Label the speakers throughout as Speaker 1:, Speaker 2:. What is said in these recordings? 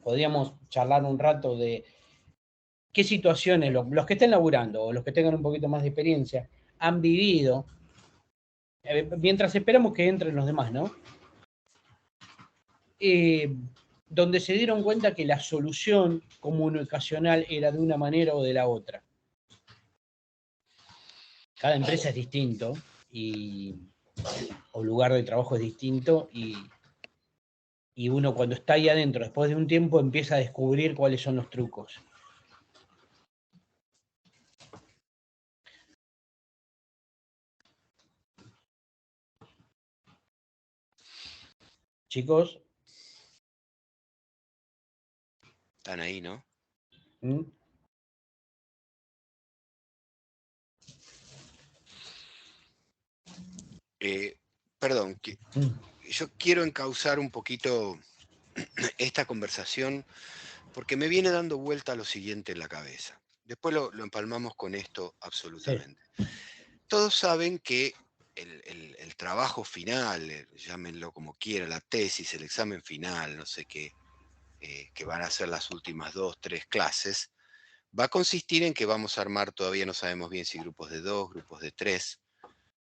Speaker 1: podríamos charlar un rato de qué situaciones los que estén laburando o los que tengan un poquito más de experiencia han vivido, mientras esperamos que entren los demás, ¿no? Donde se dieron cuenta que la solución comunicacional era de una manera o de la otra. Cada empresa es distinto o lugar de trabajo es distinto y uno cuando está ahí adentro, después de un tiempo, empieza a descubrir cuáles son los trucos. Chicos.
Speaker 2: Están ahí, ¿no?
Speaker 1: ¿Mm?
Speaker 2: Perdón, yo quiero encauzar un poquito esta conversación porque me viene dando vuelta lo siguiente en la cabeza. Después lo empalmamos con esto absolutamente. Sí. Todos saben que el trabajo final, llámenlo como quiera, la tesis, el examen final, no sé qué, que van a ser las últimas 2, 3 clases, va a consistir en que vamos a armar, todavía no sabemos bien si grupos de 2, grupos de 3,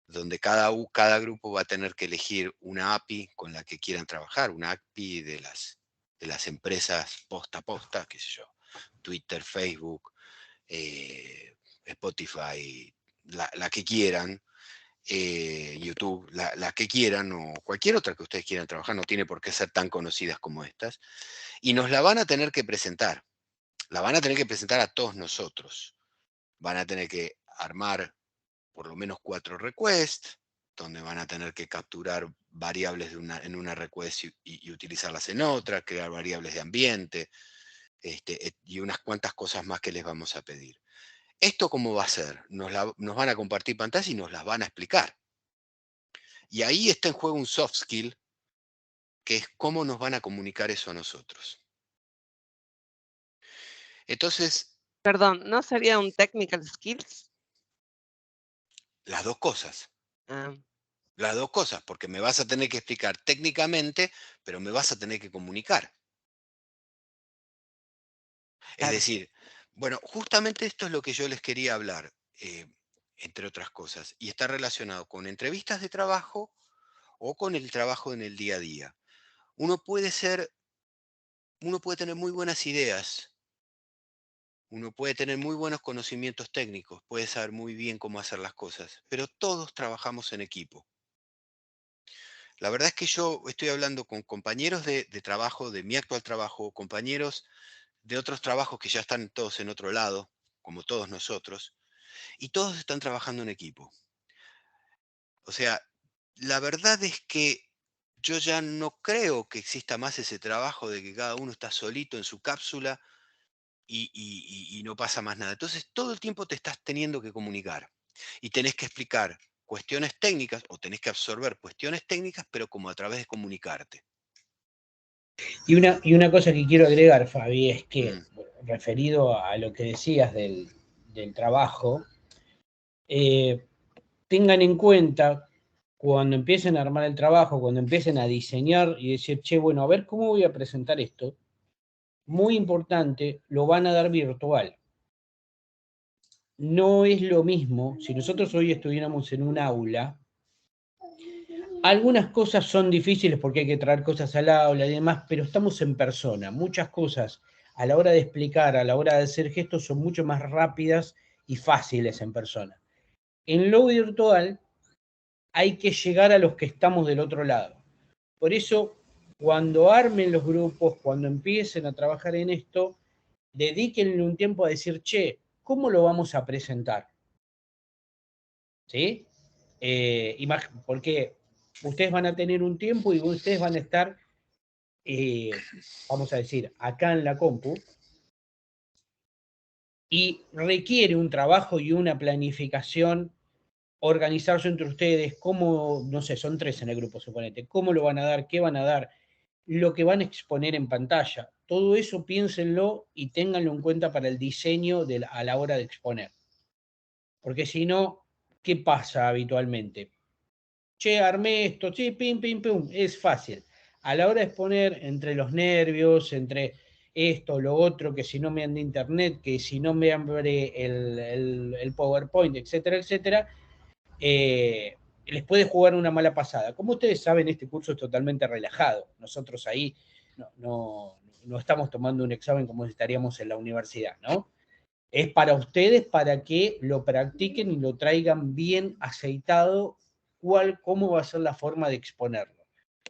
Speaker 2: donde cada grupo va a tener que elegir una API con la que quieran trabajar, una API de las empresas posta a posta, qué sé yo, Twitter, Facebook, Spotify, la que quieran, YouTube, la que quieran, o cualquier otra que ustedes quieran trabajar, no tiene por qué ser tan conocidas como estas, y nos la van a tener que presentar. La van a tener que presentar a todos nosotros. Van a tener que armar por lo menos 4 requests, donde van a tener que capturar variables en una request y utilizarlas en otra, crear variables de ambiente, y unas cuantas cosas más que les vamos a pedir. ¿Esto cómo va a ser? Nos van a compartir pantalla y nos las van a explicar. Y ahí está en juego un soft skill, que es cómo nos van a comunicar eso a nosotros. Entonces...
Speaker 3: Perdón, ¿no sería un technical skills?
Speaker 2: Las dos cosas. Las dos cosas, porque me vas a tener que explicar técnicamente, pero me vas a tener que comunicar. Es decir, bueno, justamente esto es lo que yo les quería hablar, entre otras cosas, y está relacionado con entrevistas de trabajo o con el trabajo en el día a día. Uno puede tener muy buenas ideas, uno puede tener muy buenos conocimientos técnicos, puede saber muy bien cómo hacer las cosas, pero todos trabajamos en equipo. La verdad es que yo estoy hablando con compañeros de trabajo, de mi actual trabajo, compañeros de otros trabajos que ya están todos en otro lado, como todos nosotros, y todos están trabajando en equipo. O sea, la verdad es que yo ya no creo que exista más ese trabajo de que cada uno está solito en su cápsula y no pasa más nada. Entonces, todo el tiempo te estás teniendo que comunicar y tenés que explicar cuestiones técnicas o tenés que absorber cuestiones técnicas, pero como a través de comunicarte.
Speaker 1: Y una cosa que quiero agregar, Fabi, es que, referido a lo que decías del trabajo, tengan en cuenta cuando empiecen a armar el trabajo, cuando empiecen a diseñar y decir, che, bueno, a ver cómo voy a presentar esto, muy importante, lo van a dar virtual. No es lo mismo, si nosotros hoy estuviéramos en un aula, algunas cosas son difíciles porque hay que traer cosas al aula y demás, pero estamos en persona. Muchas cosas a la hora de explicar, a la hora de hacer gestos, son mucho más rápidas y fáciles en persona. En lo virtual hay que llegar a los que estamos del otro lado. Por eso, cuando armen los grupos, cuando empiecen a trabajar en esto, dedíquenle un tiempo a decir, che, ¿cómo lo vamos a presentar? ¿Sí? Porque ustedes van a tener un tiempo y ustedes van a estar, vamos a decir, acá en la compu, y requiere un trabajo y una planificación, organizarse entre ustedes, cómo, no sé, son 3 en el grupo, suponete, cómo lo van a dar, qué van a dar, lo que van a exponer en pantalla. Todo eso piénsenlo y ténganlo en cuenta para el diseño a la hora de exponer. Porque si no, ¿qué pasa habitualmente? Che, armé esto, sí, pim, pim, pum, es fácil. A la hora de exponer entre los nervios, entre esto, lo otro, que si no me anda internet, que si no me abre el PowerPoint, etcétera, etcétera, les puede jugar una mala pasada. Como ustedes saben, este curso es totalmente relajado. Nosotros ahí no estamos tomando un examen como si estaríamos en la universidad, ¿no? Es para ustedes, para que lo practiquen y lo traigan bien aceitado, cómo va a ser la forma de exponerlo.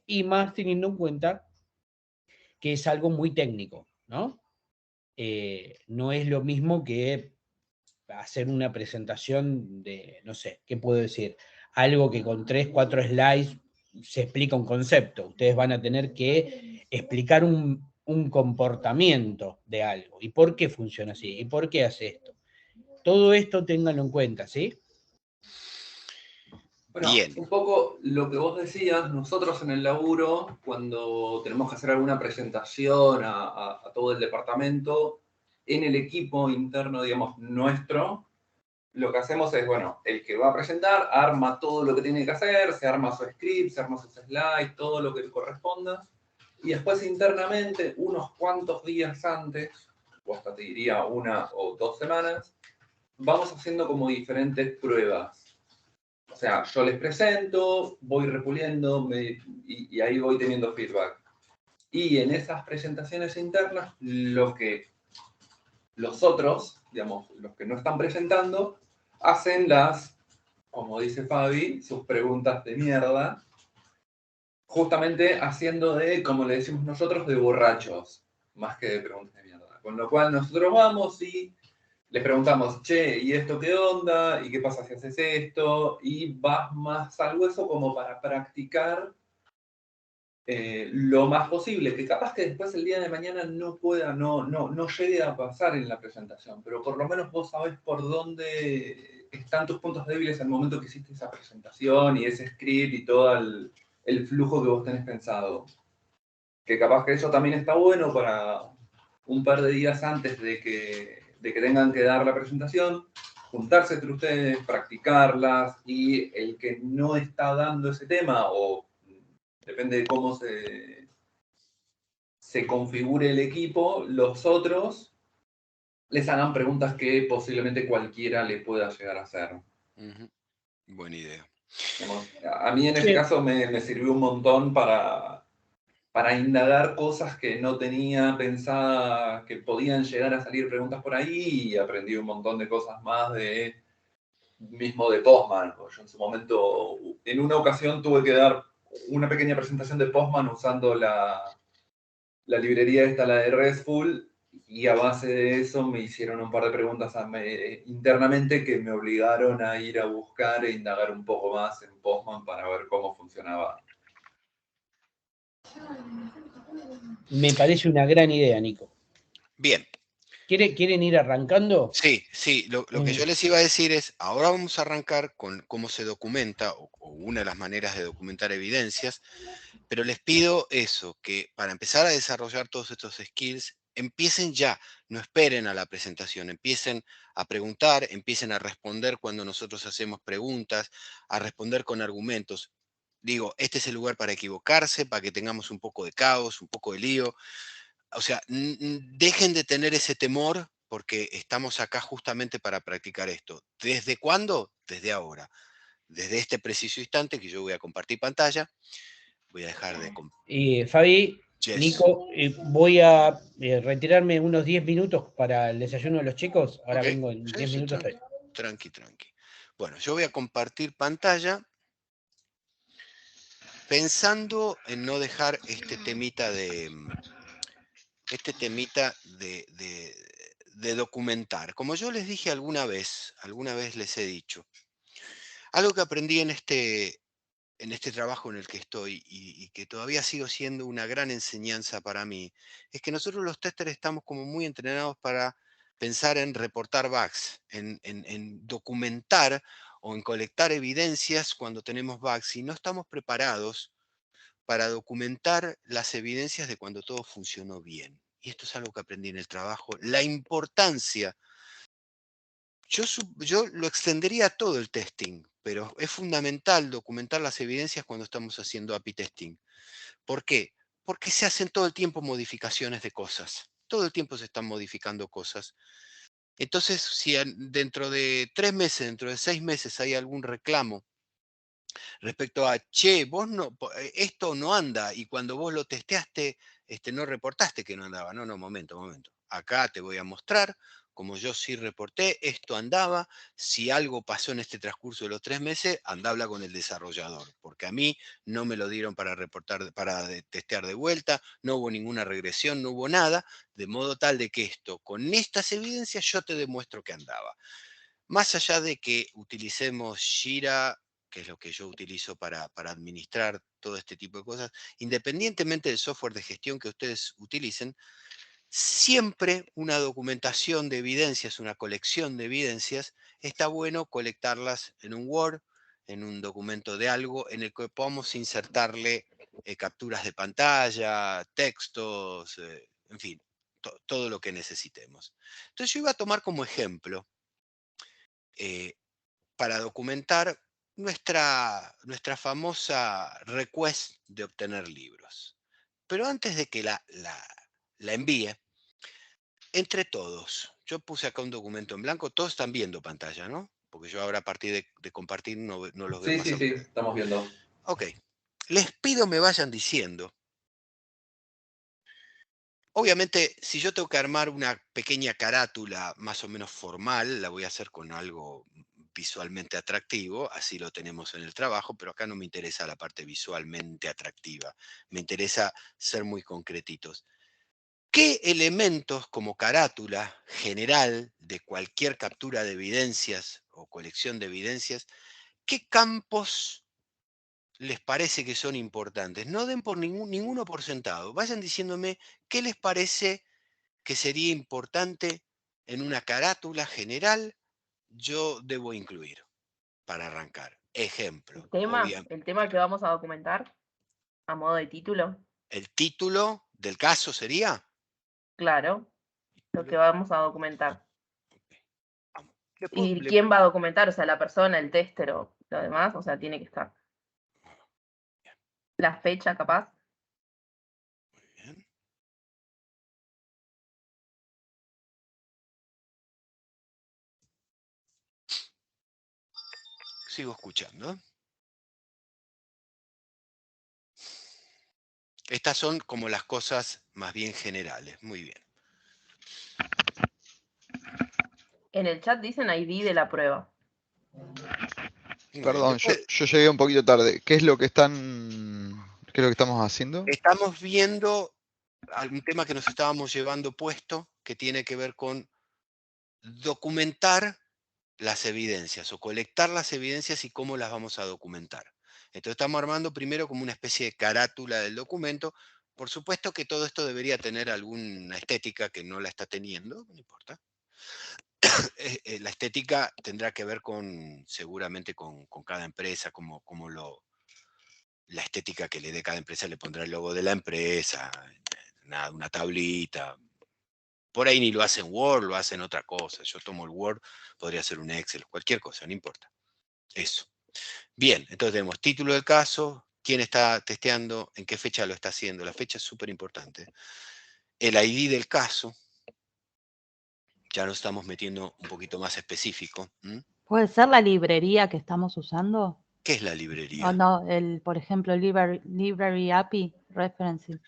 Speaker 1: Y más teniendo en cuenta que es algo muy técnico, ¿no? No es lo mismo que hacer una presentación de, no sé, ¿qué puedo decir? Algo que con 3, 4 slides se explica un concepto. Ustedes van a tener que explicar un comportamiento de algo. ¿Y por qué funciona así? ¿Y por qué hace esto? Todo esto ténganlo en cuenta, ¿sí?
Speaker 4: Bueno,
Speaker 2: Bien.
Speaker 4: un poco lo que vos decías, nosotros en el laburo, cuando tenemos que hacer alguna presentación a todo el departamento, en el equipo interno, digamos, nuestro, lo que hacemos es, bueno, el que va a presentar arma todo lo que tiene que hacer, se arma su script, se arma sus slides, todo lo que corresponda, y después internamente, unos cuantos días antes, o hasta te diría 1 o 2 semanas, vamos haciendo como diferentes pruebas. O sea, yo les presento, voy repuliendo y ahí voy teniendo feedback. Y en esas presentaciones internas, lo que los otros, digamos, los que no están presentando, hacen como dice Fabi, sus preguntas de mierda, justamente haciendo como le decimos nosotros, de borrachos, más que de preguntas de mierda. Con lo cual nosotros vamos y les preguntamos, che, ¿y esto qué onda? ¿Y qué pasa si haces esto? Y vas más al hueso como para practicar lo más posible, que capaz que después el día de mañana no llegue a pasar en la presentación, pero por lo menos vos sabés por dónde están tus puntos débiles al momento que hiciste esa presentación y ese script y todo el flujo que vos tenés pensado. Que capaz que eso también está bueno para un par de días antes de que tengan que dar la presentación, juntarse entre ustedes, practicarlas, y el que no está dando ese tema, o depende de cómo se configure el equipo, los otros les hagan preguntas que posiblemente cualquiera le pueda llegar a hacer.
Speaker 2: Buena idea.
Speaker 4: A mí en ese caso me sirvió un montón para indagar cosas que no tenía pensada que podían llegar a salir preguntas por ahí, y aprendí un montón de cosas más mismo de Postman. Yo en su momento, en una ocasión tuve que dar una pequeña presentación de Postman usando la librería esta, la de RESTful, y a base de eso me hicieron un par de preguntas internamente que me obligaron a ir a buscar e indagar un poco más en Postman para ver cómo funcionaba.
Speaker 1: Me parece una gran idea, Nico.
Speaker 2: Bien.
Speaker 1: ¿Quieren ir arrancando?
Speaker 2: Sí, sí. Lo que yo les iba a decir es, ahora vamos a arrancar con cómo se documenta, o una de las maneras de documentar evidencias, pero les pido eso, que para empezar a desarrollar todos estos skills, empiecen ya, no esperen a la presentación, empiecen a preguntar, empiecen a responder cuando nosotros hacemos preguntas, a responder con argumentos. Digo, este es el lugar para equivocarse, para que tengamos un poco de caos, un poco de lío. O sea, dejen de tener ese temor, porque estamos acá justamente para practicar esto. ¿Desde cuándo? Desde ahora. Desde este preciso instante que yo voy a compartir pantalla, voy a dejar de
Speaker 1: Fabi,
Speaker 2: Yes.
Speaker 1: Nico, voy a retirarme unos 10 minutos para el desayuno de los chicos. Ahora
Speaker 2: Okay.
Speaker 1: vengo en 10 minutos.
Speaker 2: Tranqui. Bueno, yo voy a compartir pantalla pensando en no dejar este temita de documentar. Como yo les dije alguna vez les he dicho, algo que aprendí en este trabajo en el que estoy, y que todavía sigo siendo una gran enseñanza para mí, es que nosotros los testers estamos como muy entrenados para pensar en reportar bugs, en documentar o en colectar evidencias cuando tenemos bugs, y no estamos preparados para documentar las evidencias de cuando todo funcionó bien. Y esto es algo que aprendí en el trabajo, la importancia. Yo lo extendería a todo el testing, pero es fundamental documentar las evidencias cuando estamos haciendo API testing. ¿Por qué? Porque se hacen todo el tiempo modificaciones de cosas. Todo el tiempo se están modificando cosas. Entonces, si dentro de 3 meses, dentro de 6 meses hay algún reclamo respecto a, che, vos no, esto no anda, y cuando vos lo testeaste, no reportaste que no andaba. No, momento. Acá te voy a mostrar como yo sí reporté, esto andaba. Si algo pasó en este transcurso de los 3 meses, anda a hablar con el desarrollador, porque a mí no me lo dieron para reportar, para testear de vuelta, no hubo ninguna regresión, no hubo nada, de modo tal de que esto, con estas evidencias, yo te demuestro que andaba. Más allá de que utilicemos Jira, que es lo que yo utilizo para administrar todo este tipo de cosas, independientemente del software de gestión que ustedes utilicen, siempre una documentación de evidencias, una colección de evidencias, está bueno colectarlas en un Word, en un documento de algo, en el que podamos insertarle capturas de pantalla, textos, en fin, todo lo que necesitemos. Entonces yo iba a tomar como ejemplo, para documentar nuestra famosa request de obtener libros. Pero antes de que la envíe, entre todos, yo puse acá un documento en blanco, todos están viendo pantalla, ¿no? Porque yo ahora a partir de compartir no los veo más.
Speaker 4: Sí, estamos viendo.
Speaker 2: Ok, les pido me vayan diciendo. Obviamente, si yo tengo que armar una pequeña carátula más o menos formal, la voy a hacer con algo visualmente atractivo, así lo tenemos en el trabajo, pero acá no me interesa la parte visualmente atractiva, me interesa ser muy concretitos. ¿Qué elementos como carátula general de cualquier captura de evidencias o colección de evidencias, qué campos les parece que son importantes? No den por ninguno por sentado, vayan diciéndome qué les parece que sería importante en una carátula general yo debo incluir para arrancar. Ejemplo,
Speaker 5: El tema que vamos a documentar a modo de título.
Speaker 2: el título del caso sería.
Speaker 5: Claro, lo que vamos a documentar.
Speaker 2: Vamos.
Speaker 5: ¿Y quién va a documentar? O sea, la persona, el tester o lo demás, o sea, tiene que estar. La fecha, capaz.
Speaker 2: Muy bien. Sigo escuchando. Estas son como las cosas más bien generales. Muy bien.
Speaker 5: En el chat dicen ID de la prueba.
Speaker 6: Perdón, yo llegué un poquito tarde. ¿Qué es lo que estamos haciendo?
Speaker 2: Estamos viendo algún tema que nos estábamos llevando puesto que tiene que ver con documentar las evidencias o colectar las evidencias y cómo las vamos a documentar. Entonces estamos armando primero como una especie de carátula del documento. Por supuesto que todo esto debería tener alguna estética que no la está teniendo, no importa. La estética tendrá que ver seguramente con cada empresa, la estética que le dé cada empresa, le pondrá el logo de la empresa, una tablita. Por ahí ni lo hacen Word, lo hacen otra cosa. Yo tomo el Word, podría ser un Excel, cualquier cosa, no importa. Eso. Bien, entonces tenemos título del caso, quién está testeando, en qué fecha lo está haciendo. La fecha es súper importante. El ID del caso. Ya nos estamos metiendo un poquito más específico.
Speaker 7: ¿Puede ser la librería que estamos usando?
Speaker 2: ¿Qué es la librería?
Speaker 7: O no, por ejemplo, Library API References.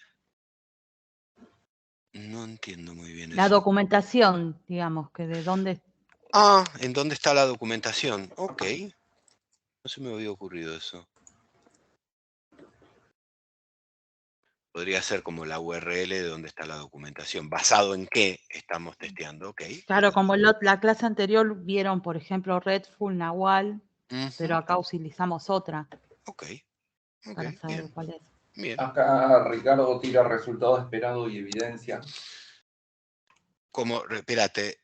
Speaker 2: No entiendo muy bien
Speaker 7: La
Speaker 2: eso.
Speaker 7: documentación, digamos, que de dónde...
Speaker 2: Ah, ¿en dónde está la documentación? Ok. No se me había ocurrido eso. Podría ser como la URL de dónde está la documentación. ¿Basado en qué estamos testeando? Ok.
Speaker 7: Claro, como la clase anterior vieron, por ejemplo, Redful, Nahual, pero acá utilizamos otra.
Speaker 2: Ok.
Speaker 7: Para saber
Speaker 2: Bien.
Speaker 7: cuál es.
Speaker 2: Bien.
Speaker 4: Acá Ricardo tira resultado esperado y evidencia.
Speaker 2: Espérate,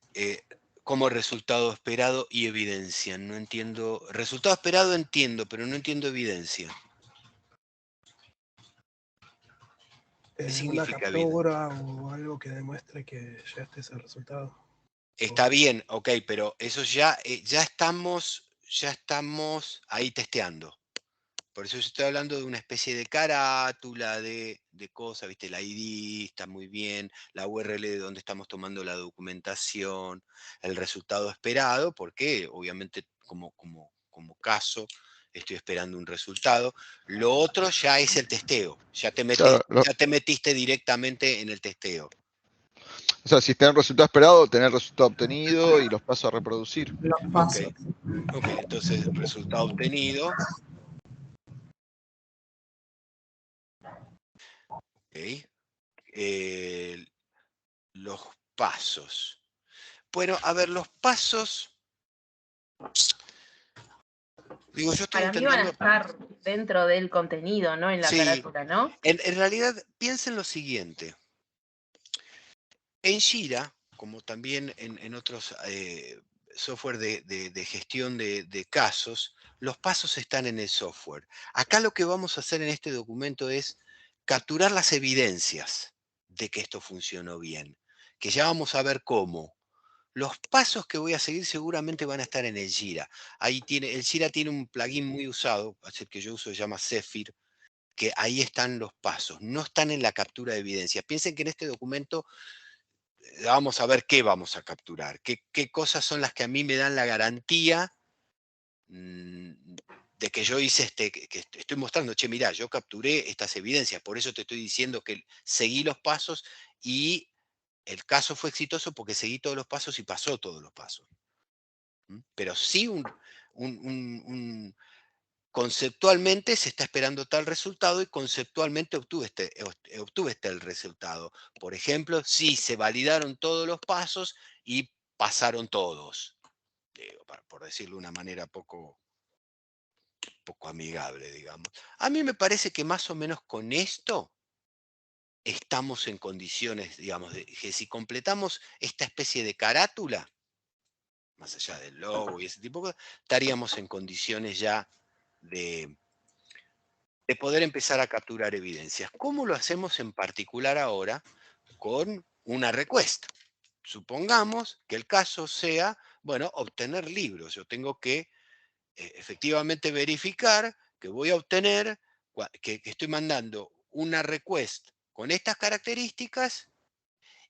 Speaker 2: como resultado esperado y evidencia. No entiendo. Resultado esperado entiendo, pero no entiendo evidencia. ¿Qué significa
Speaker 8: una captura o algo que demuestre que ya esté ese resultado.
Speaker 2: Está bien, ok, pero eso ya estamos ahí testeando. Por eso yo estoy hablando de una especie de carátula de cosas, ¿viste? La ID está muy bien, la URL de donde estamos tomando la documentación, el resultado esperado, porque obviamente como caso estoy esperando un resultado. Lo otro ya es el testeo, ya te metiste directamente en el testeo.
Speaker 6: O sea, si tener resultado esperado, tener resultado obtenido y los pasos a reproducir.
Speaker 8: Los pasos.
Speaker 2: Ok, entonces resultado obtenido. Ok. Los pasos. Bueno, a ver, los pasos. Digo, yo estoy
Speaker 5: Para mí van a
Speaker 2: intentando.
Speaker 5: estar dentro del contenido, no en la
Speaker 2: Sí,
Speaker 5: carátula, ¿no?
Speaker 2: en realidad, piensen lo siguiente. En Jira, como también en otros software de gestión de casos, los pasos están en el software. Acá lo que vamos a hacer en este documento es capturar las evidencias de que esto funcionó bien, que ya vamos a ver cómo. Los pasos que voy a seguir seguramente van a estar en el Jira. El Jira tiene un plugin muy usado, el que yo uso se llama Zephyr, que ahí están los pasos, no están en la captura de evidencia. Piensen que en este documento vamos a ver qué vamos a capturar, qué cosas son las que a mí me dan la garantía de que yo hice que estoy mostrando, che, mirá, yo capturé estas evidencias, por eso te estoy diciendo que seguí los pasos y el caso fue exitoso porque seguí todos los pasos y pasó todos los pasos. Pero sí conceptualmente se está esperando tal resultado y conceptualmente obtuve este resultado. Por ejemplo, sí, se validaron todos los pasos y pasaron todos. Por decirlo de una manera poco amigable, digamos. A mí me parece que más o menos con esto estamos en condiciones, digamos, de que si completamos esta especie de carátula, más allá del logo y ese tipo de cosas, estaríamos en condiciones ya de poder empezar a capturar evidencias. ¿Cómo lo hacemos en particular ahora con una request? Supongamos que el caso sea, bueno, obtener libros. Yo tengo que efectivamente verificar que voy a obtener, que estoy mandando una request con estas características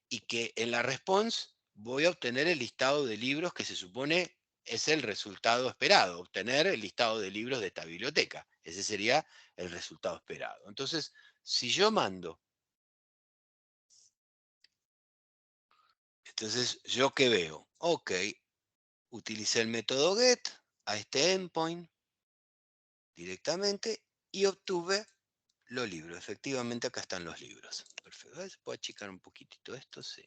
Speaker 2: y que en la response voy a obtener el listado de libros que se supone es el resultado esperado, obtener el listado de libros de esta biblioteca. Ese sería el resultado esperado. Entonces, si yo mando, entonces, ¿yo qué veo? Ok, utilicé el método get a este endpoint directamente y obtuve los libros. Efectivamente, acá están los libros. Perfecto. ¿Puedo achicar un poquitito esto? Sí.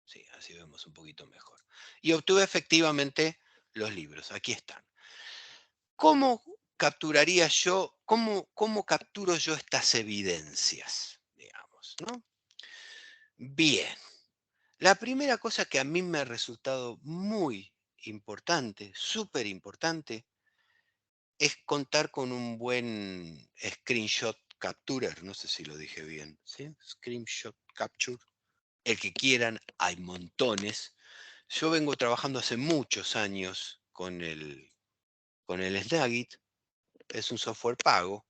Speaker 2: Sí, así vemos un poquito mejor. Y obtuve efectivamente los libros. Aquí están. ¿Cómo capturaría yo, cómo capturo yo estas evidencias? Digamos, ¿no? Bien. La primera cosa que a mí me ha resultado muy importante, súper importante, es contar con un buen screenshot capturer. No sé si lo dije bien. ¿Sí? Screenshot capture. El que quieran, hay montones. Yo vengo trabajando hace muchos años con el Snagit. Es un software pago.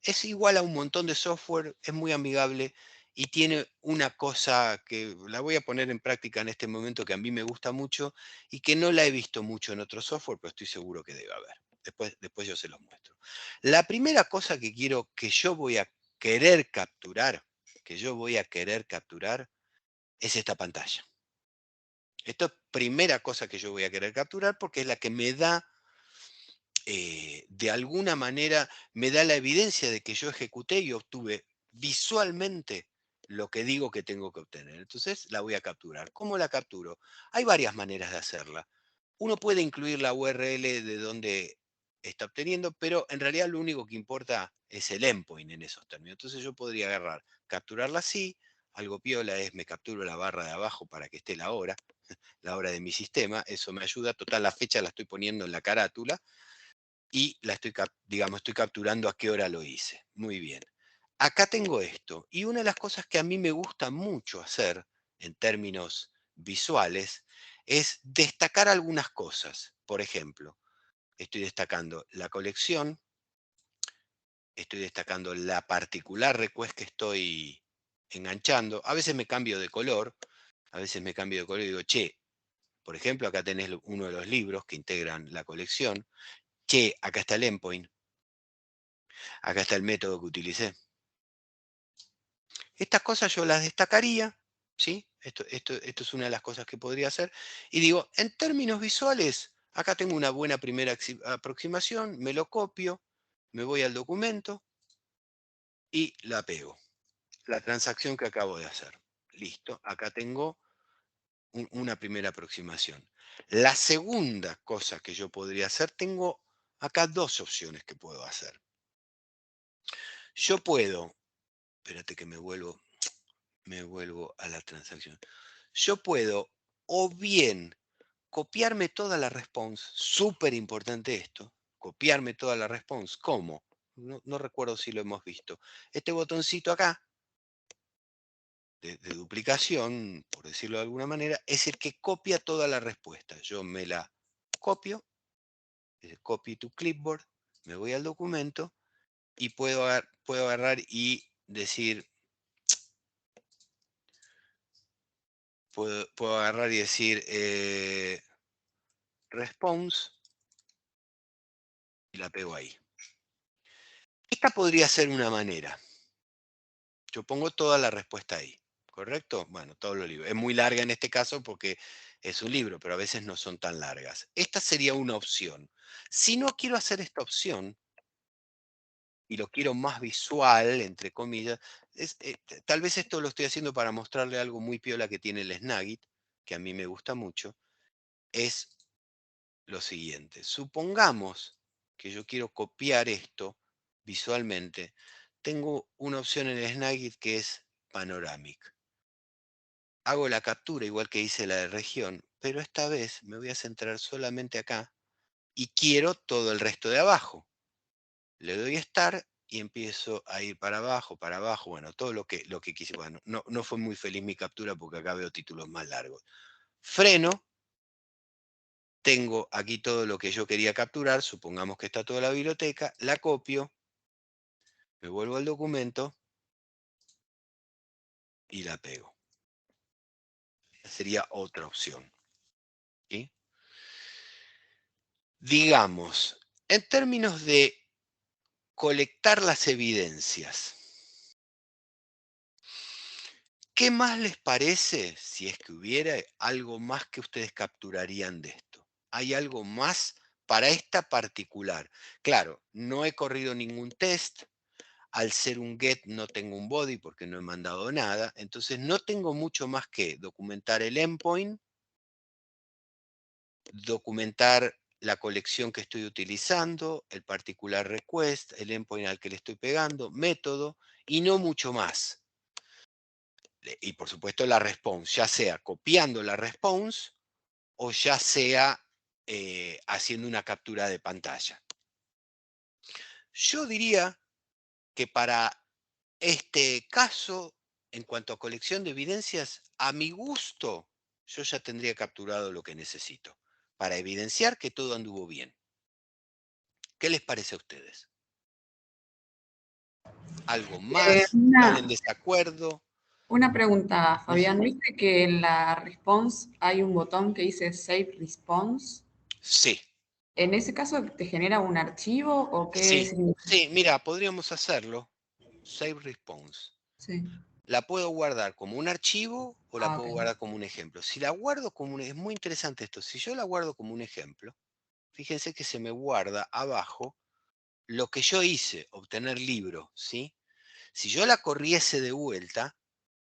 Speaker 2: Es igual a un montón de software, es muy amigable y tiene una cosa que la voy a poner en práctica en este momento que a mí me gusta mucho y que no la he visto mucho en otro software, pero estoy seguro que debe haber. Después yo se los muestro. La primera cosa que yo voy a querer capturar, es esta pantalla. Esto es primera cosa que yo voy a querer capturar porque es la que me da, de alguna manera, me da la evidencia de que yo ejecuté y obtuve visualmente lo que digo que tengo que obtener. Entonces la voy a capturar. ¿Cómo la capturo? Hay varias maneras de hacerla. Uno puede incluir la URL de donde está obteniendo, pero en realidad lo único que importa es el endpoint en esos términos. Entonces yo podría agarrar, capturarla así, algo piola es me capturo la barra de abajo para que esté la hora de mi sistema, eso me ayuda, total la fecha la estoy poniendo en la carátula y la estoy capturando a qué hora lo hice. Muy bien. Acá tengo esto, y una de las cosas que a mí me gusta mucho hacer en términos visuales es destacar algunas cosas. Por ejemplo, estoy destacando la colección, estoy destacando la particular request que estoy enganchando. A veces me cambio de color, y digo, che, por ejemplo, acá tenés uno de los libros que integran la colección. Che, acá está el endpoint. Acá está el método que utilicé. Estas cosas yo las destacaría, ¿sí? Esto es una de las cosas que podría hacer. Y digo, en términos visuales, acá tengo una buena primera aproximación, me lo copio, me voy al documento y la pego. La transacción que acabo de hacer. Listo, acá tengo una primera aproximación. La segunda cosa que yo podría hacer, tengo acá dos opciones que puedo hacer. Yo puedo, espérate que me vuelvo a la transacción. Yo puedo o bien copiarme toda la response, súper importante esto, copiarme toda la response. ¿Cómo? No recuerdo si lo hemos visto. Este botoncito acá, de duplicación, por decirlo de alguna manera, es el que copia toda la respuesta. Yo me la copio, copy to clipboard, me voy al documento y puedo agarrar y decir, puedo agarrar y decir response y la pego ahí. Esta podría ser una manera. Yo pongo toda la respuesta ahí, ¿correcto? Bueno, todos los libros. Es muy larga en este caso porque es un libro, pero a veces no son tan largas. Esta sería una opción. Si no quiero hacer esta opción, y lo quiero más visual, entre comillas, tal vez esto lo estoy haciendo para mostrarle algo muy piola que tiene el Snagit, que a mí me gusta mucho, es lo siguiente. Supongamos que yo quiero copiar esto visualmente. Tengo una opción en el Snagit que es Panoramic. Hago la captura igual que hice la de región, pero esta vez me voy a centrar solamente acá y quiero todo el resto de abajo. Le doy Start y empiezo a ir para abajo, bueno, todo lo que quise. Bueno, no fue muy feliz mi captura porque acá veo títulos más largos. Freno. Tengo aquí todo lo que yo quería capturar, supongamos que está toda la biblioteca, la copio, me vuelvo al documento y la pego. Esa sería otra opción. ¿Sí? Digamos, en términos de colectar las evidencias, ¿qué más les parece, si es que hubiera algo más que ustedes capturarían de esto? ¿Hay algo más para esta particular? Claro, no he corrido ningún test. Al ser un get no tengo un body porque no he mandado nada. Entonces no tengo mucho más que documentar el endpoint, documentar la colección que estoy utilizando, el particular request, el endpoint al que le estoy pegando, método, y no mucho más. Y por supuesto la response, ya sea copiando la response o ya sea haciendo una captura de pantalla. Yo diría que para este caso, en cuanto a colección de evidencias, a mi gusto, yo ya tendría capturado lo que necesito para evidenciar que todo anduvo bien. ¿Qué les parece a ustedes? ¿Algo más? ¿Están en desacuerdo?
Speaker 9: Una pregunta, Fabián.
Speaker 2: Ujú.
Speaker 9: ¿Viste que en la response hay un botón que dice Save Response?
Speaker 2: Sí,
Speaker 9: ¿En ese caso te genera un archivo o qué
Speaker 2: sí,
Speaker 9: significa?
Speaker 2: sí, mira, podríamos hacerlo. Save response.
Speaker 9: Sí.
Speaker 2: La puedo guardar como un archivo o la
Speaker 9: Ah,
Speaker 2: puedo
Speaker 9: ok.
Speaker 2: guardar como un ejemplo. Si la guardo como un, es muy interesante esto, si yo la guardo como un ejemplo, fíjense que se me guarda abajo lo que yo hice, obtener libro, ¿sí? Si yo la corriese de vuelta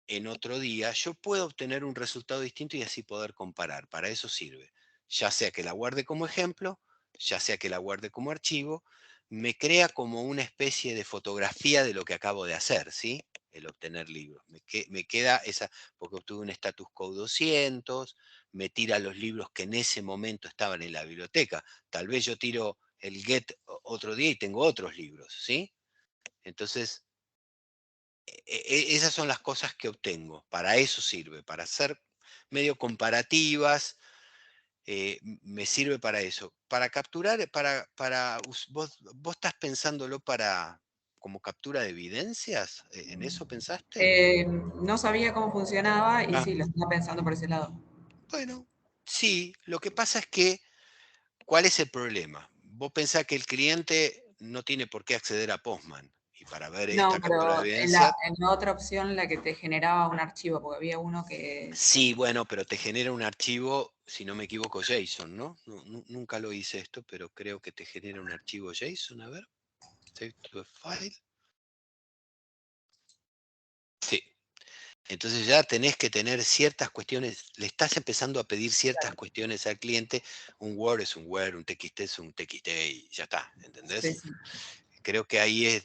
Speaker 2: en otro día, yo puedo obtener un resultado distinto y así poder comparar. Para eso sirve. Ya sea que la guarde como ejemplo, ya sea que la guarde como archivo, me crea como una especie de fotografía de lo que acabo de hacer, ¿sí? El obtener libros. Me queda esa, porque obtuve un status code 200, me tira los libros que en ese momento estaban en la biblioteca. Tal vez yo tiro el get otro día y tengo otros libros, ¿sí? Entonces, esas son las cosas que obtengo. Para eso sirve, para hacer medio comparativas, me sirve para eso. Para capturar, vos estás pensándolo para como captura de evidencias? ¿En eso pensaste?
Speaker 9: No sabía cómo funcionaba y
Speaker 2: Ah,
Speaker 9: sí, lo estaba pensando por ese lado.
Speaker 2: bueno, sí, lo que pasa es que, ¿cuál es el problema? Vos pensás que el cliente no tiene por qué acceder a Postman. Y para ver esta
Speaker 9: No,
Speaker 2: captura de
Speaker 9: pero
Speaker 2: evidencia,
Speaker 9: en la otra opción, la que te generaba un archivo, porque había uno que...
Speaker 2: sí, bueno, pero te genera un archivo, si no me equivoco, JSON, ¿no? Nunca lo hice esto, pero creo que te genera un archivo JSON. A ver, save to a file. Sí. Entonces ya tenés que tener ciertas cuestiones, le estás empezando a pedir ciertas cuestiones al cliente. Un Word es un Word, un TXT es un TXT y ya está,
Speaker 9: Sí,
Speaker 2: ¿entendés?
Speaker 9: sí.
Speaker 2: Creo que ahí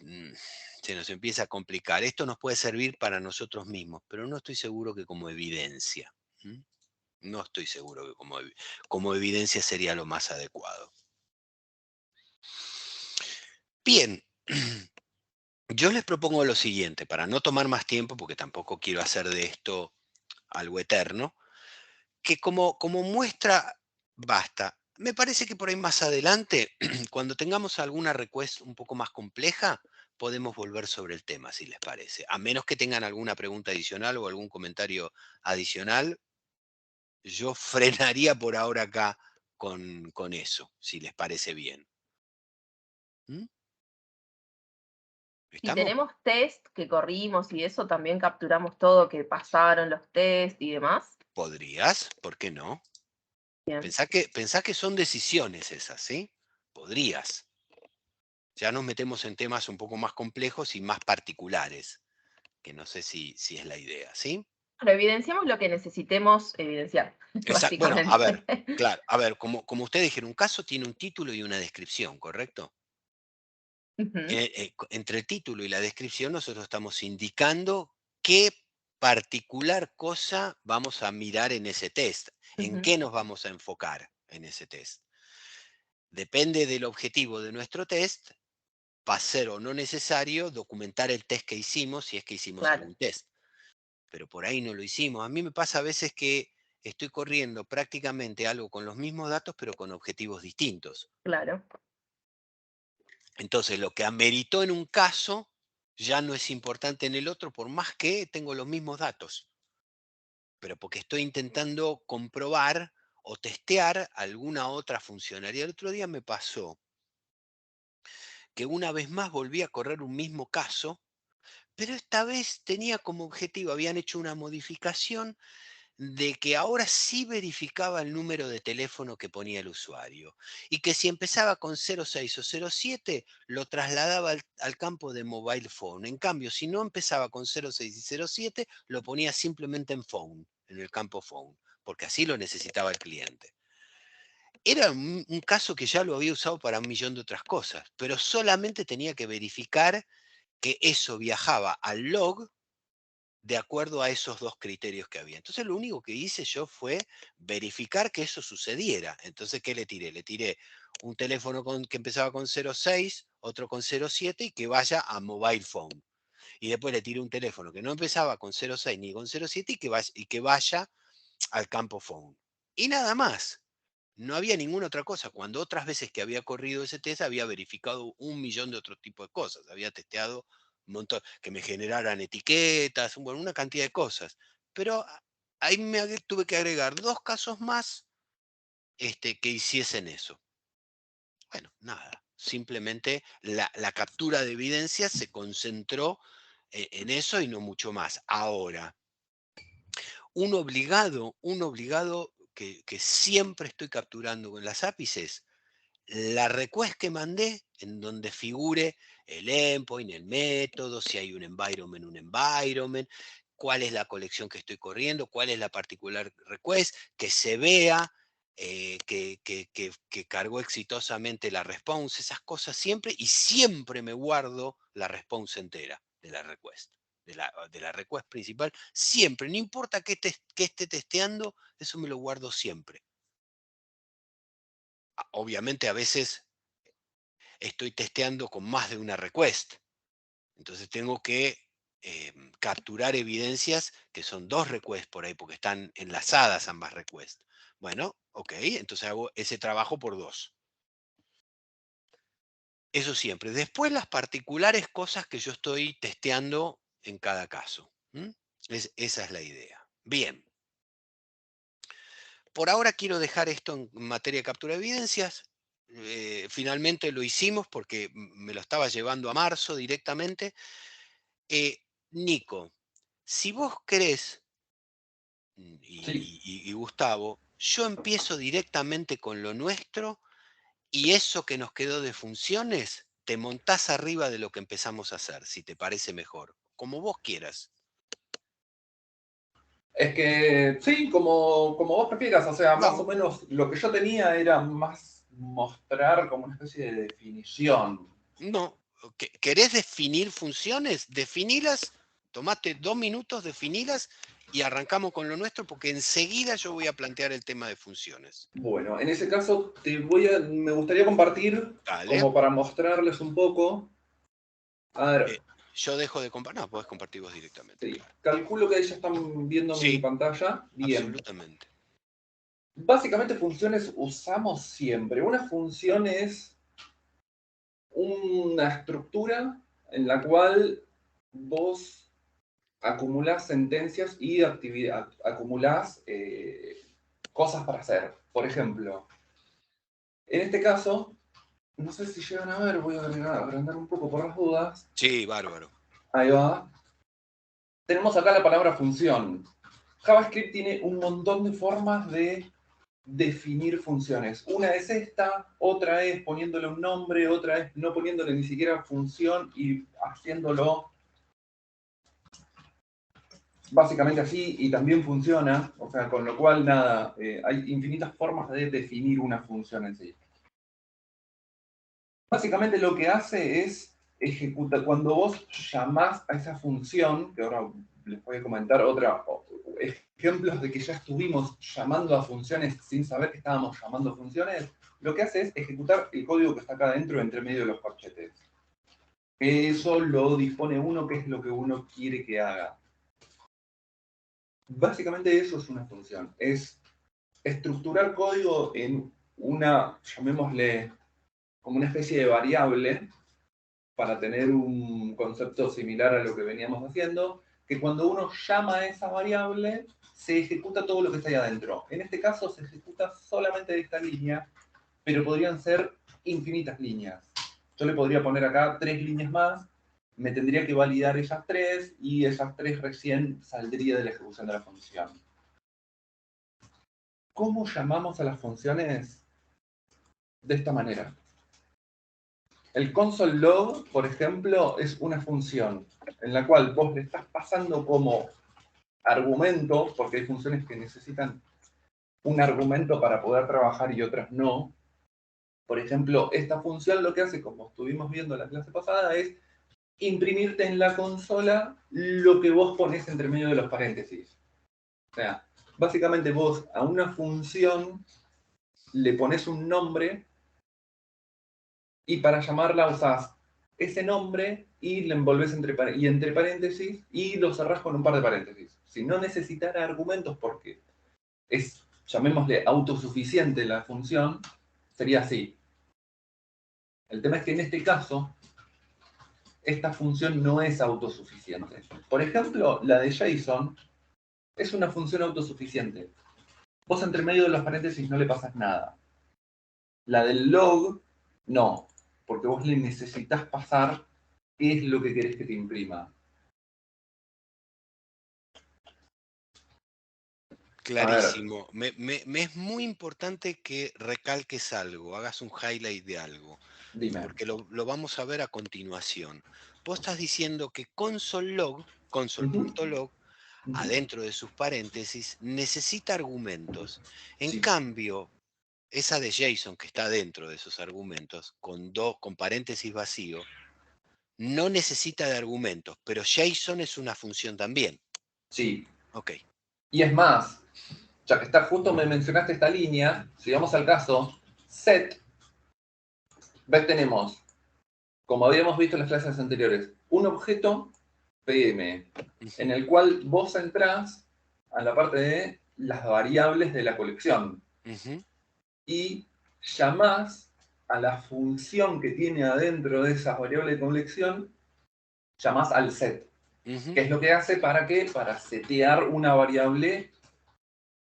Speaker 2: se nos empieza a complicar. Esto nos puede servir para nosotros mismos, pero no estoy seguro que como evidencia. ¿Mm? No estoy seguro que como evidencia sería lo más adecuado. Bien, yo les propongo lo siguiente, para no tomar más tiempo, porque tampoco quiero hacer de esto algo eterno, que como muestra basta. Me parece que por ahí más adelante, cuando tengamos alguna request un poco más compleja, podemos volver sobre el tema, si les parece. A menos que tengan alguna pregunta adicional o algún comentario adicional, yo frenaría por ahora acá con eso, si les parece bien. ¿Mm?
Speaker 5: Si
Speaker 2: ¿Estamos?
Speaker 5: tenemos test que corrimos y eso, también capturamos todo, que pasaron los test y demás.
Speaker 2: ¿Podrías? ¿Por qué no?
Speaker 5: Bien.
Speaker 2: Pensá que son decisiones esas, ¿sí? Podrías. Ya nos metemos en temas un poco más complejos y más particulares, que no sé si es la idea, ¿sí?
Speaker 5: Pero evidenciamos lo que necesitemos evidenciar,
Speaker 2: Bueno, a ver,
Speaker 5: básicamente.
Speaker 2: claro, a ver, como ustedes dijeron, un caso tiene un título y una descripción, ¿correcto?
Speaker 5: Ujú,
Speaker 2: Entre el título y la descripción nosotros estamos indicando qué particular cosa vamos a mirar en ese test, en
Speaker 5: ujú.
Speaker 2: qué nos vamos a enfocar en ese test. Depende del objetivo de nuestro test, va a ser o no necesario documentar el test que hicimos, si es que hicimos
Speaker 5: Claro,
Speaker 2: algún test. Pero por ahí no lo hicimos. A mí me pasa a veces que estoy corriendo prácticamente algo con los mismos datos, pero con objetivos distintos.
Speaker 5: claro.
Speaker 2: Entonces, lo que ameritó en un caso ya no es importante en el otro, por más que tengo los mismos datos. Pero porque estoy intentando comprobar o testear alguna otra funcionalidad. El otro día me pasó que una vez más volví a correr un mismo caso, pero esta vez tenía como objetivo, habían hecho una modificación de que ahora sí verificaba el número de teléfono que ponía el usuario y que si empezaba con 06 o 07 lo trasladaba al campo de mobile phone. En cambio, si no empezaba con 06 y 07, lo ponía simplemente en phone, en el campo phone, porque así lo necesitaba el cliente. Era un caso que ya lo había usado para un millón de otras cosas, pero solamente tenía que verificar que eso viajaba al log de acuerdo a esos dos criterios que había. Entonces lo único que hice yo fue verificar que eso sucediera. Entonces, ¿qué le tiré? Le tiré un teléfono que empezaba con 06, otro con 07 y que vaya a mobile phone. Y después le tiré un teléfono que no empezaba con 06 ni con 07 y que vaya al campo phone. Y nada más. No había ninguna otra cosa. Cuando otras veces que había corrido ese test había verificado un millón de otro tipo de cosas. Había testeado un montón, que me generaran etiquetas, bueno, una cantidad de cosas. Pero ahí tuve que agregar dos casos más que hiciesen eso. Bueno, nada. Simplemente la captura de evidencia se concentró en eso y no mucho más. Ahora, un obligado que siempre estoy capturando con las APIs es la request que mandé, en donde figure el endpoint, el método, si hay un environment, cuál es la colección que estoy corriendo, cuál es la particular request, que se vea que cargó exitosamente la response, esas cosas siempre, y siempre me guardo la response entera de la request. De la request principal, siempre, no importa qué esté testeando, eso me lo guardo siempre. Obviamente a veces estoy testeando con más de una request. Entonces tengo que capturar evidencias que son dos requests por ahí, porque están enlazadas ambas requests. Bueno, ok, entonces hago ese trabajo por dos. Eso siempre. Después las particulares cosas que yo estoy testeando en cada caso. Esa es la idea. Bien. Por ahora quiero dejar esto en materia de captura de evidencias. Finalmente lo hicimos porque me lo estaba llevando a marzo directamente. Nico, si vos querés,
Speaker 4: Sí.
Speaker 2: y Gustavo, yo empiezo directamente con lo nuestro y eso que nos quedó de funciones, te montás arriba de lo que empezamos a hacer, si te parece mejor, como vos quieras.
Speaker 4: Es que sí, como vos prefieras, o sea, más o
Speaker 2: No,
Speaker 4: menos lo que yo tenía era más mostrar como una especie de definición.
Speaker 2: no. ¿Querés definir funciones? Definilas, tomate 2 minutos, definilas y arrancamos con lo nuestro porque enseguida yo voy a plantear el tema de funciones.
Speaker 4: Bueno, en ese caso me gustaría compartir,
Speaker 2: Dale.
Speaker 4: como para mostrarles un poco. A ver,
Speaker 2: Yo dejo de compartir. No, podés compartir vos directamente,
Speaker 4: sí,
Speaker 2: claro.
Speaker 4: calculo que ahí ya están viendo mi
Speaker 2: Sí,
Speaker 4: pantalla. Bien.
Speaker 2: absolutamente.
Speaker 4: Básicamente funciones usamos siempre. Una función es una estructura en la cual vos acumulás sentencias y acumulás cosas para hacer. Por ejemplo, en este caso, no sé si llegan a ver, voy a agrandar un poco por las dudas.
Speaker 2: Sí, bárbaro.
Speaker 4: Ahí va. Tenemos acá la palabra función. JavaScript tiene un montón de formas de definir funciones. Una es esta, otra es poniéndole un nombre, otra es no poniéndole ni siquiera función y haciéndolo básicamente así y también funciona. O sea, con lo cual, nada, hay infinitas formas de definir una función en sí. Básicamente lo que hace es ejecutar, cuando vos llamás a esa función, que ahora les voy a comentar ejemplos de que ya estuvimos llamando a funciones sin saber que estábamos llamando a funciones, lo que hace es ejecutar el código que está acá adentro entre medio de los corchetes. Eso lo dispone uno, que es lo que uno quiere que haga. Básicamente eso es una función, es estructurar código en una, llamémosle, como una especie de variable, para tener un concepto similar a lo que veníamos haciendo, que cuando uno llama a esa variable, se ejecuta todo lo que está ahí adentro. En este caso se ejecuta solamente de esta línea, pero podrían ser infinitas líneas. Yo le podría poner acá 3 líneas más, me tendría que validar esas 3, y esas 3 recién saldría de la ejecución de la función. ¿Cómo llamamos a las funciones? De esta manera. El console log, por ejemplo, es una función en la cual vos le estás pasando como argumento, porque hay funciones que necesitan un argumento para poder trabajar y otras no. Por ejemplo, esta función lo que hace, como estuvimos viendo en la clase pasada, es imprimirte en la consola lo que vos ponés entre medio de los paréntesis. O sea, básicamente vos a una función le pones un nombre y para llamarla usás ese nombre y le envolves entre paréntesis y lo cerrás con un par de paréntesis. Si no necesitara argumentos porque es, llamémosle, autosuficiente la función, sería así. El tema es que en este caso, esta función no es autosuficiente. Por ejemplo, la de JSON es una función autosuficiente. Vos entre medio de los paréntesis no le pasas nada. La del log, no, porque vos le necesitas pasar qué es lo que querés que te imprima.
Speaker 2: Clarísimo. Me es muy importante que recalques algo, hagas un highlight de algo,
Speaker 4: Dime.
Speaker 2: porque lo vamos a ver a continuación. Vos estás diciendo que console.log, console.log, adentro de sus paréntesis, necesita argumentos. En
Speaker 4: Sí.
Speaker 2: cambio, esa de JSON que está dentro de esos argumentos, con paréntesis vacío, no necesita de argumentos, pero JSON es una función también.
Speaker 4: Sí.
Speaker 2: Ok.
Speaker 4: Y es más, ya que está justo me mencionaste esta línea, si vamos al caso, set, tenemos, como habíamos visto en las clases anteriores, un objeto PM, en el cual vos entrás a la parte de las variables de la colección. Y llamás a la función que tiene adentro de esa variable de colección, llamás al set. ¿Qué es lo que hace? ¿Para qué? Para setear una variable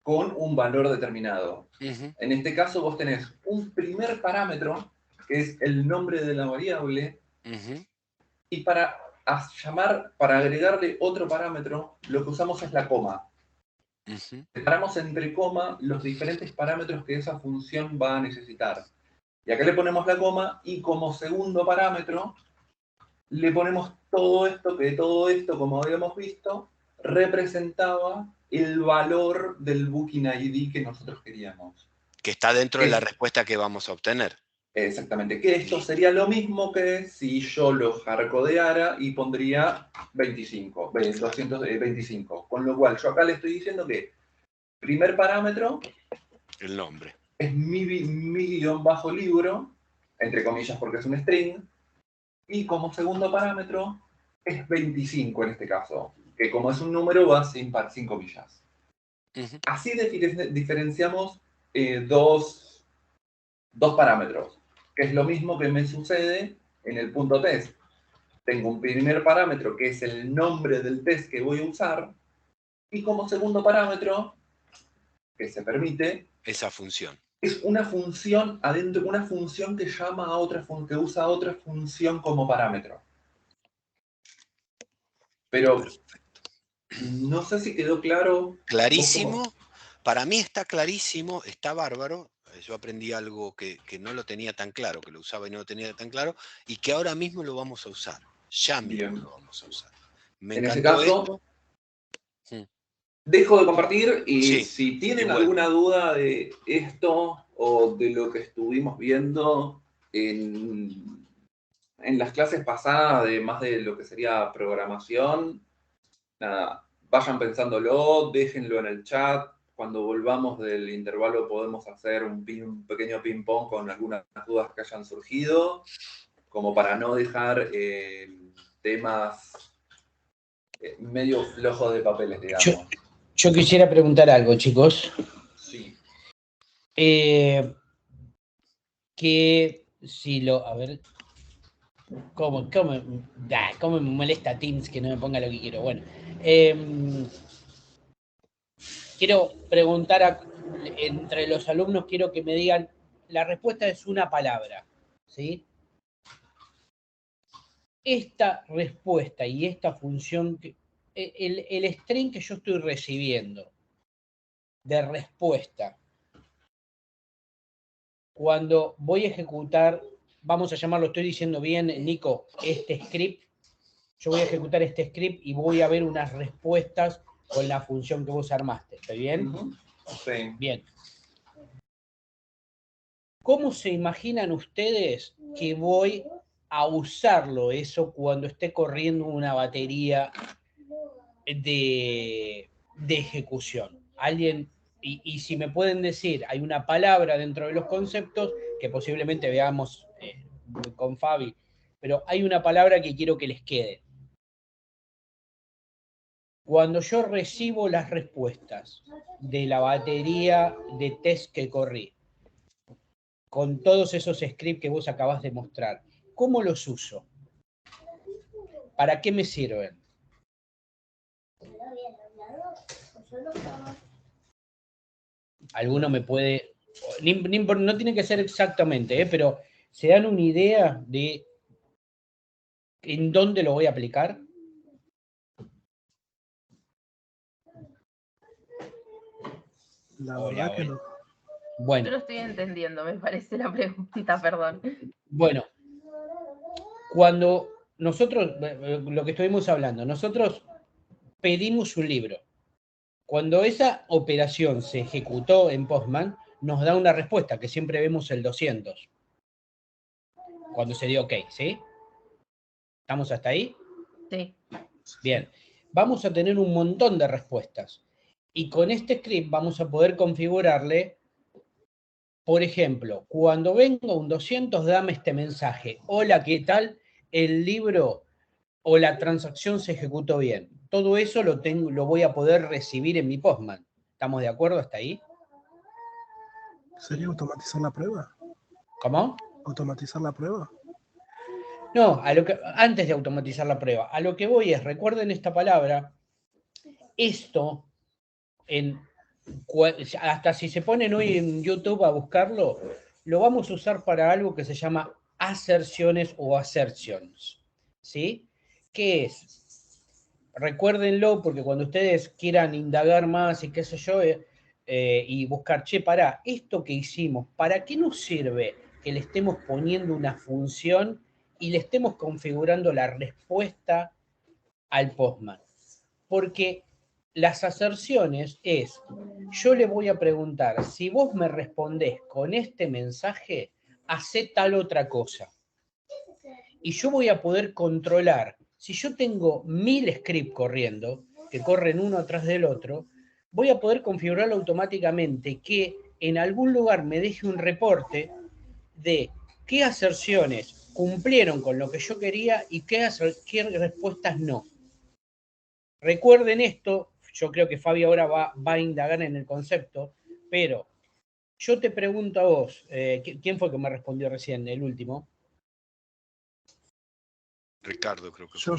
Speaker 4: con un valor determinado. En este caso vos tenés un primer parámetro, que es el nombre de la variable, y para agregarle otro parámetro, lo que usamos es la coma. Separamos entre coma los diferentes parámetros que esa función va a necesitar. Y acá le ponemos la coma, y como segundo parámetro, le ponemos todo esto, como habíamos visto, representaba el valor del Booking ID que nosotros queríamos.
Speaker 2: Que está dentro de la respuesta que vamos a obtener.
Speaker 4: Exactamente, que esto sería lo mismo que si yo lo hardcodeara y pondría 225. Con lo cual, yo acá le estoy diciendo que primer parámetro,
Speaker 2: el nombre,
Speaker 4: es mi guión bajo libro, entre comillas porque es un string, y como segundo parámetro es 25 en este caso, que como es un número va sin comillas. Así diferenciamos dos parámetros, que es lo mismo que me sucede en el punto test. Tengo un primer parámetro que es el nombre del test que voy a usar, y como segundo parámetro, que se permite,
Speaker 2: esa función.
Speaker 4: Es una función adentro, una función que llama a otra que usa otra función como parámetro. Pero no sé si quedó claro.
Speaker 2: Clarísimo. Para mí está clarísimo, está bárbaro. Yo aprendí algo que no lo tenía tan claro, que lo usaba y no lo tenía tan claro, y que ahora mismo lo vamos a usar. Ya mismo lo vamos a usar. Me
Speaker 4: en ese
Speaker 2: encantó
Speaker 4: caso,
Speaker 2: esto.
Speaker 4: Dejo de compartir y
Speaker 2: Sí,
Speaker 4: si tienen
Speaker 2: igual.
Speaker 4: alguna duda de esto o de lo que estuvimos viendo en las clases pasadas, además de lo que sería programación, nada, vayan pensándolo, déjenlo en el chat. Cuando volvamos del intervalo podemos hacer un pequeño ping-pong con algunas dudas que hayan surgido, como para no dejar temas medio flojos de papeles, digamos.
Speaker 1: Yo quisiera preguntar algo, chicos.
Speaker 4: Sí.
Speaker 1: Que si lo... A ver... ¿Cómo me molesta Teams que no me ponga lo que quiero? Bueno. Quiero preguntar entre los alumnos, quiero que me digan, la respuesta es una palabra, ¿sí? Esta respuesta y esta función, el string que yo estoy recibiendo de respuesta, cuando voy a ejecutar, vamos a llamarlo, estoy diciendo bien, Nico, este script, yo voy a ejecutar este script y voy a ver unas respuestas con la función que vos armaste, ¿estoy bien?
Speaker 4: Sí.
Speaker 1: Bien. ¿Cómo se imaginan ustedes que voy a usarlo eso cuando esté corriendo una batería de ejecución? Alguien, y si me pueden decir, hay una palabra dentro de los conceptos que posiblemente veamos con Fabi, pero hay una palabra que quiero que les quede. Cuando yo recibo las respuestas de la batería de test que corrí, con todos esos scripts que vos acabas de mostrar, ¿cómo los uso? ¿Para qué me sirven? Alguno me puede... No tiene que ser exactamente, pero ¿se dan una idea de en dónde lo voy a aplicar?
Speaker 8: La verdad que no.
Speaker 1: Bueno.
Speaker 5: Yo no estoy entendiendo, me parece la pregunta, perdón.
Speaker 1: Bueno, cuando nosotros, lo que estuvimos hablando, nosotros pedimos un libro. Cuando esa operación se ejecutó en Postman, nos da una respuesta, que siempre vemos el 200. Cuando se dio OK, ¿sí? ¿Estamos hasta ahí?
Speaker 5: Sí.
Speaker 1: Bien. Vamos a tener un montón de respuestas. Y con este script vamos a poder configurarle, por ejemplo, cuando venga un 200, dame este mensaje. Hola, ¿qué tal? El libro o la transacción se ejecutó bien. Todo eso lo voy a poder recibir en mi Postman. ¿Estamos de acuerdo hasta ahí?
Speaker 8: ¿Sería automatizar la prueba?
Speaker 1: ¿Cómo?
Speaker 8: ¿Automatizar la prueba?
Speaker 1: No, antes de automatizar la prueba. A lo que voy es, recuerden esta palabra, esto, hasta si se ponen hoy en YouTube a buscarlo, lo vamos a usar para algo que se llama aserciones o assertions, ¿sí? ¿Qué es? Recuérdenlo, porque cuando ustedes quieran indagar más y qué sé yo, y buscar, che, pará, esto que hicimos, ¿para qué nos sirve que le estemos poniendo una función y le estemos configurando la respuesta al Postman? Porque las aserciones es, yo le voy a preguntar, si vos me respondés con este mensaje, hacé tal otra cosa. Y yo voy a poder controlar, si yo tengo 1000 scripts corriendo, que corren uno atrás del otro, voy a poder configurarlo automáticamente que en algún lugar me deje un reporte de qué aserciones cumplieron con lo que yo quería y qué respuestas no. Recuerden esto, yo creo que Fabi ahora va a indagar en el concepto, pero yo te pregunto a vos, ¿quién fue que me respondió recién, el último?
Speaker 2: Ricardo, creo que
Speaker 8: Yo.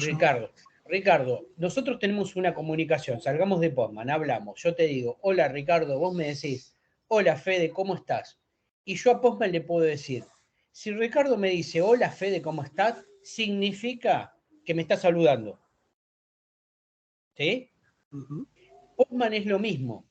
Speaker 1: Ricardo, nosotros tenemos una comunicación, salgamos de Postman, hablamos, yo te digo, hola Ricardo, vos me decís, hola Fede, ¿cómo estás? Y yo a Postman le puedo decir, si Ricardo me dice, hola Fede, ¿cómo estás? Significa que me está saludando. ¿Sí? Postman es lo mismo.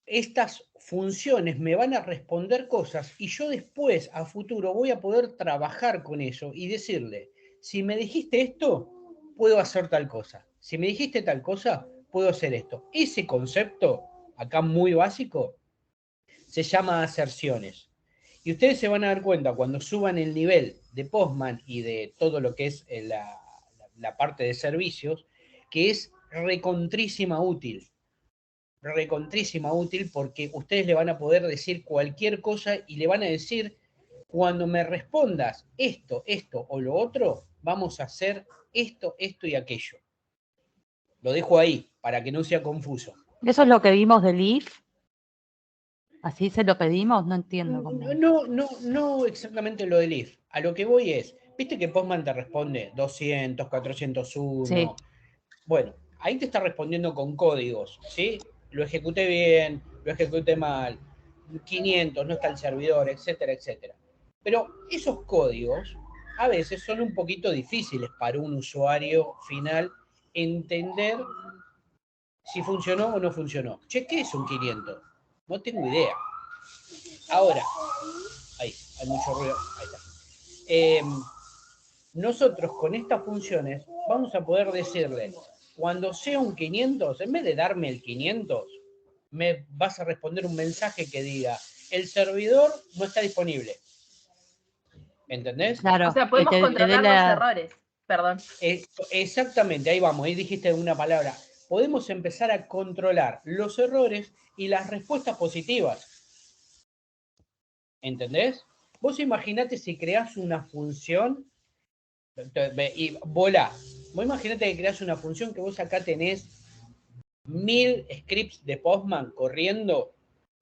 Speaker 1: Estas funciones me van a responder cosas y yo después, a futuro, voy a poder trabajar con eso y decirle, si me dijiste esto, puedo hacer tal cosa. Si me dijiste tal cosa, puedo hacer esto. Ese concepto, acá muy básico, se llama aserciones. Y ustedes se van a dar cuenta cuando suban el nivel de Postman y de todo lo que es la parte de servicios, que es recontrísima útil porque ustedes le van a poder decir cualquier cosa y le van a decir, cuando me respondas esto o lo otro, vamos a hacer esto y aquello. Lo dejo ahí, para que no sea confuso.
Speaker 7: ¿Eso es lo que vimos del if? ¿Así se lo pedimos? No entiendo cómo.
Speaker 1: No exactamente lo del if. A lo que voy es, viste que Postman te responde 200, 401.
Speaker 7: Sí.
Speaker 1: Bueno, ahí te está respondiendo con códigos, ¿sí? Lo ejecuté bien, lo ejecuté mal, 500, no está el servidor, etcétera, etcétera. Pero esos códigos a veces son un poquito difíciles para un usuario final entender si funcionó o no funcionó. Che, ¿qué es un 500? No tengo idea. Ahora, ahí, hay mucho ruido, ahí está. Nosotros con estas funciones vamos a poder decirle, cuando sea un 500, en vez de darme el 500, me vas a responder un mensaje que diga, el servidor no está disponible. ¿Entendés?
Speaker 7: Claro.
Speaker 5: O sea, podemos controlar los errores. Perdón.
Speaker 1: Exactamente, ahí vamos, ahí dijiste una palabra. Podemos empezar a controlar los errores y las respuestas positivas. ¿Entendés? Vos imaginate si creás una función y volá. Vos imaginate que creás una función que vos acá tenés 1000 scripts de Postman corriendo,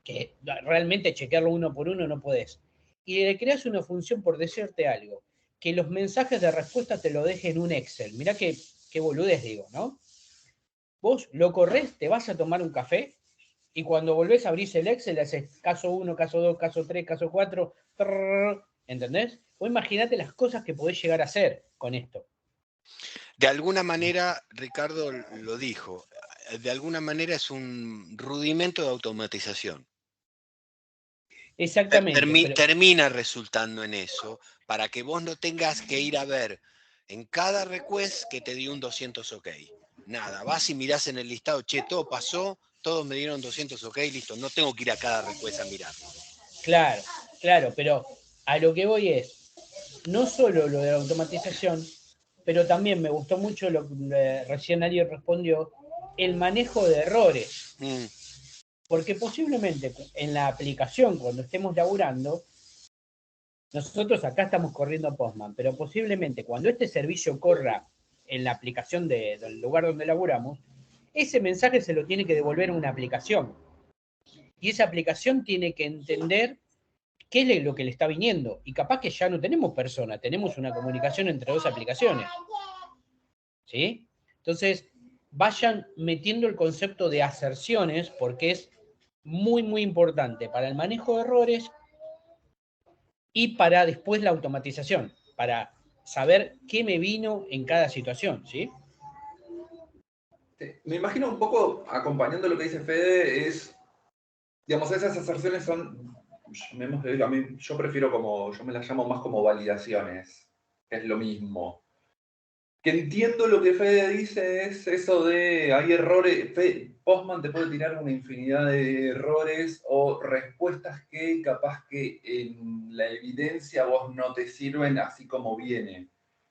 Speaker 1: que realmente chequearlo uno por uno no podés. Y le creás una función, por decirte algo, que los mensajes de respuesta te lo deje en un Excel. Mirá qué boludez digo, ¿no? Vos lo corres, te vas a tomar un café y cuando volvés a abrir el Excel, le haces caso 1, caso 2, caso 3, caso 4, ¿entendés? Vos imaginate las cosas que podés llegar a hacer con esto.
Speaker 2: De alguna manera, Ricardo lo dijo, de alguna manera es un rudimento de automatización.
Speaker 1: Exactamente.
Speaker 2: Termina resultando en eso, para que vos no tengas que ir a ver en cada request que te dio un 200 OK. Nada, vas y mirás en el listado, che, todo pasó, todos me dieron 200 OK, listo, no tengo que ir a cada request a mirar.
Speaker 1: Claro, pero a lo que voy es, no solo lo de la automatización, pero también me gustó mucho lo que recién alguien respondió, el manejo de errores. Porque posiblemente en la aplicación, cuando estemos laburando, nosotros acá estamos corriendo Postman, pero posiblemente cuando este servicio corra en la aplicación del lugar donde laburamos, ese mensaje se lo tiene que devolver a una aplicación. Y esa aplicación tiene que entender qué es lo que le está viniendo. Y capaz que ya no tenemos persona, tenemos una comunicación entre dos aplicaciones. ¿Sí? Entonces, vayan metiendo el concepto de aserciones porque es muy, muy importante para el manejo de errores y para después la automatización, para saber qué me vino en cada situación, ¿sí?
Speaker 4: Me imagino un poco, acompañando lo que dice Fede, digamos, esas aserciones son, yo prefiero yo me las llamo más como validaciones, es lo mismo. Que entiendo lo que Fede dice es eso de, hay errores, Postman te puede tirar una infinidad de errores o respuestas que capaz que en la evidencia vos no te sirven así como viene.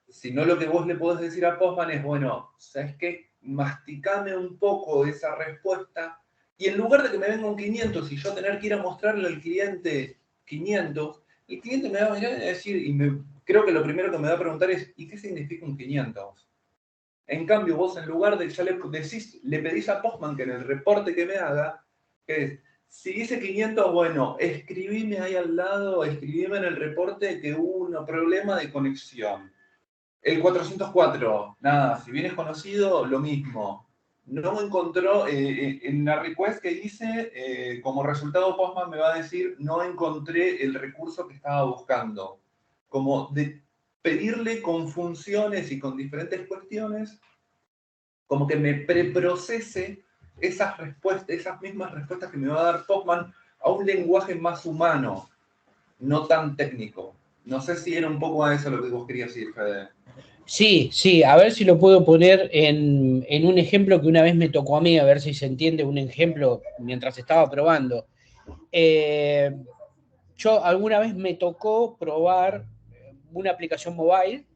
Speaker 4: Sino lo que vos le podés decir a Postman es, bueno, ¿sabes qué? Masticame un poco esa respuesta y en lugar de que me venga un 500 y yo tener que ir a mostrarle al cliente 500, el cliente me va a mirar y va a decir, creo que lo primero que me va a preguntar es, ¿y qué significa un 500? En cambio, vos en lugar de, ya le pedís a Postman que en el reporte que me haga, que es, si dice 500, bueno, escribime ahí al lado, escribime en el reporte que hubo un problema de conexión. El 404, nada, si bien es conocido, lo mismo. No encontró, en la request que hice, como resultado Postman me va a decir, no encontré el recurso que estaba buscando. Como de pedirle con funciones y con diferentes cuestiones, como que me preprocese esas respuestas, esas mismas respuestas que me va a dar Postman a un lenguaje más humano, no tan técnico. No sé si era un poco a eso lo que vos querías decir, Fede.
Speaker 1: Sí, sí, a ver si lo puedo poner en un ejemplo que una vez me tocó a mí, a ver si se entiende un ejemplo mientras estaba probando. Yo alguna vez me tocó probar una aplicación mobile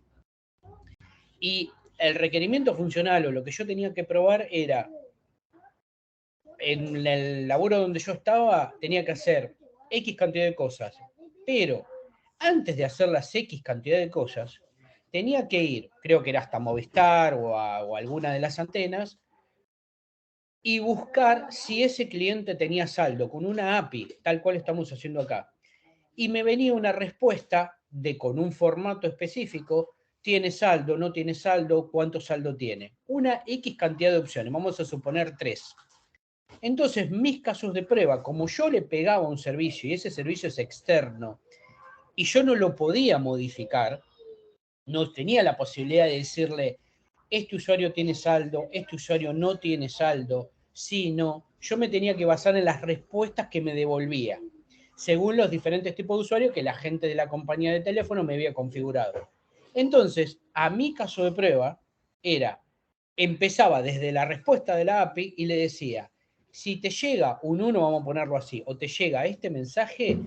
Speaker 1: y el requerimiento funcional o lo que yo tenía que probar era, en el laburo donde yo estaba, tenía que hacer X cantidad de cosas, pero antes de hacer las X cantidad de cosas, tenía que ir, creo que era hasta Movistar o alguna de las antenas, y buscar si ese cliente tenía saldo con una API, tal cual estamos haciendo acá. Y me venía una respuesta con un formato específico, tiene saldo, no tiene saldo, cuánto saldo tiene. Una X cantidad de opciones, vamos a suponer 3. Entonces, mis casos de prueba, como yo le pegaba un servicio y ese servicio es externo y yo no lo podía modificar, no tenía la posibilidad de decirle, este usuario tiene saldo, este usuario no tiene saldo, sí, no. Yo me tenía que basar en las respuestas que me devolvía, según los diferentes tipos de usuarios que la gente de la compañía de teléfono me había configurado. Entonces, a mi caso de prueba empezaba desde la respuesta de la API y le decía, si te llega un 1, vamos a ponerlo así, o te llega este mensaje,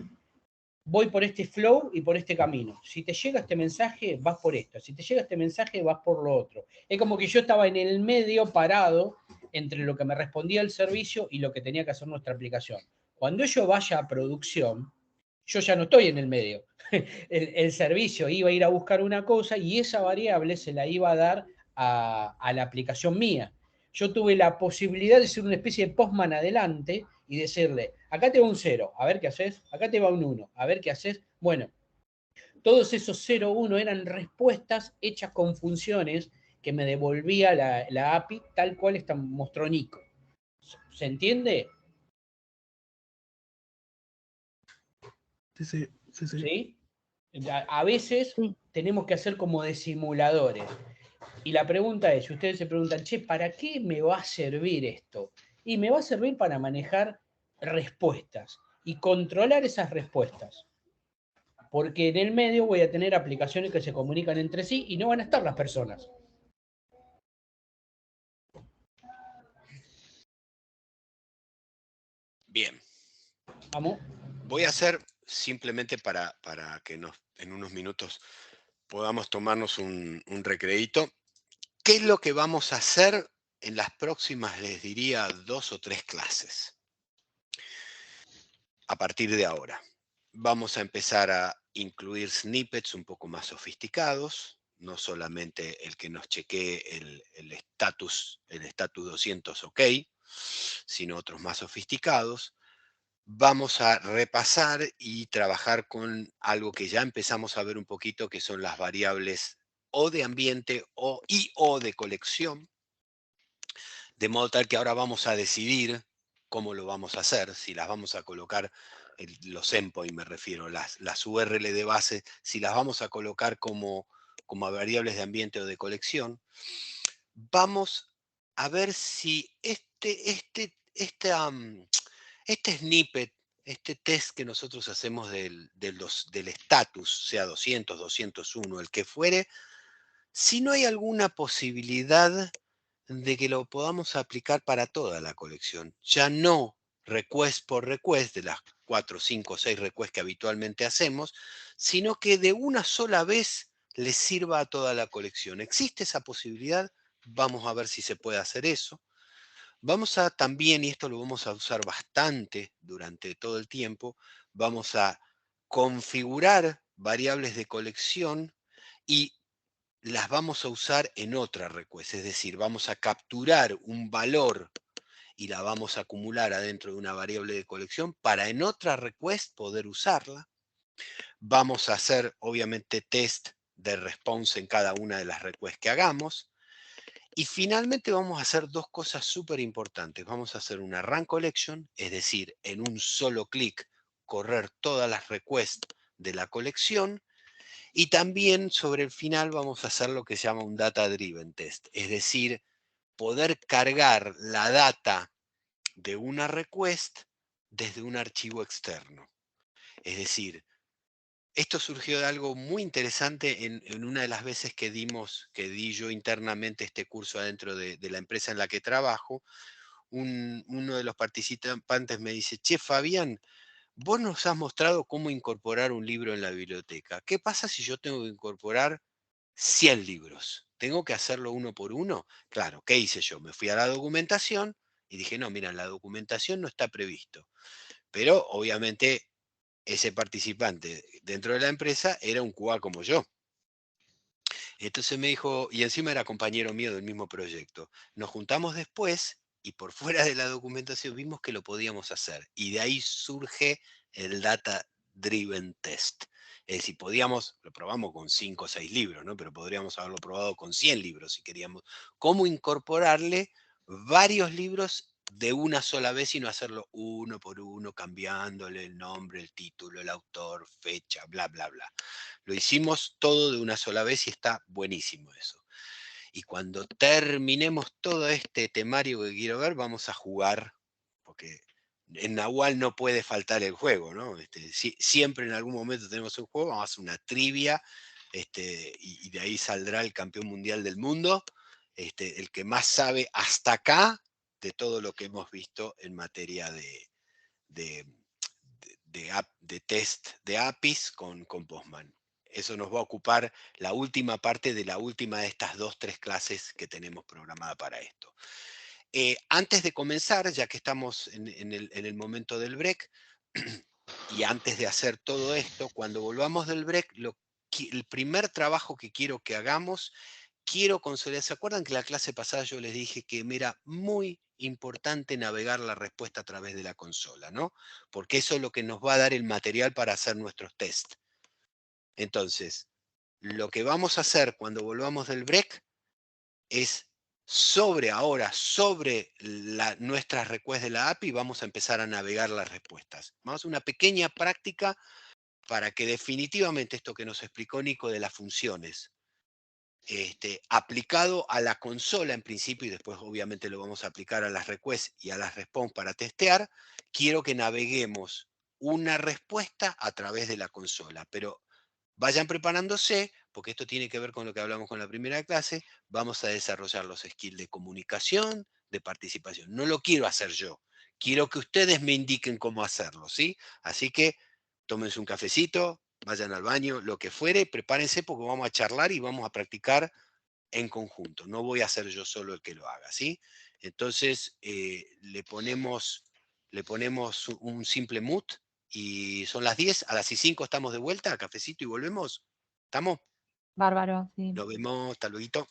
Speaker 1: voy por este flow y por este camino. Si te llega este mensaje, vas por esto. Si te llega este mensaje, vas por lo otro. Es como que yo estaba en el medio parado entre lo que me respondía el servicio y lo que tenía que hacer nuestra aplicación. Cuando yo vaya a producción, yo ya no estoy en el medio. El servicio iba a ir a buscar una cosa y esa variable se la iba a dar a la aplicación mía. Yo tuve la posibilidad de ser una especie de postman adelante y decirle, acá te va un 0, a ver qué haces, acá te va un 1, a ver qué haces. Bueno, todos esos 0, 1 eran respuestas hechas con funciones que me devolvía la API tal cual mostró Nico. ¿Se entiende?
Speaker 8: Sí.
Speaker 1: ¿Sí? A veces tenemos que hacer como de simuladores. Y la pregunta es, ustedes se preguntan, che, ¿para qué me va a servir esto? Y me va a servir para manejar respuestas y controlar esas respuestas. Porque en el medio voy a tener aplicaciones que se comunican entre sí y no van a estar las personas.
Speaker 2: Bien.
Speaker 1: ¿Vamos?
Speaker 2: Voy a hacer, simplemente para que en unos minutos podamos tomarnos un recreíto, ¿qué es lo que vamos a hacer en las próximas, les diría, 2 o 3 clases? A partir de ahora, vamos a empezar a incluir snippets un poco más sofisticados, no solamente el que nos chequee el status 200 OK, sino otros más sofisticados. vamos a repasar y trabajar con algo que ya empezamos a ver un poquito, que son las variables o de ambiente o de colección, de modo tal que ahora vamos a decidir cómo lo vamos a hacer, si las vamos a colocar, los endpoints me refiero, las URL de base, si las vamos a colocar como variables de ambiente o de colección. Vamos a ver si este snippet, este test que nosotros hacemos del status, sea 200, 201, el que fuere, si no hay alguna posibilidad de que lo podamos aplicar para toda la colección. Ya no request por request de las 4, 5, 6 requests que habitualmente hacemos, sino que de una sola vez le sirva a toda la colección. ¿Existe esa posibilidad? Vamos a ver si se puede hacer eso. Vamos a también, y esto lo vamos a usar bastante durante todo el tiempo, vamos a configurar variables de colección y las vamos a usar en otra request, es decir, vamos a capturar un valor y la vamos a acumular adentro de una variable de colección para en otra request poder usarla. Vamos a hacer, obviamente, test de response en cada una de las requests que hagamos. Y finalmente vamos a hacer dos cosas súper importantes. Vamos a hacer una run collection, es decir, en un solo clic correr todas las requests de la colección. Y también sobre el final vamos a hacer lo que se llama un data driven test, es decir, poder cargar la data de una request desde un archivo externo. Es decir, esto surgió de algo muy interesante en una de las veces que di yo internamente este curso adentro de la empresa en la que trabajo. Uno de los participantes me dice: che, Fabián, vos nos has mostrado cómo incorporar un libro en la biblioteca. ¿Qué pasa si yo tengo que incorporar 100 libros? ¿Tengo que hacerlo uno por uno? Claro, ¿qué hice yo? Me fui a la documentación y dije: no, mira, en la documentación no está previsto. Pero obviamente ese participante dentro de la empresa era un QA como yo. Entonces me dijo, y encima era compañero mío del mismo proyecto. Nos juntamos después y por fuera de la documentación vimos que lo podíamos hacer. Y de ahí surge el Data Driven Test. Es decir, lo probamos con 5 o 6 libros, ¿no? Pero podríamos haberlo probado con 100 libros si queríamos. ¿Cómo incorporarle varios libros de una sola vez y no hacerlo uno por uno, cambiándole el nombre, el título, el autor, fecha, bla, bla, bla? Lo hicimos todo de una sola vez y está buenísimo eso. Y cuando terminemos todo este temario que quiero ver, vamos a jugar, porque en Nahual no puede faltar el juego, ¿no? Siempre en algún momento tenemos un juego, vamos a hacer una trivia, y de ahí saldrá el campeón mundial del mundo, el que más sabe hasta acá de todo lo que hemos visto en materia de test de APIs con Postman. Eso nos va a ocupar la última parte de la última de estas 2, 3 clases que tenemos programada para esto. Antes de comenzar, ya que estamos en el momento del break, y antes de hacer todo esto, cuando volvamos del break, el primer trabajo que quiero que hagamos, quiero consolidar. ¿Se acuerdan que la clase pasada yo les dije que me era muy importante navegar la respuesta a través de la consola, ¿no? Porque eso es lo que nos va a dar el material para hacer nuestros test. Entonces, lo que vamos a hacer cuando volvamos del break es sobre nuestras requests de la API, vamos a empezar a navegar las respuestas. Vamos a hacer una pequeña práctica para que definitivamente esto que nos explicó Nico de las funciones, aplicado a la consola en principio, y después obviamente lo vamos a aplicar a las requests y a las response para testear, quiero que naveguemos una respuesta a través de la consola, pero vayan preparándose, porque esto tiene que ver con lo que hablamos con la primera clase, vamos a desarrollar los skills de comunicación, de participación. No lo quiero hacer yo, quiero que ustedes me indiquen cómo hacerlo, ¿sí? Así que tómense un cafecito, vayan al baño, lo que fuere, prepárense porque vamos a charlar y vamos a practicar en conjunto. No voy a ser yo solo el que lo haga, ¿sí? Entonces, le ponemos un simple mute y son las 10, a las 5 estamos de vuelta, cafecito y volvemos. ¿Estamos?
Speaker 7: Bárbaro, sí.
Speaker 2: Nos vemos, hasta luego.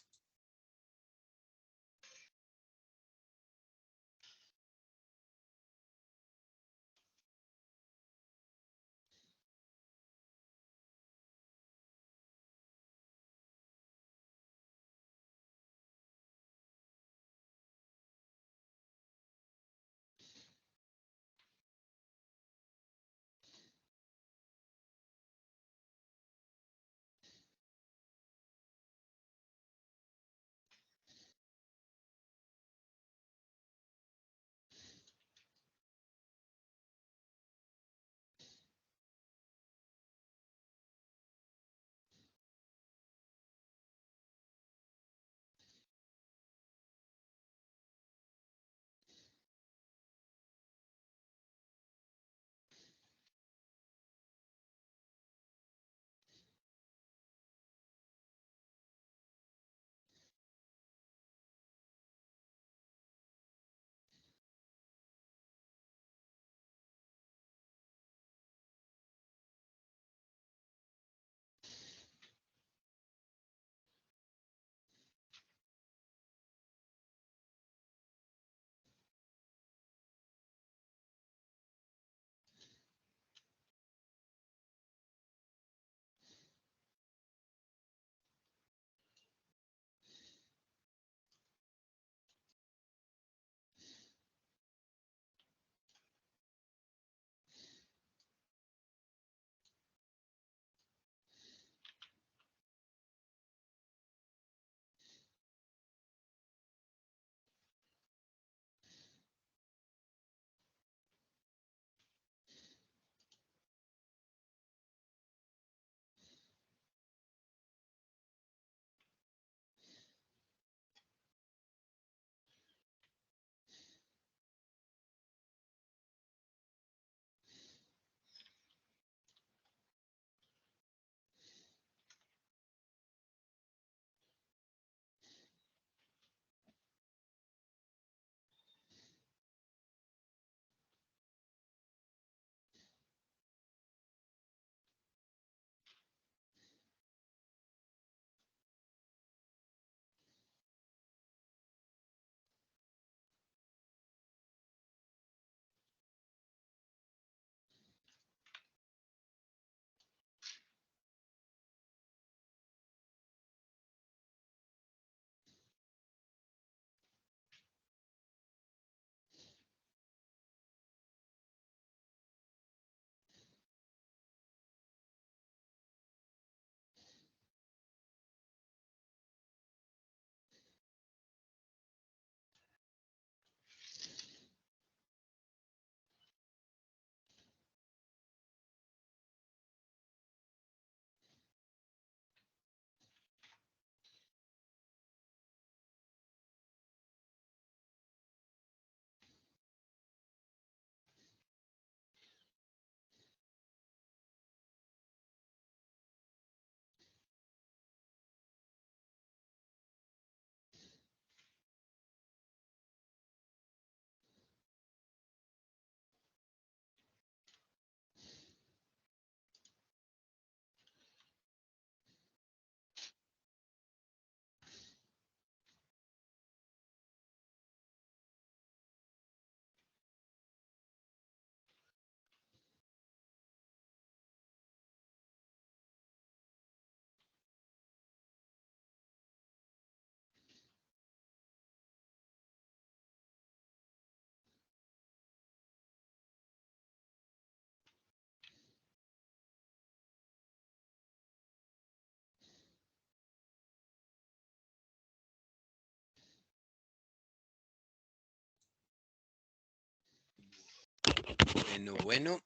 Speaker 2: Bueno.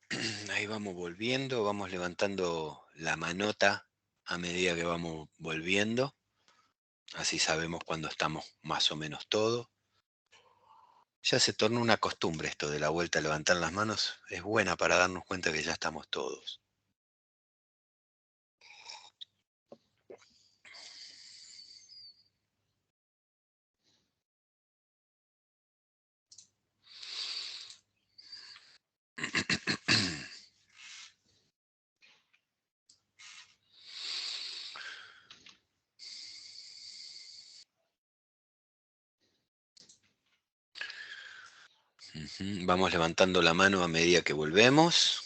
Speaker 2: Ahí vamos volviendo, vamos levantando la manota a medida que vamos volviendo. Así sabemos cuándo estamos más o menos todos. Ya se torna una costumbre esto de la vuelta a levantar las manos. Es buena para darnos cuenta que ya estamos todos. Vamos levantando la mano a medida que volvemos.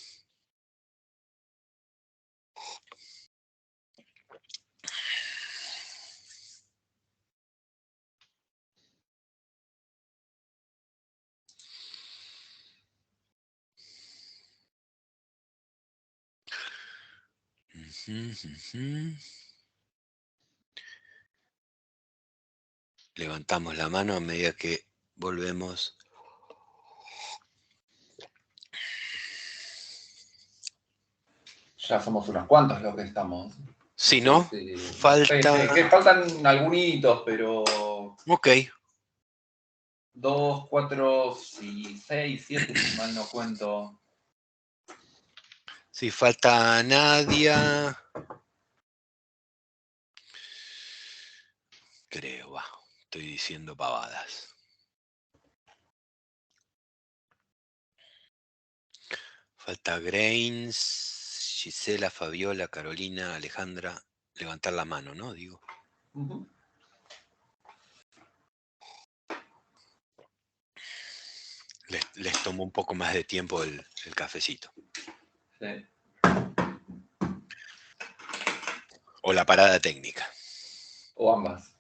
Speaker 2: Levantamos la mano a medida que volvemos.
Speaker 4: Ya somos unos cuantos los que estamos.
Speaker 2: Si no,
Speaker 4: Sí.
Speaker 2: falta...
Speaker 4: Sí, que faltan algunitos, pero...
Speaker 2: Ok.
Speaker 4: 2, 4, 6, 7, si mal no cuento.
Speaker 2: Si falta Nadia. Creo, estoy diciendo pavadas. Falta Grains, Gisela, Fabiola, Carolina, Alejandra. Levantar la mano, ¿no? Digo. Les tomó un poco más de tiempo el cafecito.
Speaker 4: Sí.
Speaker 2: O la parada técnica.
Speaker 4: O ambas.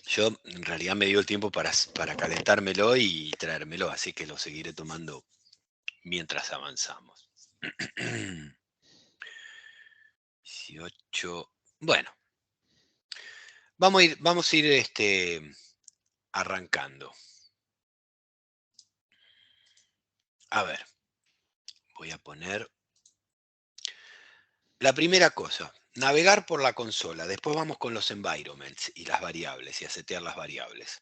Speaker 2: Yo en realidad me dio el tiempo para calentármelo y traérmelo, así que lo seguiré tomando mientras avanzamos. 18. Bueno. Vamos a ir arrancando. A ver. Voy a poner... La primera cosa, navegar por la consola. Después vamos con los environments y las variables y a setear las variables.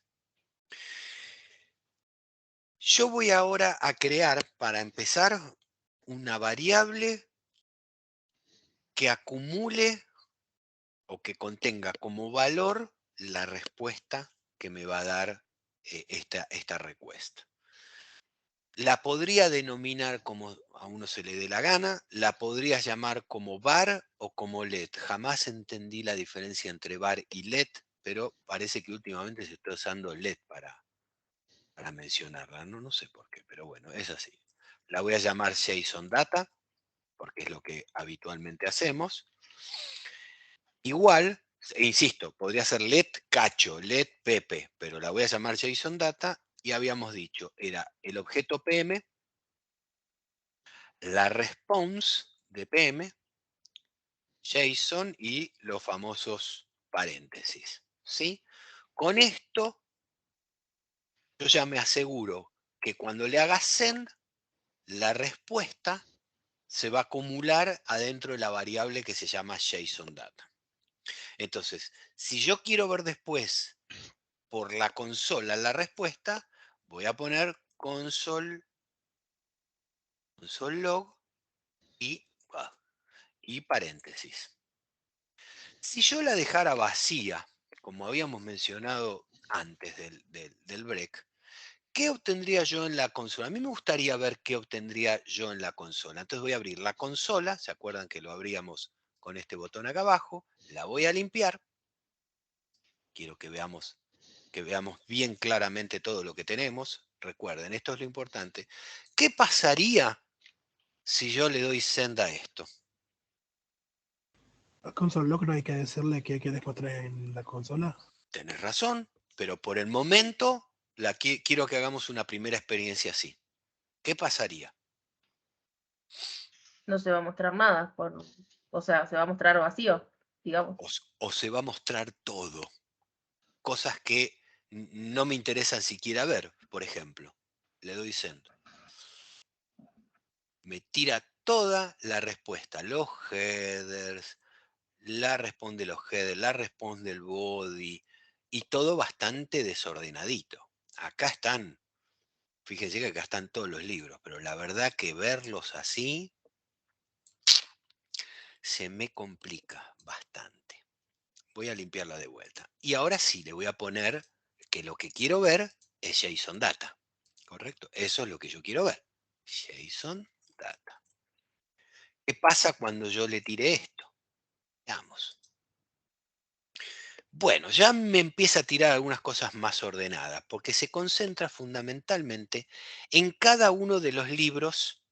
Speaker 2: Yo voy ahora a crear, para empezar, una variable que acumule o que contenga como valor la respuesta que me va a dar esta request. La podría denominar como a uno se le dé la gana, la podría llamar como var o como let. Jamás entendí la diferencia entre var y let, pero parece que últimamente se está usando let para mencionarla. No sé por qué, pero bueno, es así. La voy a llamar JSON Data, porque es lo que habitualmente hacemos. Igual, insisto, podría ser let Cacho, let Pepe, pero la voy a llamar JSON Data y habíamos dicho, era el objeto PM, la response de PM, JSON y los famosos paréntesis. ¿Sí? Con esto, yo ya me aseguro que cuando le haga send, la respuesta se va a acumular adentro de la variable que se llama JSON Data. Entonces, si yo quiero ver después por la consola la respuesta, voy a poner console log y paréntesis. Si yo la dejara vacía, como habíamos mencionado antes del break, ¿qué obtendría yo en la consola? A mí me gustaría ver qué obtendría yo en la consola. Entonces voy a abrir la consola, ¿se acuerdan que lo abríamos con este botón acá abajo? La voy a limpiar. Quiero que veamos bien claramente todo lo que tenemos. Recuerden, esto es lo importante. ¿Qué pasaría si yo le doy send a esto?
Speaker 8: ¿A console log no hay que decirle que quieres mostrar en la consola?
Speaker 2: Tenés razón, pero por el momento quiero que hagamos una primera experiencia así. ¿Qué pasaría?
Speaker 5: No se va a mostrar nada, o sea, se va a mostrar vacío, digamos.
Speaker 2: O se va a mostrar todo. Cosas que no me interesan siquiera ver, por ejemplo. le doy send. Me tira toda la respuesta, los headers, la responde los headers, la responde el body, y todo bastante desordenadito. Acá están, fíjense que acá están todos los libros, pero la verdad que verlos así se me complica bastante. Voy a limpiarla de vuelta. Y ahora sí, le voy a poner que lo que quiero ver es JSON Data. ¿Correcto? Eso es lo que yo quiero ver. JSON Data. ¿Qué pasa cuando yo le tire esto? Veamos. Bueno, ya me empieza a tirar algunas cosas más ordenadas, porque se concentra fundamentalmente en cada uno de los libros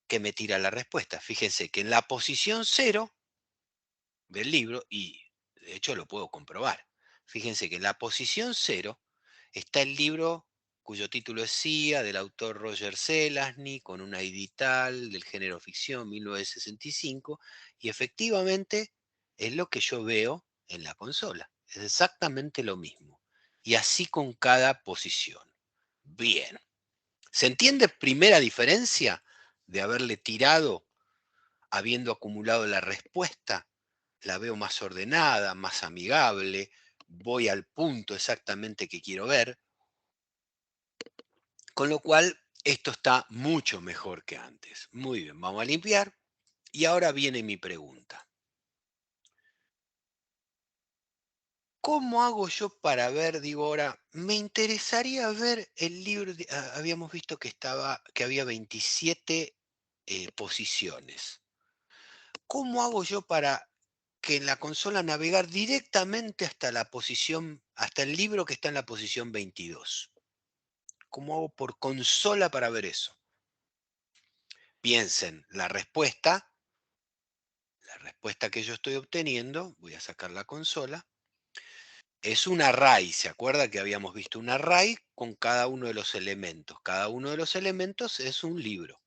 Speaker 2: que me tira la respuesta. Fíjense que en la posición 0 del libro, y de hecho lo puedo comprobar, fíjense que en la posición 0 está el libro cuyo título es CIA, del autor Roger Zelazny, con una ID tal, del género ficción, 1965, y efectivamente es lo que yo veo en la consola. Es exactamente lo mismo. Y así con cada posición. Bien. ¿Se entiende primera diferencia de haberle tirado, habiendo acumulado la respuesta? La veo más ordenada, más amigable, voy al punto exactamente que quiero ver. Con lo cual, esto está mucho mejor que antes. Muy bien, vamos a limpiar. Y ahora viene mi pregunta. ¿Cómo hago yo para ver, digo ahora, me interesaría ver el libro, habíamos visto que había 27 posiciones. ¿Cómo hago yo para que en la consola navegar directamente hasta hasta el libro que está en la posición 22? ¿Cómo hago por consola para ver eso? Piensen, la respuesta que yo estoy obteniendo, voy a sacar la consola, es un array. ¿Se acuerda que habíamos visto un array con cada uno de los elementos? Cada uno de los elementos es un libro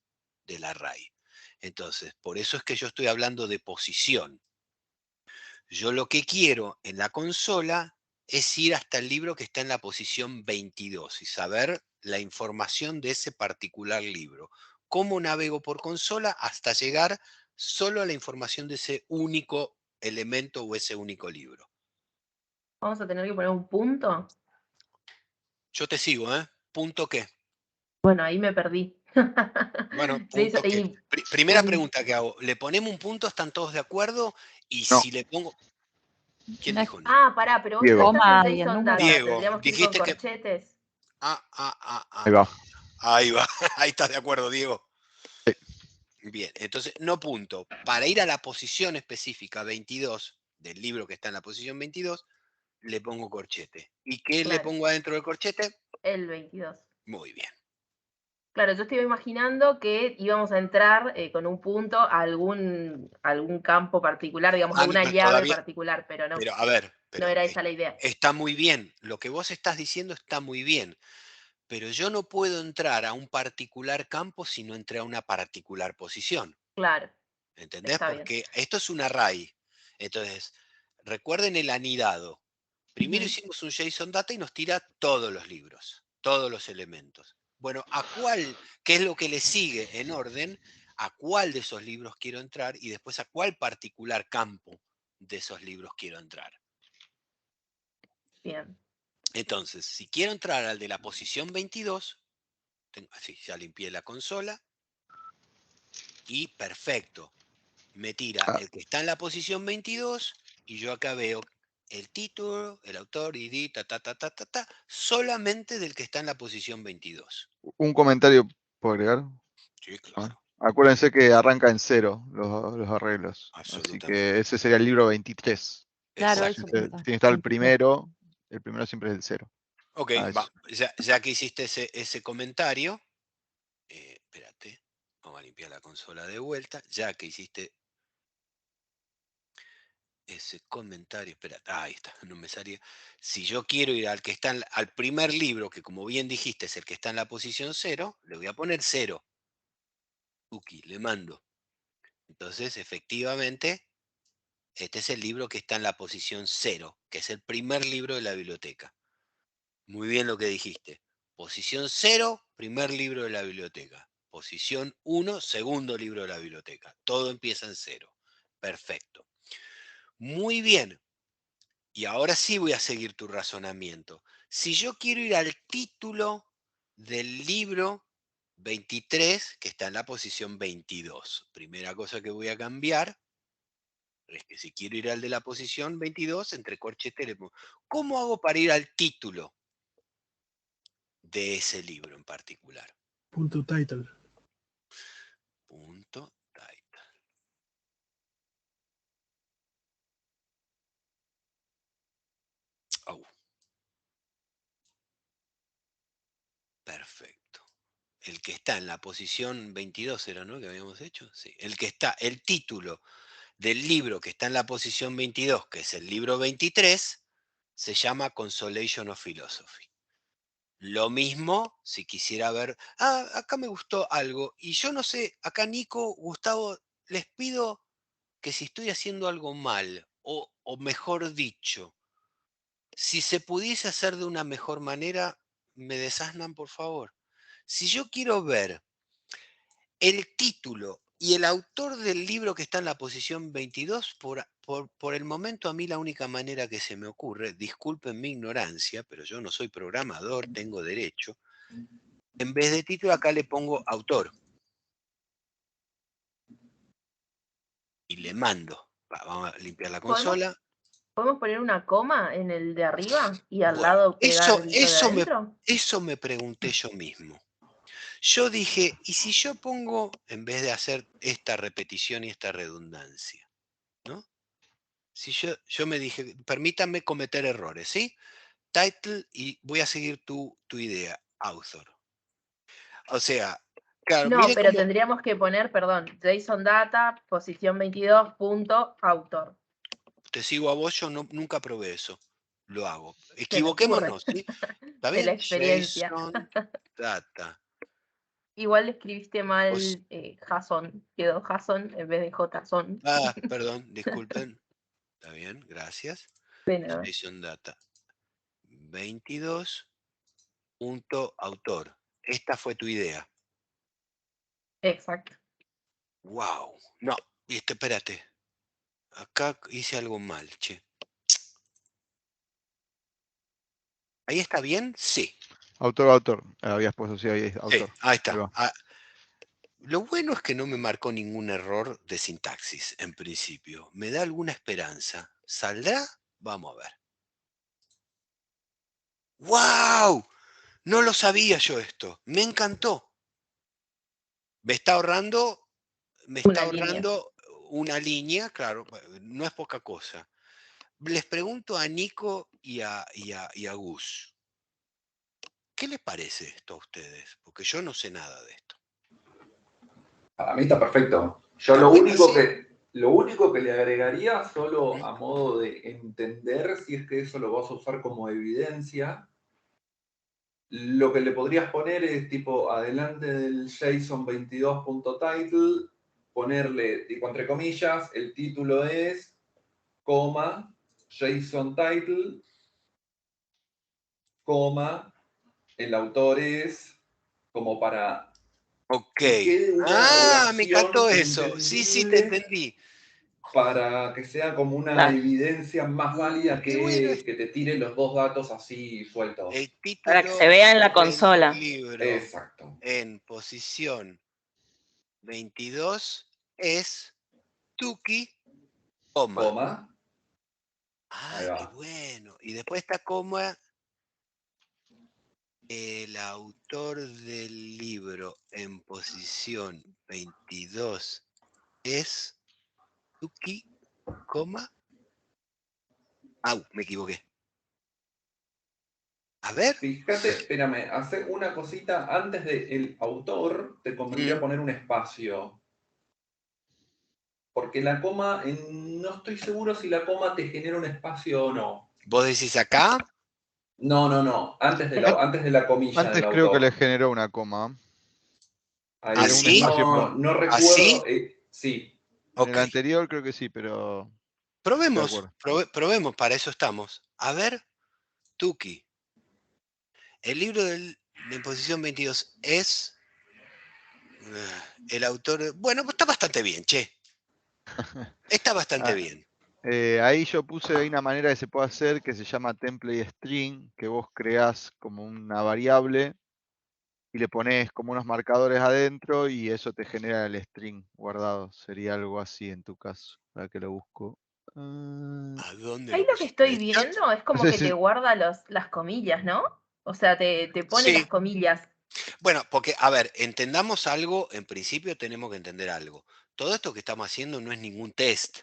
Speaker 2: del array. Entonces, por eso es que yo estoy hablando de posición. Yo lo que quiero en la consola es ir hasta el libro que está en la posición 22 y saber la información de ese particular libro. ¿Cómo navego por consola hasta llegar solo a la información de ese único elemento o ese único libro?
Speaker 5: Vamos a tener que poner un punto.
Speaker 2: Yo te sigo, ¿eh? ¿Punto qué?
Speaker 5: Bueno, ahí me perdí.
Speaker 2: Bueno,
Speaker 5: Le hizo-
Speaker 2: punto qué.
Speaker 5: y
Speaker 2: Primera
Speaker 5: un-
Speaker 2: pregunta que hago. ¿Le ponemos un punto? ¿Están todos de acuerdo? Y
Speaker 6: No.
Speaker 2: si le pongo... ¿Quién
Speaker 7: No es
Speaker 2: dijo no?
Speaker 5: Ah, pará, pero vos
Speaker 6: Diego.
Speaker 5: estás en
Speaker 7: coma y el
Speaker 5: JSON
Speaker 7: número.
Speaker 5: Data.
Speaker 2: Diego,
Speaker 5: Tendríamos que ir con
Speaker 2: dijiste que...
Speaker 5: corchetes.
Speaker 6: Ahí va.
Speaker 2: Ahí va, ahí estás de acuerdo, Diego.
Speaker 6: Sí.
Speaker 2: Bien, entonces no punto. Para ir a la posición específica 22 del libro que está en la posición 22, le pongo corchete. ¿Y qué le
Speaker 5: Claro,
Speaker 2: pongo adentro del corchete?
Speaker 5: el 22.
Speaker 2: Muy bien.
Speaker 5: Claro, yo estoy imaginando que íbamos a entrar con un punto a algún campo particular, digamos, alguna
Speaker 2: No,
Speaker 5: llave
Speaker 2: todavía,
Speaker 5: particular, pero no,
Speaker 2: pero a ver,
Speaker 5: no era esa la idea.
Speaker 2: está muy bien. Lo que vos estás diciendo está muy bien. Pero yo no puedo entrar a un particular campo si no entré a una particular posición.
Speaker 5: Claro,
Speaker 2: ¿Entendés?
Speaker 5: está bien.
Speaker 2: Porque esto es un array. Entonces, recuerden el anidado. Primero
Speaker 7: Ujú.
Speaker 2: hicimos un JSON Data y nos tira todos los libros, todos los elementos. Bueno, qué es lo que le sigue en orden? ¿A cuál de esos libros quiero entrar? Y después a cuál particular campo de esos libros quiero entrar.
Speaker 5: Bien.
Speaker 2: Entonces, si quiero entrar al de la posición 22, ya limpié la consola y perfecto. Me tira
Speaker 6: Ah,
Speaker 2: el que está en la posición 22 y yo acá veo el título, el autor, ID, solamente del que está en la posición 22.
Speaker 6: un comentario por agregar.
Speaker 2: Sí,
Speaker 6: Ah,
Speaker 2: claro,
Speaker 6: acuérdense que arranca en 0 los arreglos. Así que
Speaker 2: absolutamente.
Speaker 6: ese sería el libro 23.
Speaker 7: Claro,
Speaker 6: Si
Speaker 7: eso
Speaker 2: Exactamente.
Speaker 6: usted
Speaker 7: pensaba.
Speaker 6: tiene que estar
Speaker 7: 23.
Speaker 6: el primero siempre es el 0.
Speaker 2: Ok,
Speaker 6: Eso.
Speaker 2: ya que hiciste ese comentario, espérate, vamos a limpiar la consola de vuelta, ya que hiciste ese comentario, espérate, ahí está, no me salía. Si yo quiero ir al que está al primer libro, que como bien dijiste es el que está en la posición 0, le voy a poner 0. Tuki, le mando. Entonces, efectivamente, este es el libro que está en la posición 0, que es el primer libro de la biblioteca. Muy bien lo que dijiste. Posición 0, primer libro de la biblioteca. Posición 1, segundo libro de la biblioteca. Todo empieza en 0. Perfecto. Muy bien. Y ahora sí voy a seguir tu razonamiento. Si yo quiero ir al título del libro 23, que está en la posición 22, primera cosa que voy a cambiar es que si quiero ir al de la posición 22, entre corchetes le pongo, ¿cómo hago para ir al título de ese libro en particular?
Speaker 8: Punto title.
Speaker 2: Punto title. Oh. Perfecto. El que está en la posición 22 era, ¿no? Que habíamos hecho. Sí. El que está, el título del libro que está en la posición 22, que es el libro 23, se llama Consolation of Philosophy. Lo mismo si quisiera ver, acá me gustó algo, y yo no sé, acá Nico, Gustavo, les pido que si estoy haciendo algo mal, o mejor dicho, si se pudiese hacer de una mejor manera, me desasnan, por favor. Si yo quiero ver el título y el autor del libro que está en la posición 22, por el momento a mí la única manera que se me ocurre, disculpen mi ignorancia, pero yo no soy programador, tengo derecho, en vez de título acá le pongo autor. Y le mando. Vamos a limpiar la consola.
Speaker 5: ¿Podemos poner una coma en el de arriba y al lado pegar lo de adentro?
Speaker 2: Eso me pregunté yo mismo. Yo dije, ¿y si yo pongo, en vez de hacer esta repetición y esta redundancia, ¿no? Si yo me dije, permítame cometer errores, ¿sí? Title, y voy a seguir tu idea, author. O sea, claro,
Speaker 5: No,
Speaker 2: mire
Speaker 5: pero
Speaker 2: cómo...
Speaker 5: tendríamos que poner, perdón, JSON Data, posición 22, punto, autor.
Speaker 2: Te sigo a vos, yo nunca probé eso. Lo hago.
Speaker 5: Se me ocurre.
Speaker 2: Equivoquémonos, ¿sí? ¿Está
Speaker 5: De la
Speaker 2: bien?
Speaker 5: experiencia.
Speaker 2: JSON Data.
Speaker 5: Igual le escribiste mal JSON, quedó JSON en vez de JSON.
Speaker 2: Perdón, disculpen. Está bien, gracias.
Speaker 5: De nada.
Speaker 2: JSON Data 22. Autor. Esta fue tu idea.
Speaker 5: Exacto.
Speaker 2: Wow. No, espérate. Acá hice algo mal, che. ¿Ahí está bien? Sí.
Speaker 6: Autor. Habías puesto así, ahí, autor.
Speaker 2: Sí, ahí está.
Speaker 6: Ahí va.
Speaker 2: Lo bueno es que no me marcó ningún error de sintaxis, en principio. Me da alguna esperanza. ¿Saldrá? Vamos a ver. ¡Wow! No lo sabía yo esto. Me encantó. Me está ahorrando una línea, claro, no es poca cosa. Les pregunto a Nico y a Gus. ¿Qué les parece esto a ustedes? Porque yo no sé nada de esto.
Speaker 4: Para mí está perfecto. Yo lo único que le agregaría, solo a modo de entender si es que eso lo vas a usar como evidencia, lo que le podrías poner es tipo adelante del JSON 22.title, ponerle, tipo entre comillas, el título es, coma, JSON title, coma, el autor es, como para...
Speaker 2: Ok. Me encantó eso. Sí, te entendí.
Speaker 4: Para que sea como una evidencia más válida que te tire los dos datos así sueltos.
Speaker 2: El título
Speaker 3: Para que se vea en la consola.
Speaker 2: del libro.
Speaker 4: Exacto.
Speaker 2: En posición 22 es Tuki, coma. Qué bueno. Y después está coma. El autor del libro en posición 22 es Tuki, coma. Me equivoqué. A ver.
Speaker 4: Fíjate, espérame, hacer una cosita antes del autor, te convendría poner un espacio. Porque la coma, no estoy seguro si la coma te genera un espacio o no.
Speaker 2: ¿Vos decís acá?
Speaker 4: No. Antes de la comilla
Speaker 6: Antes
Speaker 4: del autor.
Speaker 6: creo que le generó una coma.
Speaker 4: Ahí,
Speaker 2: ¿Así?
Speaker 4: no recuerdo.
Speaker 2: ¿Así?
Speaker 4: Sí.
Speaker 6: En el anterior creo que sí, pero...
Speaker 2: Probemos, para eso estamos. A ver, Tuki. El libro del La imposición 22 es... el autor... Bueno, está bastante bien, che. Está bastante bien.
Speaker 6: Ahí yo puse una manera que se puede hacer que se llama template string, que vos creás como una variable y le pones como unos marcadores adentro y eso te genera el string guardado. Sería algo así en tu caso. Para que lo busco.
Speaker 2: ¿A dónde
Speaker 5: Ahí
Speaker 2: lo
Speaker 5: lo que
Speaker 2: pusiste? ¿En
Speaker 5: estoy
Speaker 2: el chat?
Speaker 5: viendo es como
Speaker 6: Sí,
Speaker 5: que te
Speaker 6: sí.
Speaker 5: guarda las comillas, ¿no? O sea, te pone las
Speaker 2: Sí.
Speaker 5: comillas.
Speaker 2: Bueno, porque, a ver, entendamos algo, en principio tenemos que entender algo. Todo esto que estamos haciendo no es ningún test.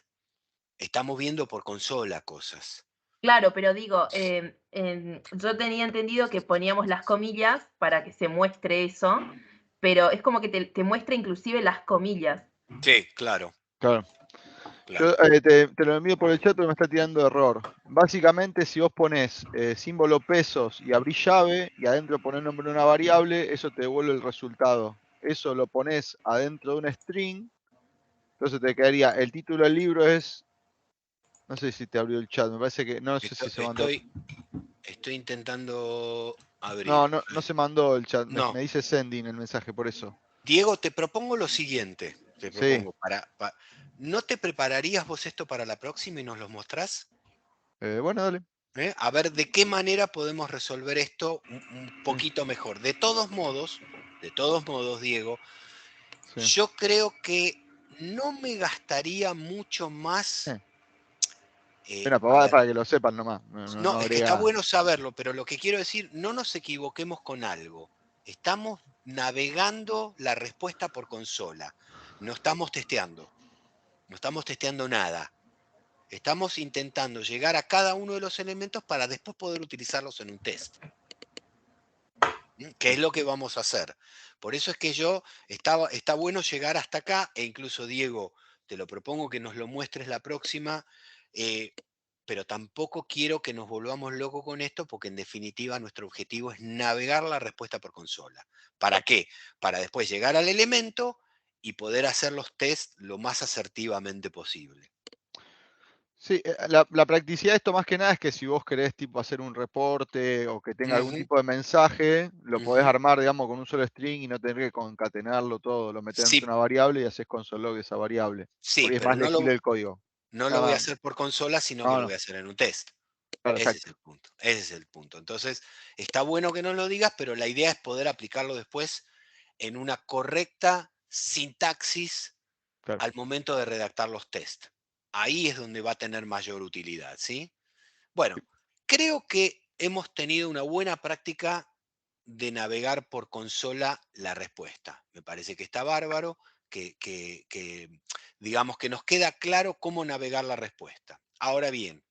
Speaker 2: Estamos viendo por consola cosas.
Speaker 5: Claro, pero digo, yo tenía entendido que poníamos las comillas para que se muestre eso, pero es como que te muestra inclusive las comillas.
Speaker 2: Sí, claro,
Speaker 6: Claro.
Speaker 2: claro.
Speaker 6: Yo te lo envío por el chat, pero me está tirando error. Básicamente, si vos pones símbolo pesos y abrís llave y adentro pones nombre de una variable, eso te devuelve el resultado. Eso lo pones adentro de una string, entonces te quedaría, el título del libro es, no sé si te abrió el chat, me parece que, no sé si se mandó.
Speaker 2: Estoy intentando abrir.
Speaker 6: No se mandó el chat,
Speaker 2: No.
Speaker 6: me dice sending el mensaje, por eso.
Speaker 2: Diego, te propongo lo siguiente. Te
Speaker 6: Sí.
Speaker 2: propongo ¿no te prepararías vos esto para la próxima y nos lo mostrás?
Speaker 6: Bueno, dale.
Speaker 2: A ver de qué manera podemos resolver esto un poquito mejor. De todos modos, Diego,
Speaker 6: Sí.
Speaker 2: yo creo que no me gastaría mucho más.
Speaker 6: Una pavada para que lo sepan nomás.
Speaker 2: No, es que está
Speaker 6: agrega...
Speaker 2: bueno saberlo, pero lo que quiero decir, no nos equivoquemos con algo. Estamos navegando la respuesta por consola. No estamos testeando. No estamos testeando nada. Estamos intentando llegar a cada uno de los elementos para después poder utilizarlos en un test. ¿Qué es lo que vamos a hacer? Por eso es que está bueno llegar hasta acá, e incluso Diego, te lo propongo que nos lo muestres la próxima, pero tampoco quiero que nos volvamos locos con esto, porque en definitiva nuestro objetivo es navegar la respuesta por consola. ¿Para qué? Para después llegar al elemento y poder hacer los tests lo más asertivamente posible.
Speaker 6: Sí, la practicidad de esto más que nada es que si vos querés tipo hacer un reporte o que tenga algún tipo de mensaje, lo podés armar, digamos, con un solo string y no tener que concatenarlo todo, lo metés en
Speaker 2: Sí.
Speaker 6: una variable y haces console.log de esa variable.
Speaker 2: Sí,
Speaker 6: Porque es
Speaker 2: pero
Speaker 6: más legible el código.
Speaker 2: no lo voy a hacer por consola, sino que lo voy a hacer en un test.
Speaker 6: Claro,
Speaker 2: Ese es el punto. Ese es el punto. Entonces, está bueno que no lo digas, pero la idea es poder aplicarlo después en una correcta sintaxis al momento de redactar los tests. Ahí es donde va a tener mayor utilidad, ¿sí? Bueno, creo que hemos tenido una buena práctica de navegar por consola la respuesta. Me parece que está bárbaro, que digamos que nos queda claro cómo navegar la respuesta. Ahora bien,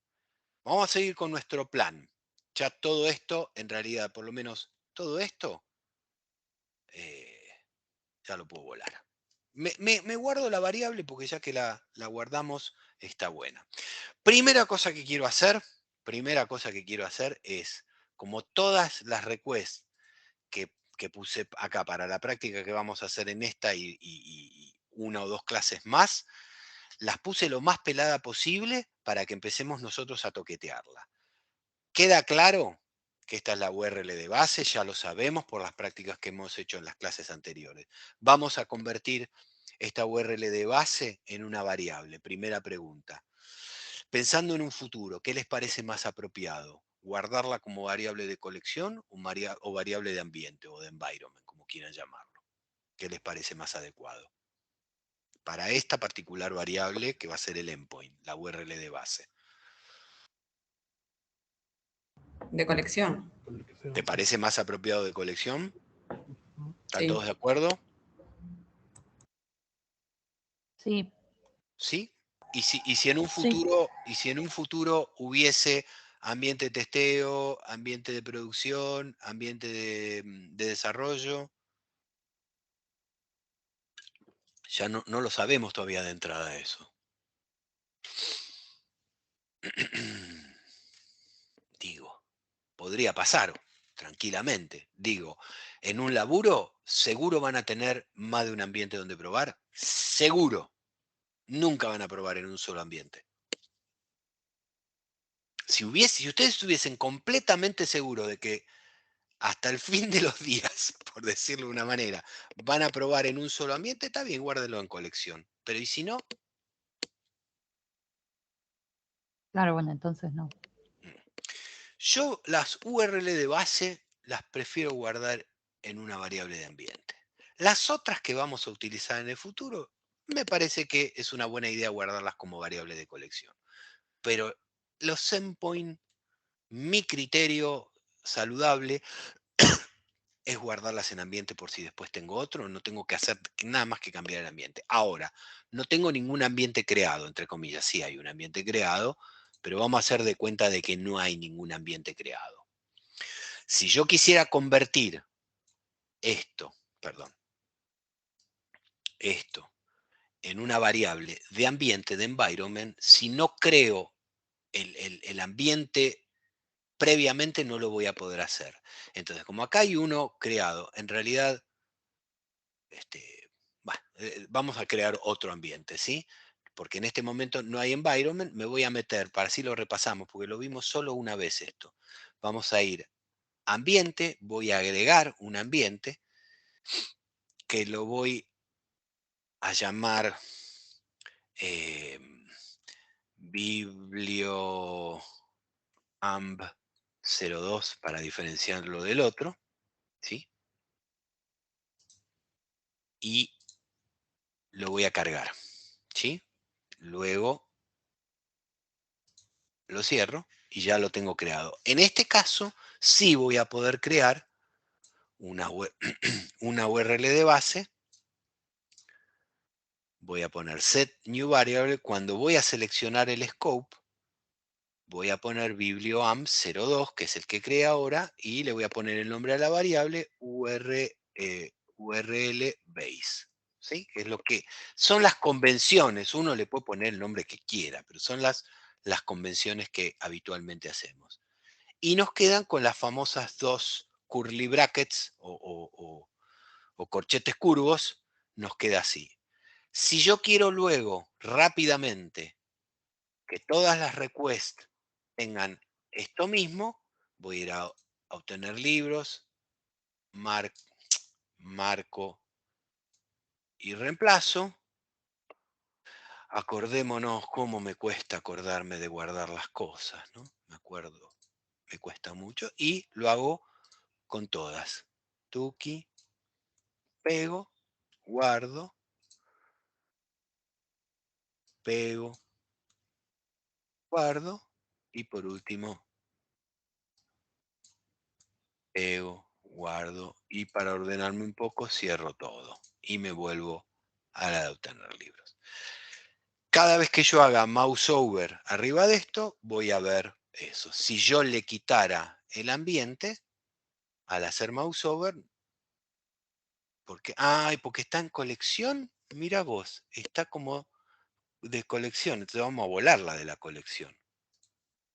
Speaker 2: vamos a seguir con nuestro plan. Ya todo esto, en realidad, por lo menos todo esto, ya lo puedo volar. Me guardo la variable porque ya que la guardamos, está buena. Primera cosa que quiero hacer es, como todas las requests que puse acá para la práctica que vamos a hacer en esta y una o dos clases más, las puse lo más pelada posible para que empecemos nosotros a toquetearla. ¿Queda claro que esta es la URL de base? Ya lo sabemos por las prácticas que hemos hecho en las clases anteriores. Vamos a convertir esta URL de base en una variable. Primera pregunta. Pensando en un futuro, ¿qué les parece más apropiado? ¿Guardarla como variable de colección o variable de ambiente o de environment, como quieran llamarlo? ¿Qué les parece más adecuado? Para esta particular variable que va a ser el endpoint, la URL de base.
Speaker 9: De colección.
Speaker 2: ¿Te parece más apropiado de colección? ¿Están
Speaker 9: Sí.
Speaker 2: todos de acuerdo?
Speaker 7: Sí.
Speaker 2: ¿Sí? Y si en un futuro hubiese ambiente de testeo, ambiente de producción, ambiente de desarrollo, ya no lo sabemos todavía de entrada eso. Digo, podría pasar tranquilamente. Digo, en un laburo seguro van a tener más de un ambiente donde probar. Seguro. Nunca van a probar en un solo ambiente. Si ustedes estuviesen completamente seguros de que hasta el fin de los días, por decirlo de una manera, van a probar en un solo ambiente, está bien, guárdelo en colección. Pero ¿y si no?
Speaker 7: Claro, bueno, entonces no.
Speaker 2: Yo las URL de base las prefiero guardar en una variable de ambiente. Las otras que vamos a utilizar en el futuro, me parece que es una buena idea guardarlas como variable de colección. Pero los endpoint, mi criterio saludable es guardarlas en ambiente por si después tengo otro, no tengo que hacer nada más que cambiar el ambiente. Ahora, no tengo ningún ambiente creado, entre comillas, sí hay un ambiente creado, pero vamos a hacer de cuenta de que no hay ningún ambiente creado. Si yo quisiera convertir esto en una variable de ambiente, de environment, si no creo el ambiente previamente, no lo voy a poder hacer. Entonces, como acá hay uno creado, en realidad, vamos a crear otro ambiente, ¿sí? Porque en este momento no hay environment, me voy a meter, para así lo repasamos, porque lo vimos solo una vez esto. Vamos a ir a ambiente, voy a agregar un ambiente que lo voy a llamar biblioamb02 para diferenciarlo del otro, ¿sí? Y lo voy a cargar, ¿sí? Luego lo cierro y ya lo tengo creado. En este caso, sí voy a poder crear una URL de base. Voy a poner set new variable. Cuando voy a seleccionar el scope, voy a poner biblioamb02, que es el que crea ahora, y le voy a poner el nombre a la variable URL base. ¿Sí? Que es lo que son las convenciones. Uno le puede poner el nombre que quiera, pero son las convenciones que habitualmente hacemos. Y nos quedan con las famosas dos curly brackets o corchetes curvos, nos queda así. Si yo quiero luego rápidamente que todas las requests tengan esto mismo, voy a ir a obtener libros, marco y reemplazo. Acordémonos cómo me cuesta acordarme de guardar las cosas, ¿no? Me acuerdo, me cuesta mucho y lo hago con todas. Tuki, pego, guardo, pego, guardo y por último pego, guardo y para ordenarme un poco cierro todo y me vuelvo a la de obtener libros. Cada vez que yo haga mouse over arriba de esto, voy a ver eso. Si yo le quitara el ambiente, al hacer mouse over, porque está en colección, mira vos, está como de colección, entonces vamos a volarla de la colección.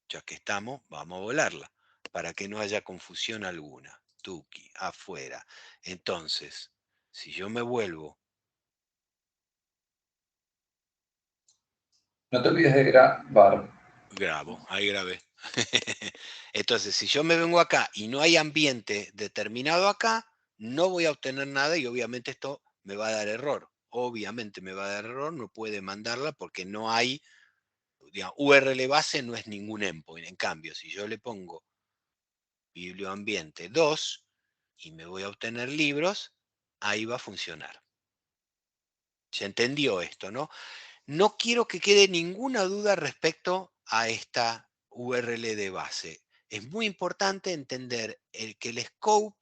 Speaker 2: Ya que estamos, vamos a volarla, para que no haya confusión alguna. Tuki, afuera. Entonces, si yo me vuelvo...
Speaker 4: No te olvides de grabar.
Speaker 2: Grabo, ahí grabé. Entonces, si yo me vengo acá y no hay ambiente determinado acá, no voy a obtener nada y obviamente esto me va a dar error. Obviamente me va a dar error, no puede mandarla porque no hay, digamos, URL base no es ningún endpoint. En cambio, si yo le pongo biblioambiente 2 y me voy a obtener libros, ahí va a funcionar. ¿Se entendió esto, no? No quiero que quede ninguna duda respecto a esta URL de base. Es muy importante entender que el scope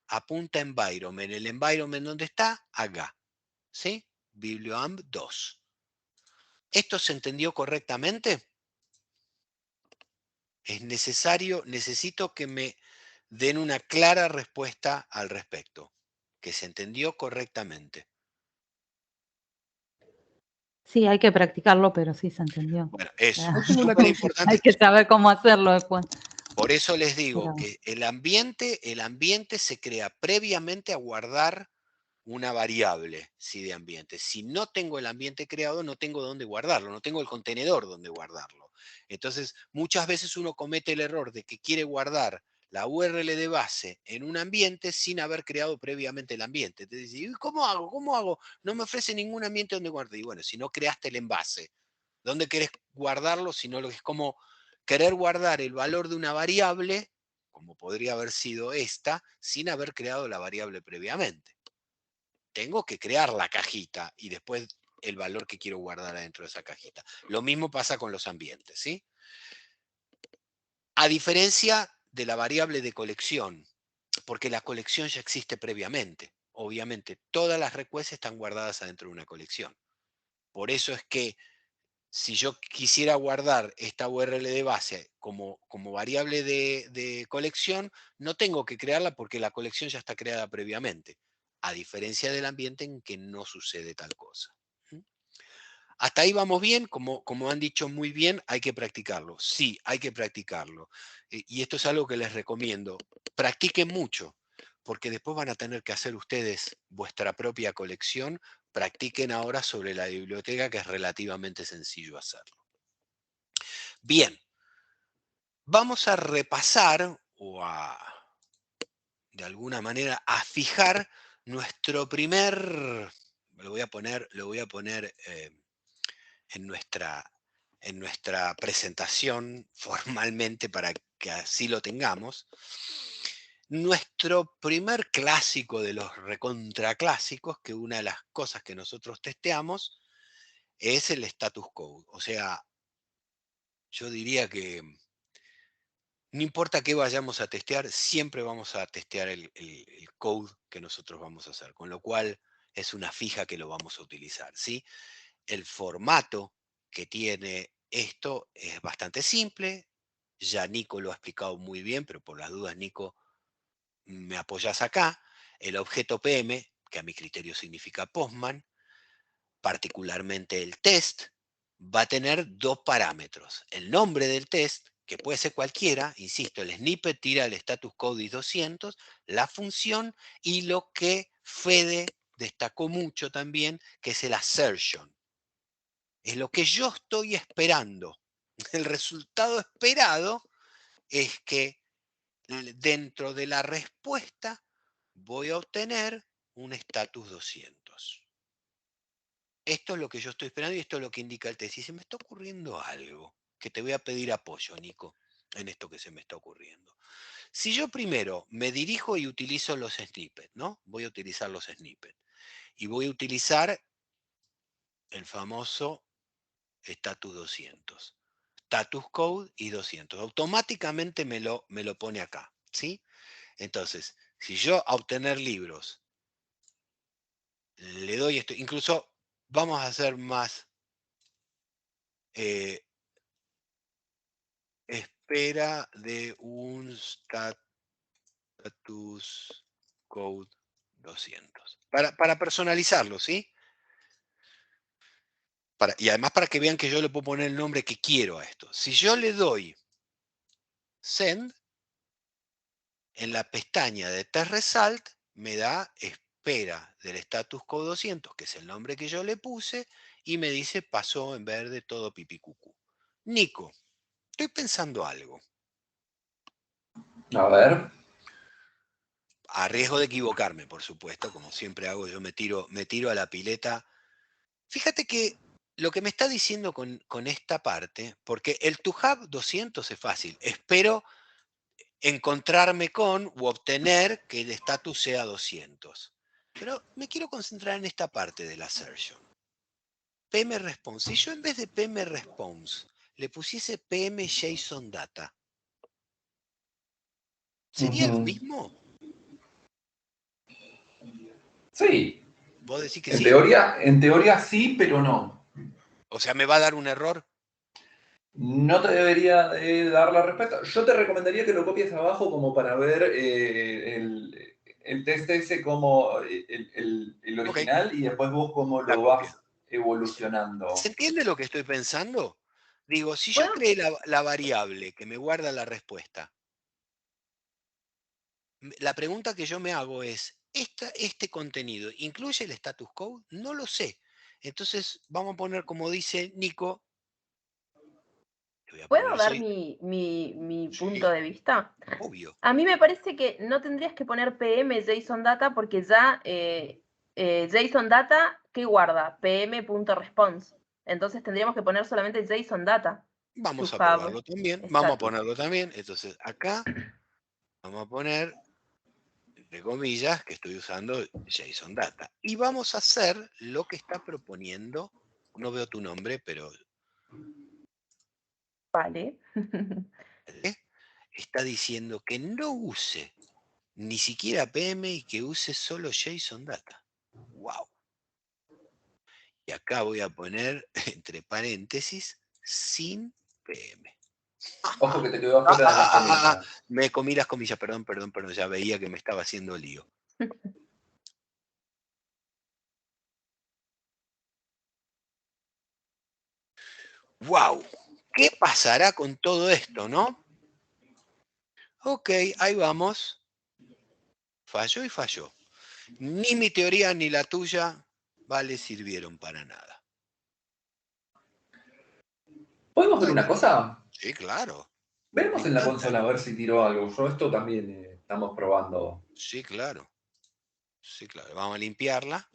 Speaker 2: apunta a environment. El environment, ¿dónde está? Acá. ¿Sí? Biblioamb 2. ¿Esto se entendió correctamente? Es necesario, necesito que me den una clara respuesta al respecto. Que se entendió correctamente.
Speaker 7: Sí, hay que practicarlo, pero sí se entendió.
Speaker 2: Bueno, es
Speaker 7: Ah,
Speaker 2: súper importante.
Speaker 7: hay que saber cómo hacerlo después.
Speaker 2: Por eso les digo
Speaker 7: Pero-
Speaker 2: que el ambiente se crea previamente a guardar una variable, ¿sí? De ambiente. Si no tengo el ambiente creado, no tengo dónde guardarlo, no tengo el contenedor donde guardarlo. Entonces, muchas veces uno comete el error de que quiere guardar la URL de base en un ambiente sin haber creado previamente el ambiente. Te dice, ¿cómo hago? ¿Cómo hago? No me ofrece ningún ambiente donde guardar. Y bueno, si no creaste el envase, ¿dónde querés guardarlo? Si no, lo que es como querer guardar el valor de una variable, como podría haber sido esta, sin haber creado la variable previamente. Tengo que crear la cajita y después el valor que quiero guardar adentro de esa cajita. Lo mismo pasa con los ambientes, ¿sí? A diferencia de la variable de colección, porque la colección ya existe previamente. Obviamente, todas las requests están guardadas adentro de una colección. Por eso es que si yo quisiera guardar esta URL de base como variable de colección, no tengo que crearla porque la colección ya está creada previamente, a diferencia del ambiente en que no sucede tal cosa. Hasta ahí vamos bien, como han dicho muy bien, hay que practicarlo. Sí, hay que practicarlo. Y esto es algo que les recomiendo. Practiquen mucho, porque después van a tener que hacer ustedes vuestra propia colección. Practiquen ahora sobre la biblioteca, que es relativamente sencillo hacerlo. Bien, vamos a repasar o de alguna manera, a fijar nuestro primer, lo voy a poner en nuestra presentación formalmente para que así lo tengamos. Nuestro primer clásico de los recontraclásicos, que una de las cosas que nosotros testeamos es el status code. O sea, yo diría que no importa qué vayamos a testear, siempre vamos a testear el code que nosotros vamos a hacer, con lo cual es una fija que lo vamos a utilizar, ¿sí? El formato que tiene esto es bastante simple, ya Nico lo ha explicado muy bien, pero por las dudas, Nico, me apoyas acá. El objeto PM, que a mi criterio significa Postman, particularmente el test, va a tener dos parámetros. El nombre del test, que puede ser cualquiera, insisto, el snippet tira el status code 200, la función y lo que Fede destacó mucho también, que es el assertion. Es lo que yo estoy esperando. El resultado esperado es que dentro de la respuesta voy a obtener un status 200. Esto es lo que yo estoy esperando y esto es lo que indica el test. Y se me está ocurriendo algo, que te voy a pedir apoyo, Nico, en esto que se me está ocurriendo. Si yo primero me dirijo y utilizo los snippets, ¿no? Voy a utilizar los snippets. Y voy a utilizar el famoso status 200. Status code y 200. Automáticamente me lo pone acá, ¿sí? Entonces, si yo a obtener libros le doy esto, incluso vamos a hacer más espera de un status code 200. Para personalizarlo, ¿sí? Y además para que vean que yo le puedo poner el nombre que quiero a esto. Si yo le doy send, en la pestaña de test result me da espera del status code 200, que es el nombre que yo le puse, y me dice pasó en verde todo pipicucú. Nico, estoy pensando algo.
Speaker 4: A ver.
Speaker 2: A riesgo de equivocarme, por supuesto, como siempre hago, yo me tiro a la pileta. Fíjate que lo que me está diciendo con esta parte, porque el to have 200 es fácil, espero encontrarme con o obtener que el estatus sea 200. Pero me quiero concentrar en esta parte de la assertion. PM response. Si yo en vez de PM response le pusiese PM JSON data, ¿sería lo mismo?
Speaker 4: Sí.
Speaker 2: ¿Vos decís que
Speaker 4: en
Speaker 2: sí?
Speaker 4: teoría sí, pero no.
Speaker 2: O sea, ¿me va a dar un error?
Speaker 4: No te debería dar la respuesta. Yo te recomendaría que lo copies abajo como para ver el test ese como el original, okay, y después vos cómo lo vas evolucionando.
Speaker 2: ¿Se entiende lo que estoy pensando? Digo, si yo creé la variable que me guarda la respuesta, la pregunta que yo me hago es, ¿este contenido incluye el status code? No lo sé. Entonces, vamos a poner como dice Nico, voy a
Speaker 5: ¿Puedo
Speaker 2: poner
Speaker 5: dar
Speaker 2: JSON.
Speaker 5: mi
Speaker 2: Sí,
Speaker 5: punto de vista?
Speaker 2: obvio.
Speaker 5: A mí me parece que no tendrías que poner PM JSON Data porque ya JSON Data, ¿qué guarda? PM.response. Entonces tendríamos que poner solamente JSON Data.
Speaker 2: Vamos
Speaker 5: To
Speaker 2: a
Speaker 5: have
Speaker 2: probarlo también. Vamos a
Speaker 5: status.
Speaker 2: ponerlo también. Entonces, acá vamos a poner, entre comillas, que estoy usando JSON Data. Y vamos a hacer lo que está proponiendo. No veo tu nombre, pero
Speaker 5: Vale.
Speaker 2: está diciendo que no use ni siquiera PM y que use solo JSON Data. ¡Wow! Y acá voy a poner, entre paréntesis, sin PM.
Speaker 4: Ojo que te quedó afuera de las comillas.
Speaker 2: Me comí las comillas, perdón, ya veía que me estaba haciendo lío. ¡Wow! ¿Qué pasará con todo esto, no? Ok, ahí vamos. Falló y falló. Ni mi teoría ni la tuya, vale, sirvieron para nada.
Speaker 4: ¿Podemos ver una cosa?
Speaker 2: Sí, claro.
Speaker 4: Veremos
Speaker 2: Me
Speaker 4: en la
Speaker 2: encanta.
Speaker 4: consola a ver si tiró algo. Yo esto también estamos probando.
Speaker 2: Sí, claro. Sí, claro. Vamos a limpiarla.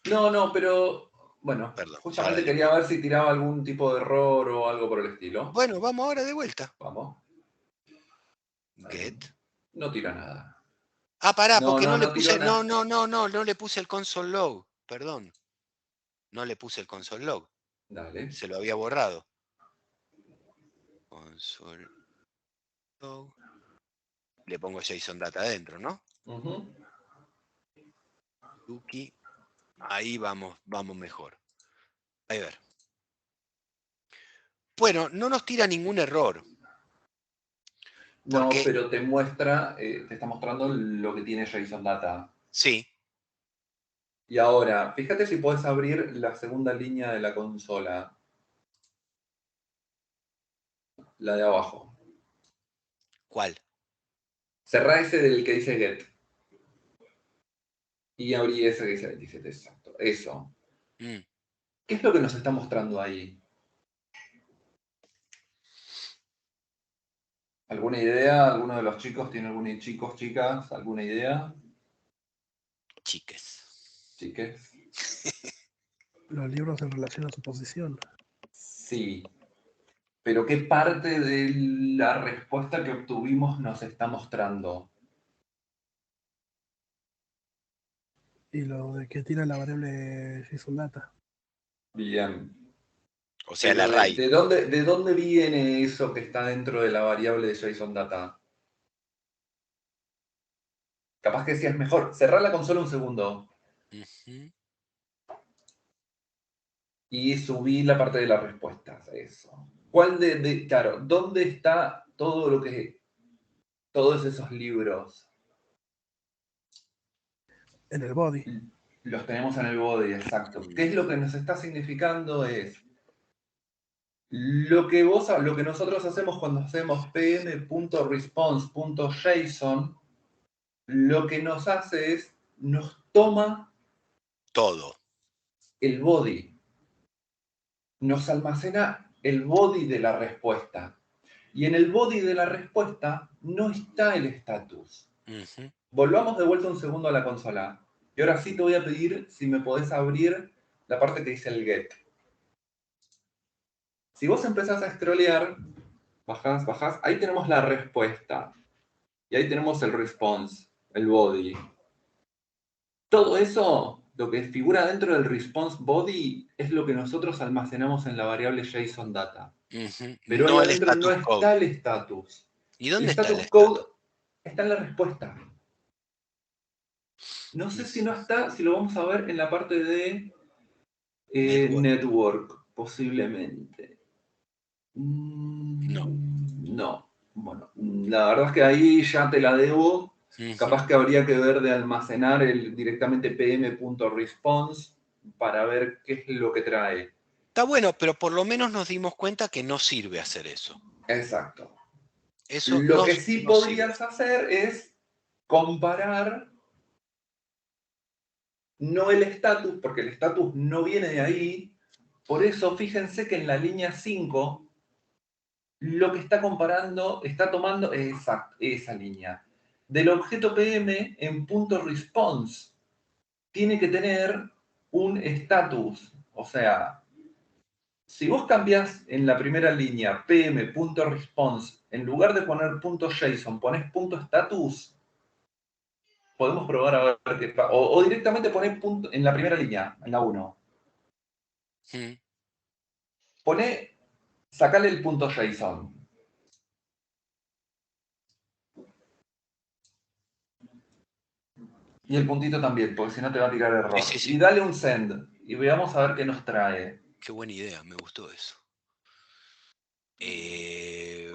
Speaker 4: No, pero bueno,
Speaker 2: Perdón, ya la
Speaker 4: justamente
Speaker 2: limpié.
Speaker 4: quería ver si tiraba algún tipo de error o algo por el estilo.
Speaker 2: Bueno, vamos ahora de vuelta.
Speaker 4: Vamos.
Speaker 2: Get.
Speaker 4: No tira nada.
Speaker 2: Ah, pará,
Speaker 4: No,
Speaker 2: porque
Speaker 4: no,
Speaker 2: no le
Speaker 4: no tiró
Speaker 2: puse.
Speaker 4: nada.
Speaker 2: No le puse el console log. Perdón. No le puse el console log.
Speaker 4: Dale.
Speaker 2: Se lo había borrado. Console log. Le pongo JSON Data adentro, ¿no? Tuki. Ahí vamos mejor. Ahí ver. Bueno, no nos tira ningún error.
Speaker 4: No,
Speaker 2: Porque,
Speaker 4: pero te muestra, te está mostrando lo que tiene JSON Data.
Speaker 2: sí,
Speaker 4: Y ahora, fíjate si puedes abrir la segunda línea de la consola. La de abajo.
Speaker 2: ¿cuál?
Speaker 4: Cerrá ese del que dice get. Y abrí ese que dice 27, exacto. Eso. ¿Qué es lo que nos está mostrando ahí? ¿Alguna idea? ¿Alguno de los chicos tiene alguna chicos, chicas? ¿Alguna idea?
Speaker 2: Chiques.
Speaker 4: Chiques.
Speaker 8: Los libros en relación a su posición.
Speaker 4: Sí. Pero ¿qué parte de la respuesta que obtuvimos nos está mostrando?
Speaker 8: Y lo de que tira la variable JSON Data.
Speaker 4: Bien.
Speaker 2: O sea, el
Speaker 4: Pero
Speaker 2: array.
Speaker 4: ¿de dónde viene eso que está dentro de la variable de JSON Data? Capaz que sí es mejor. Cerrá la consola un segundo. Y subí la parte de las respuestas. Eso. Claro, ¿dónde está todo lo que... todos esos libros?
Speaker 8: En el body.
Speaker 4: Los tenemos en el body, exacto. ¿Qué es lo que nos está significando? Es lo que nosotros hacemos cuando hacemos pm.response.json, lo que nos hace es, nos toma
Speaker 2: todo
Speaker 4: el body, nos almacena el body de la respuesta. Y en el body de la respuesta no está el status. Volvamos de vuelta un segundo a la consola. Y ahora sí te voy a pedir si me podés abrir la parte que dice el get. Si vos empezás a scrollear, bajás, ahí tenemos la respuesta. Y ahí tenemos el response, el body. Todo eso, lo que figura dentro del response body, es lo que nosotros almacenamos en la variable JSON Data. Pero ahí
Speaker 2: no el
Speaker 4: adentro no
Speaker 2: status code.
Speaker 4: está el status.
Speaker 2: ¿Y dónde
Speaker 4: el
Speaker 2: está
Speaker 4: status
Speaker 2: el
Speaker 4: code
Speaker 2: status?
Speaker 4: está en la respuesta. No sé si no está, si lo vamos a ver en la parte de network, posiblemente.
Speaker 2: No.
Speaker 4: No. Bueno, la verdad es que ahí ya te la debo. Capaz que habría que ver de almacenar directamente pm.response para ver qué es lo que trae.
Speaker 2: Está bueno, pero por lo menos nos dimos cuenta que no sirve hacer eso.
Speaker 4: Exacto.
Speaker 2: Eso
Speaker 4: Lo que sí
Speaker 2: no
Speaker 4: podrías
Speaker 2: sirve.
Speaker 4: hacer es comparar no el status, porque el status no viene de ahí. Por eso fíjense que en la línea 5 lo que está comparando, está tomando esa línea. Del objeto PM en punto response, tiene que tener un status. O sea, si vos cambias en la primera línea pm.response, en lugar de poner .json, pones .status, podemos probar a ver qué pasa. O directamente poner punto en la primera línea, en la 1. Sacale el .json. Y el puntito también, porque si no te va a tirar error.
Speaker 2: Sí.
Speaker 4: Y dale un send. Y veamos a ver qué nos trae.
Speaker 2: Qué buena idea, me gustó eso.
Speaker 4: Y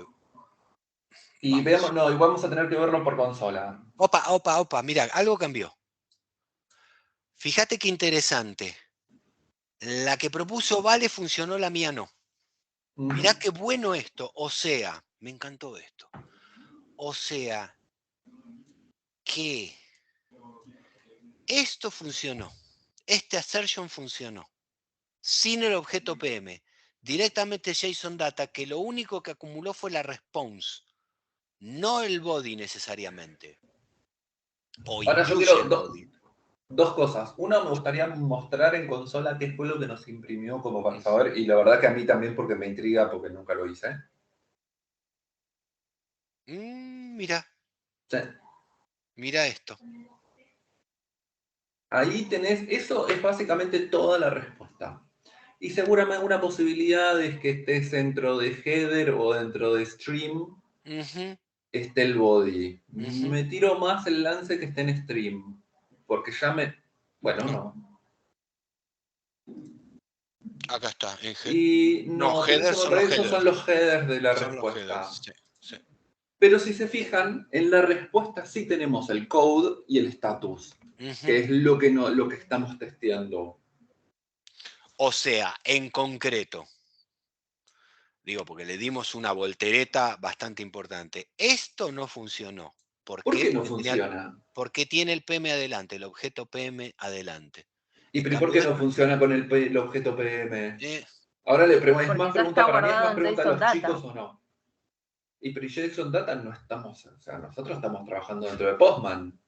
Speaker 4: veamos, no, y vamos a tener que verlo por consola.
Speaker 2: Opa, mira, algo cambió. Fíjate qué interesante. La que propuso Vale funcionó, la mía no. Mirá qué bueno esto. O sea, me encantó esto. O sea, que esto funcionó. Este assertion funcionó. Sin el objeto PM. Directamente JSON Data, que lo único que acumuló fue la response. No el body necesariamente. O
Speaker 4: Ahora yo
Speaker 2: incluye
Speaker 4: quiero
Speaker 2: el body.
Speaker 4: dos cosas. Una, me gustaría mostrar en consola qué fue lo que nos imprimió como para saber. Y la verdad que a mí también porque me intriga, porque nunca lo hice.
Speaker 2: Mira.
Speaker 4: Sí.
Speaker 2: Mira esto.
Speaker 4: Ahí tenés, eso es básicamente toda la respuesta. Y seguramente una posibilidad es que estés dentro de header o dentro de stream, esté el body. Me tiro más el lance que esté en stream, porque ya me... Bueno, no.
Speaker 2: Acá está.
Speaker 4: Y no, pero
Speaker 2: headers son los
Speaker 4: esos son los headers de la
Speaker 2: son
Speaker 4: respuesta.
Speaker 2: los headers, sí.
Speaker 4: Pero si se fijan, en la respuesta sí tenemos el code y el status, que es lo que estamos testeando.
Speaker 2: O sea, en concreto, digo, porque le dimos una voltereta bastante importante. Esto no funcionó. ¿Por qué?
Speaker 4: No funciona?
Speaker 2: Porque tiene el PM adelante, el objeto PM adelante.
Speaker 4: ¿Y por qué no funciona con el objeto PM? Ahora ¿es más pregunta para mí, es más pregunta a los chicos o no? Y pero JSON Data no estamos, o sea, nosotros estamos trabajando dentro de Postman.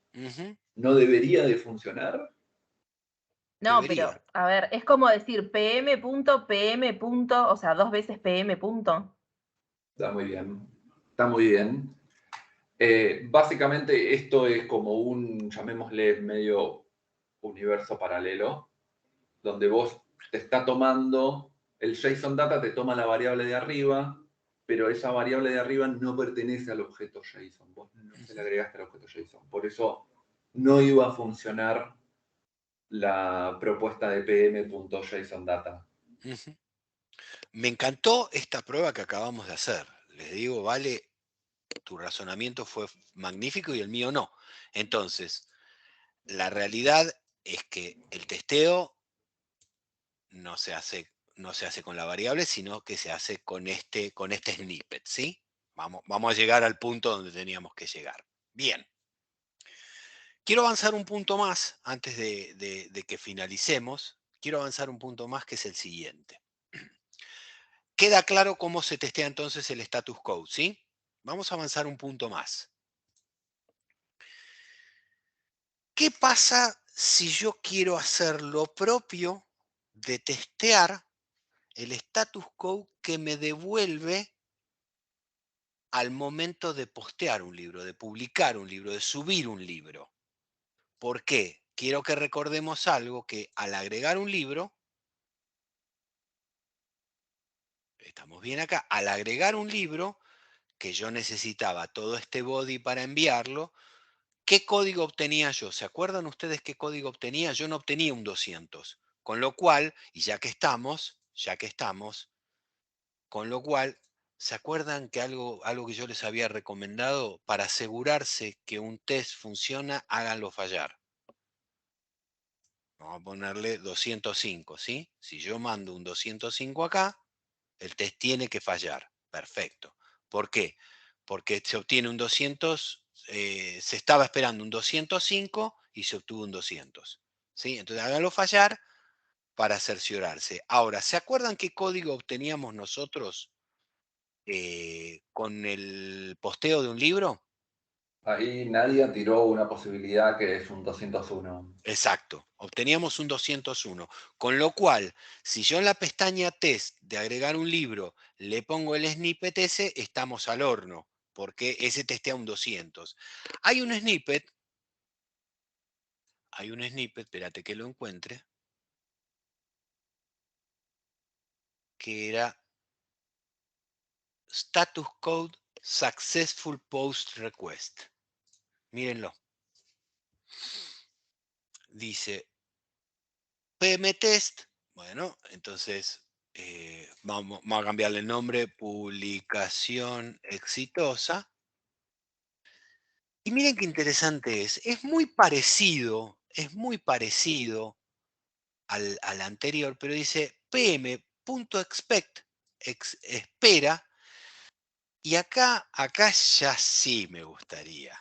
Speaker 4: ¿No debería de funcionar?
Speaker 5: No, pero, a ver, es como decir PM. O sea, 2 veces PM.
Speaker 4: Está muy bien. Está muy bien. Básicamente esto es como un, llamémosle, medio universo paralelo, donde vos te está tomando, el JSON Data te toma la variable de arriba, pero esa variable de arriba no pertenece al objeto JSON. Vos no se le agregaste al objeto JSON. Por eso no iba a funcionar la propuesta de pm.jsondata.
Speaker 2: Me encantó esta prueba que acabamos de hacer. Les digo, Vale, tu razonamiento fue magnífico y el mío no. Entonces, la realidad es que el testeo no se hace con la variable, sino que se hace con este snippet, ¿sí? Vamos a llegar al punto donde teníamos que llegar. Bien. Quiero avanzar un punto más antes de que finalicemos. Quiero avanzar un punto más, que es el siguiente. Queda claro cómo se testea entonces el status code, ¿sí? Vamos a avanzar un punto más. ¿Qué pasa si yo quiero hacer lo propio de testear el status code que me devuelve al momento de postear un libro, de publicar un libro, de subir un libro? ¿Por qué? Quiero que recordemos algo, que al agregar un libro, estamos bien acá, al agregar un libro, que yo necesitaba todo este body para enviarlo, ¿qué código obtenía yo? ¿Se acuerdan ustedes qué código obtenía? Yo no obtenía un 200. Con lo cual, y ya que estamos, con lo cual, ¿se acuerdan que algo que yo les había recomendado? Para asegurarse que un test funciona, háganlo fallar. Vamos a ponerle 205, ¿sí? Si yo mando un 205 acá, el test tiene que fallar. Perfecto. ¿Por qué? Porque se obtiene un 200, se estaba esperando un 205 y se obtuvo un 200. ¿Sí? Entonces háganlo fallar para cerciorarse. Ahora, ¿se acuerdan qué código obteníamos nosotros con el posteo de un libro?
Speaker 4: Ahí Nadia tiró una posibilidad que es un 201.
Speaker 2: Exacto, obteníamos un 201. Con lo cual, si yo en la pestaña test de agregar un libro le pongo el snippet ese, estamos al horno, porque ese testea un 200. Hay un snippet, espérate que lo encuentre, que era Status Code Successful Post Request. Mírenlo. Dice PM Test. Bueno, entonces vamos a cambiarle el nombre, publicación exitosa. Y miren qué interesante es muy parecido al anterior, pero dice pm.expect, espera, y acá ya sí me gustaría.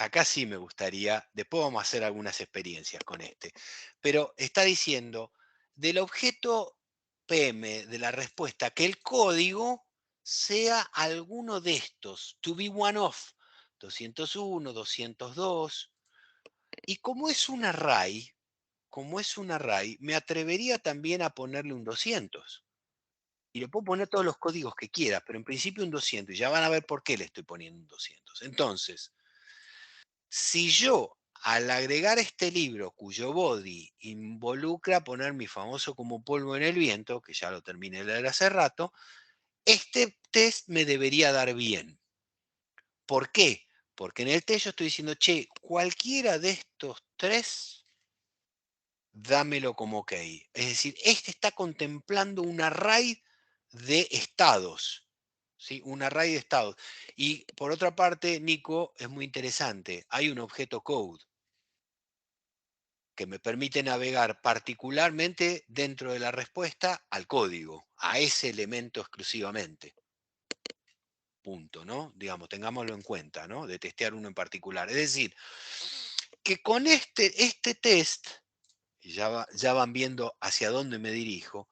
Speaker 2: Acá sí me gustaría, después vamos a hacer algunas experiencias con este, pero está diciendo del objeto PM de la respuesta que el código sea alguno de estos, to be one of, 201, 202, y como es un array, me atrevería también a ponerle un 200. Y le puedo poner todos los códigos que quiera, pero en principio un 200, y ya van a ver por qué le estoy poniendo un 200. Entonces, si yo, al agregar este libro, cuyo body involucra poner mi famoso como polvo en el viento, que ya lo terminé de leer hace rato, este test me debería dar bien. ¿Por qué? Porque en el test yo estoy diciendo, che, cualquiera de estos tres, dámelo como ok. Es decir, este está contemplando un array de estados. ¿Sí? Un array de estados. Y por otra parte, Nico, es muy interesante. Hay un objeto code que me permite navegar particularmente dentro de la respuesta al código, a ese elemento exclusivamente. Punto, ¿no? Digamos, tengámoslo en cuenta, ¿no? De testear uno en particular. Es decir, que con este test, y ya van viendo hacia dónde me dirijo,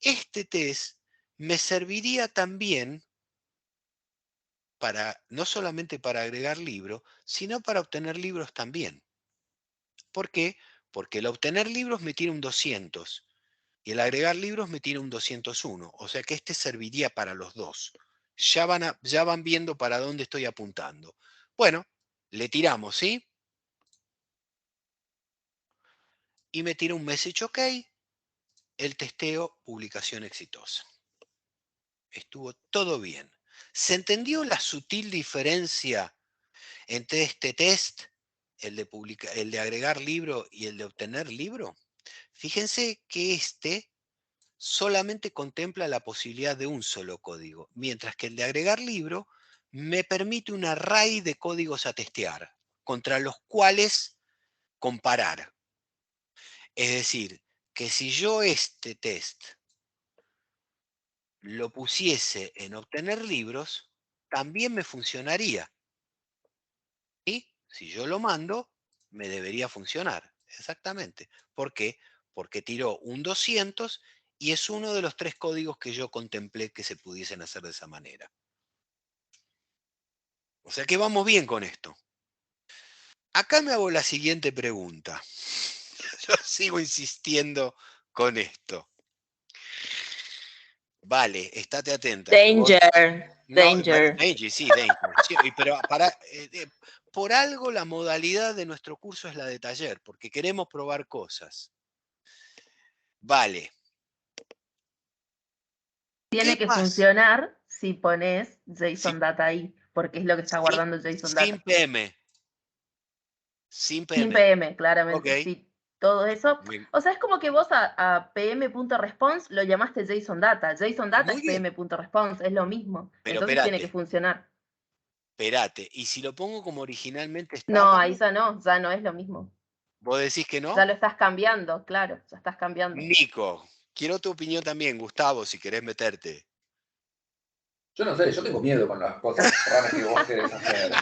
Speaker 2: este test me serviría también para, no solamente para agregar libros, sino para obtener libros también. ¿Por qué? Porque el obtener libros me tira un 200 y el agregar libros me tira un 201. O sea que este serviría para los dos. Ya van viendo para dónde estoy apuntando. Bueno, le tiramos, ¿sí? Y me tira un message OK, el testeo, publicación exitosa. Estuvo todo bien. ¿Se entendió la sutil diferencia entre este test, el de agregar libro y el de obtener libro? Fíjense que este solamente contempla la posibilidad de un solo código, mientras que el de agregar libro me permite un array de códigos a testear, contra los cuales comparar. Es decir, que si yo este test lo pusiese en obtener libros, también me funcionaría. Y si yo lo mando, me debería funcionar. Exactamente. ¿Por qué? Porque tiró un 200 y es uno de los 3 códigos que yo contemplé que se pudiesen hacer de esa manera. O sea que vamos bien con esto. Acá me hago la siguiente pregunta. Yo sigo insistiendo con esto. Vale, estate atenta.
Speaker 3: Danger,
Speaker 2: No,
Speaker 3: danger.
Speaker 2: danger, sí, danger. Sí, pero por algo la modalidad de nuestro curso es la de taller, porque queremos probar cosas. Vale.
Speaker 5: Tiene que funcionar si pones JSON Data ahí, porque es lo que está guardando JSON Data.
Speaker 2: Sin PM. Sin PM.
Speaker 5: Sin PM, claramente.
Speaker 2: Okay.
Speaker 5: Sí, todo eso. O sea, es como que vos a pm.response lo llamaste JSON Data. JSON Data es pm.response, es lo mismo.
Speaker 2: Pero
Speaker 5: entonces tiene que funcionar.
Speaker 2: Espérate, ¿y si lo pongo como originalmente estaba?
Speaker 5: No, ahí ya no es lo mismo.
Speaker 2: ¿Vos decís que no?
Speaker 5: Ya lo estás cambiando, claro, ya estás cambiando.
Speaker 2: Nico, quiero tu opinión también, Gustavo, si querés meterte.
Speaker 4: Yo no sé, yo tengo miedo con las cosas raras que vos querés hacer.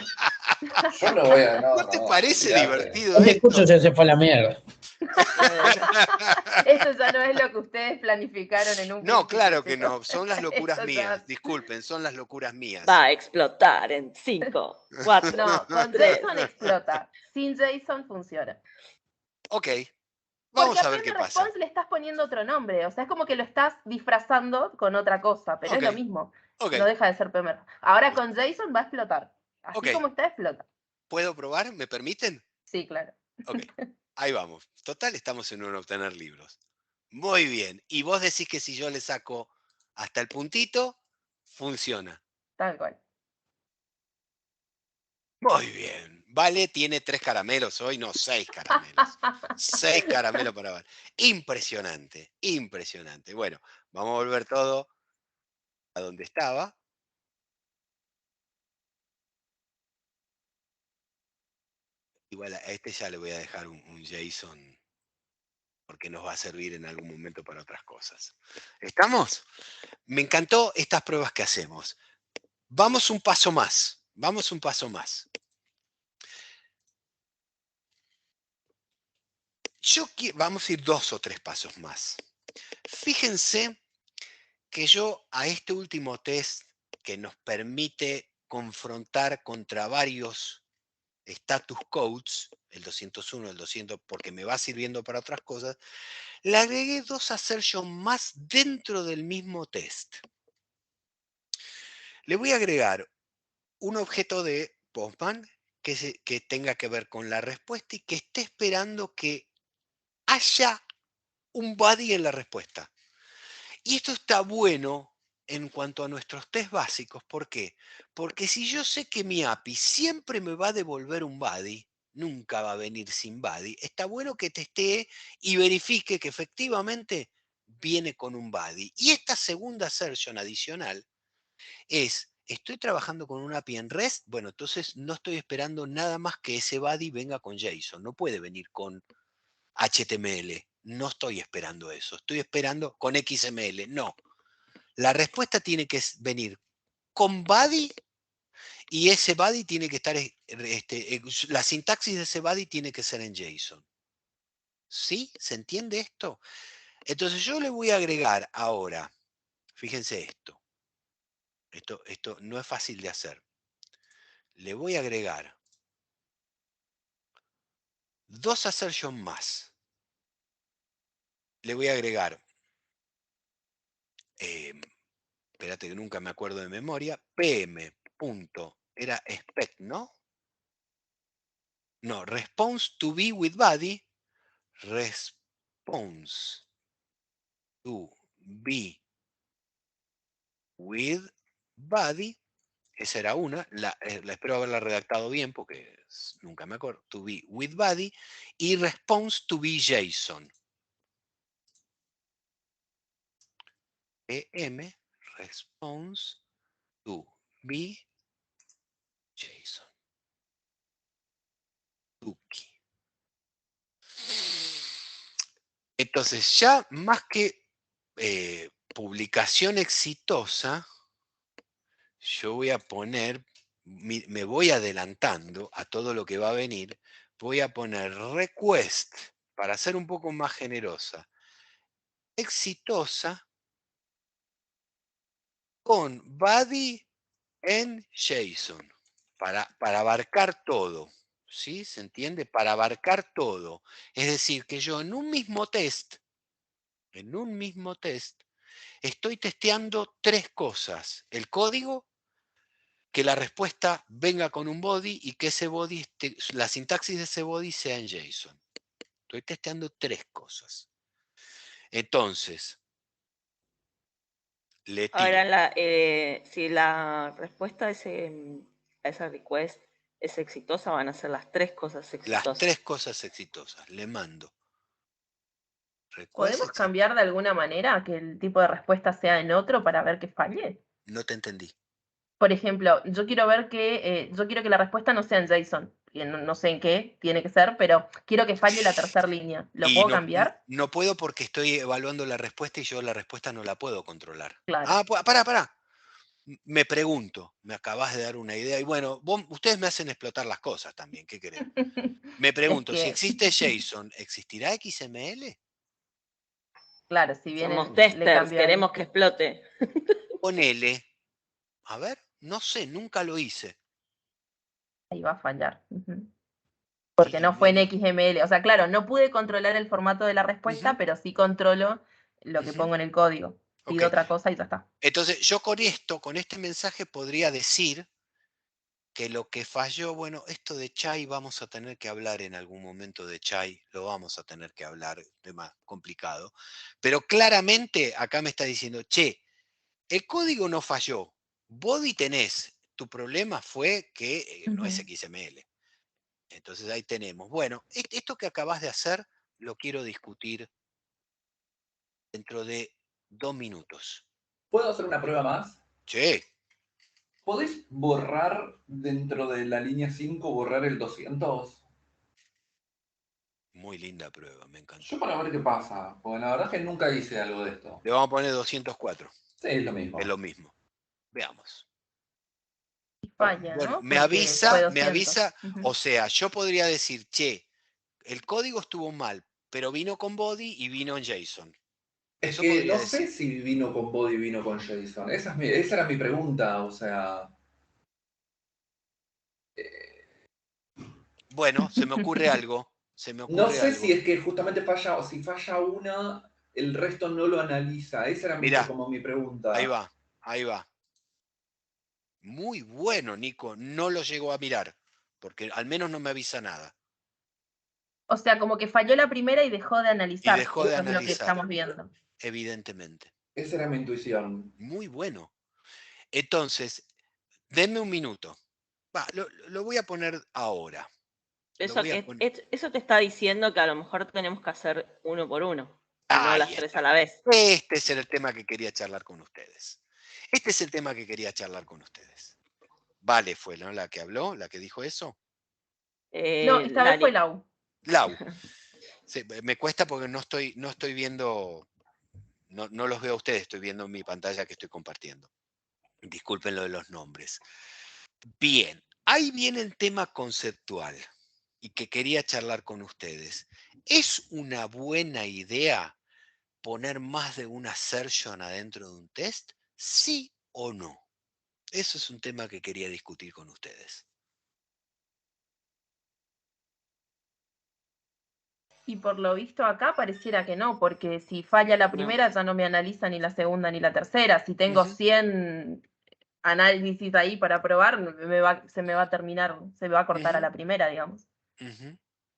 Speaker 4: Yo no voy a...
Speaker 2: ¿No te parece divertido
Speaker 1: Este
Speaker 2: esto?
Speaker 1: curso ya se fue a la mierda.
Speaker 5: Eso ya no es lo que ustedes planificaron en un
Speaker 2: No,
Speaker 5: principio,
Speaker 2: claro que
Speaker 5: chicos.
Speaker 2: no, son las locuras
Speaker 5: Eso ya-
Speaker 2: mías, disculpen, son las locuras mías.
Speaker 3: Va a explotar en 5, 4.
Speaker 5: No, con JSON explota. Sin JSON funciona.
Speaker 2: Ok,
Speaker 5: Porque
Speaker 2: vamos
Speaker 5: a
Speaker 2: a ver qué
Speaker 5: PM
Speaker 2: pasa.
Speaker 5: Response le estás poniendo otro nombre. O sea, es como que lo estás disfrazando con otra cosa, pero
Speaker 2: Ok,
Speaker 5: es lo mismo.
Speaker 2: ok,
Speaker 5: No deja de ser PM. Ahora con JSON va a explotar. Así
Speaker 2: ok.
Speaker 5: como está, explota.
Speaker 2: ¿Puedo probar? ¿Me permiten?
Speaker 5: Sí, claro.
Speaker 2: Ok, ahí vamos. Total, estamos en un obtener libros. Muy bien. Y vos decís que si yo le saco hasta el puntito, funciona.
Speaker 5: Tal cual.
Speaker 2: Muy bien. Vale tiene 3 caramelos hoy, no 6 caramelos. 6 caramelos para Vale. Impresionante, impresionante. Bueno, vamos a volver todo a donde estaba. Igual a este ya le voy a dejar un JSON porque nos va a servir en algún momento para otras cosas. ¿Estamos? Me encantó estas pruebas que hacemos. Vamos un paso más. Vamos un paso más. Vamos a ir 2 o 3 pasos más. Fíjense que yo a este último test que nos permite confrontar contra varios status codes, el 201, el 200, porque me va sirviendo para otras cosas, le agregué 2 assertions más dentro del mismo test. Le voy a agregar un objeto de Postman que tenga que ver con la respuesta y que esté esperando que haya un body en la respuesta. Y esto está bueno en cuanto a nuestros test básicos. ¿Por qué? Porque si yo sé que mi API siempre me va a devolver un body, nunca va a venir sin body, está bueno que testee y verifique que efectivamente viene con un body. Y esta segunda assertion adicional es, estoy trabajando con un API en REST, bueno, entonces no estoy esperando nada más que ese body venga con JSON, no puede venir con HTML, no estoy esperando eso, estoy esperando con XML, no. La respuesta tiene que venir con body y ese body tiene que estar, la sintaxis de ese body tiene que ser en JSON. ¿Sí? ¿Se entiende esto? Entonces yo le voy a agregar ahora, fíjense esto. Esto no es fácil de hacer. Le voy a agregar 2 assertions más. Le voy a agregar, espérate que nunca me acuerdo de memoria, pm. Era expect, ¿no? No, response to be with body, response to be with body, esa era una, la espero haberla redactado bien porque nunca me acuerdo, to be with body, y response to be JSON. EM, response to be JSON. Tuki. Entonces, ya más que publicación exitosa, yo voy a poner, me voy adelantando a todo lo que va a venir, voy a poner request, para ser un poco más generosa, exitosa, con body en JSON, para abarcar todo. ¿Sí? ¿Se entiende? Para abarcar todo. Es decir, que yo en un mismo test, estoy testeando 3 cosas. El código, que la respuesta venga con un body y que ese body, la sintaxis de ese body sea en JSON. Estoy testeando 3 cosas. Entonces, le tiro.
Speaker 3: Ahora, si la respuesta a esa request es exitosa, van a ser las 3 cosas exitosas.
Speaker 2: Las 3 cosas exitosas. Le mando.
Speaker 5: ¿Podemos cambiar de alguna manera que el tipo de respuesta sea en otro para ver que falle?
Speaker 2: No te entendí.
Speaker 5: Por ejemplo, yo quiero que la respuesta no sea en JSON, que no sé en qué tiene que ser, pero quiero que falle la tercera línea. ¿Lo puedo cambiar?
Speaker 2: No puedo porque estoy evaluando la respuesta y yo la respuesta no la puedo controlar.
Speaker 5: Claro.
Speaker 2: Ah, pará. Me pregunto, me acabas de dar una idea, y bueno, ustedes me hacen explotar las cosas también, ¿qué querés? Me pregunto, si existe JSON, ¿existirá XML?
Speaker 5: Claro, si bien
Speaker 3: Somos
Speaker 5: le
Speaker 3: testers,
Speaker 5: cambio ahí.
Speaker 3: queremos que explote.
Speaker 2: Ponele. A ver, no sé, nunca lo hice.
Speaker 5: Ahí va a fallar. Porque no fue en XML. O sea, claro, no pude controlar el formato de la respuesta, pero sí controlo lo que pongo en el código. Pido otra cosa y ya está.
Speaker 2: Entonces, yo con este mensaje podría decir que lo que falló, bueno, esto de Chai vamos a tener que hablar en algún momento de Chai, lo vamos a tener que hablar, tema complicado, pero claramente acá me está diciendo, che, el código no falló, body tenés, tu problema fue que no es XML. Entonces ahí tenemos. Bueno, esto que acabas de hacer lo quiero discutir dentro de 2 minutos.
Speaker 4: ¿Puedo hacer una prueba más?
Speaker 2: Sí.
Speaker 4: ¿Podés borrar dentro de la línea 5, borrar el 200?
Speaker 2: Muy linda prueba, me encantó.
Speaker 4: Yo para ver qué pasa, porque la verdad es que nunca hice algo de esto.
Speaker 2: Le vamos a poner 204.
Speaker 4: Sí, es lo mismo.
Speaker 2: Es lo mismo. Veamos.
Speaker 5: Falla,
Speaker 2: Bueno,
Speaker 5: ¿no?
Speaker 2: me
Speaker 5: Porque fue
Speaker 2: avisa,
Speaker 5: 200.
Speaker 2: o sea, yo podría decir, che, el código estuvo mal, pero vino con body y vino en JSON.
Speaker 4: Es
Speaker 2: Eso
Speaker 4: que
Speaker 2: podría
Speaker 4: no
Speaker 2: decir.
Speaker 4: sé si vino con body o vino con JSON. Esa era mi pregunta, o sea...
Speaker 2: Bueno, se me ocurre algo.
Speaker 4: No sé si es que justamente falla, o si falla una, el resto no lo analiza. Esa era
Speaker 2: Mirá,
Speaker 4: como mi pregunta.
Speaker 2: ahí va, ahí va. Muy bueno, Nico. No lo llego a mirar, porque al menos no me avisa nada.
Speaker 5: O sea, como que falló la primera y dejó de analizar.
Speaker 2: Y dejó de
Speaker 5: Eso es lo que
Speaker 2: analizar.
Speaker 5: estamos viendo.
Speaker 2: Evidentemente.
Speaker 4: Esa era mi intuición.
Speaker 2: Muy bueno. Entonces, denme un minuto. Va, lo voy a poner ahora.
Speaker 3: Eso te está diciendo que a lo mejor tenemos que hacer uno por uno, y no las tres a la vez.
Speaker 2: Este es el tema que quería charlar con ustedes. Este es el tema que quería charlar con ustedes. Vale fue, ¿no? La que habló, la que dijo eso.
Speaker 5: No, esta vez fue Lau.
Speaker 2: Lau. Sí, me cuesta porque no estoy viendo, no los veo a ustedes, estoy viendo mi pantalla que estoy compartiendo. Disculpen lo de los nombres. Bien, ahí viene el tema conceptual y que quería charlar con ustedes. ¿Es una buena idea poner más de una assertion adentro de un test? ¿Sí o no? Eso es un tema que quería discutir con ustedes.
Speaker 5: Y por lo visto acá pareciera que no, porque si falla la primera ya no me analiza ni la segunda ni la tercera. Si tengo 100 análisis ahí para probar, se me va a terminar, se me va a cortar a la primera, digamos.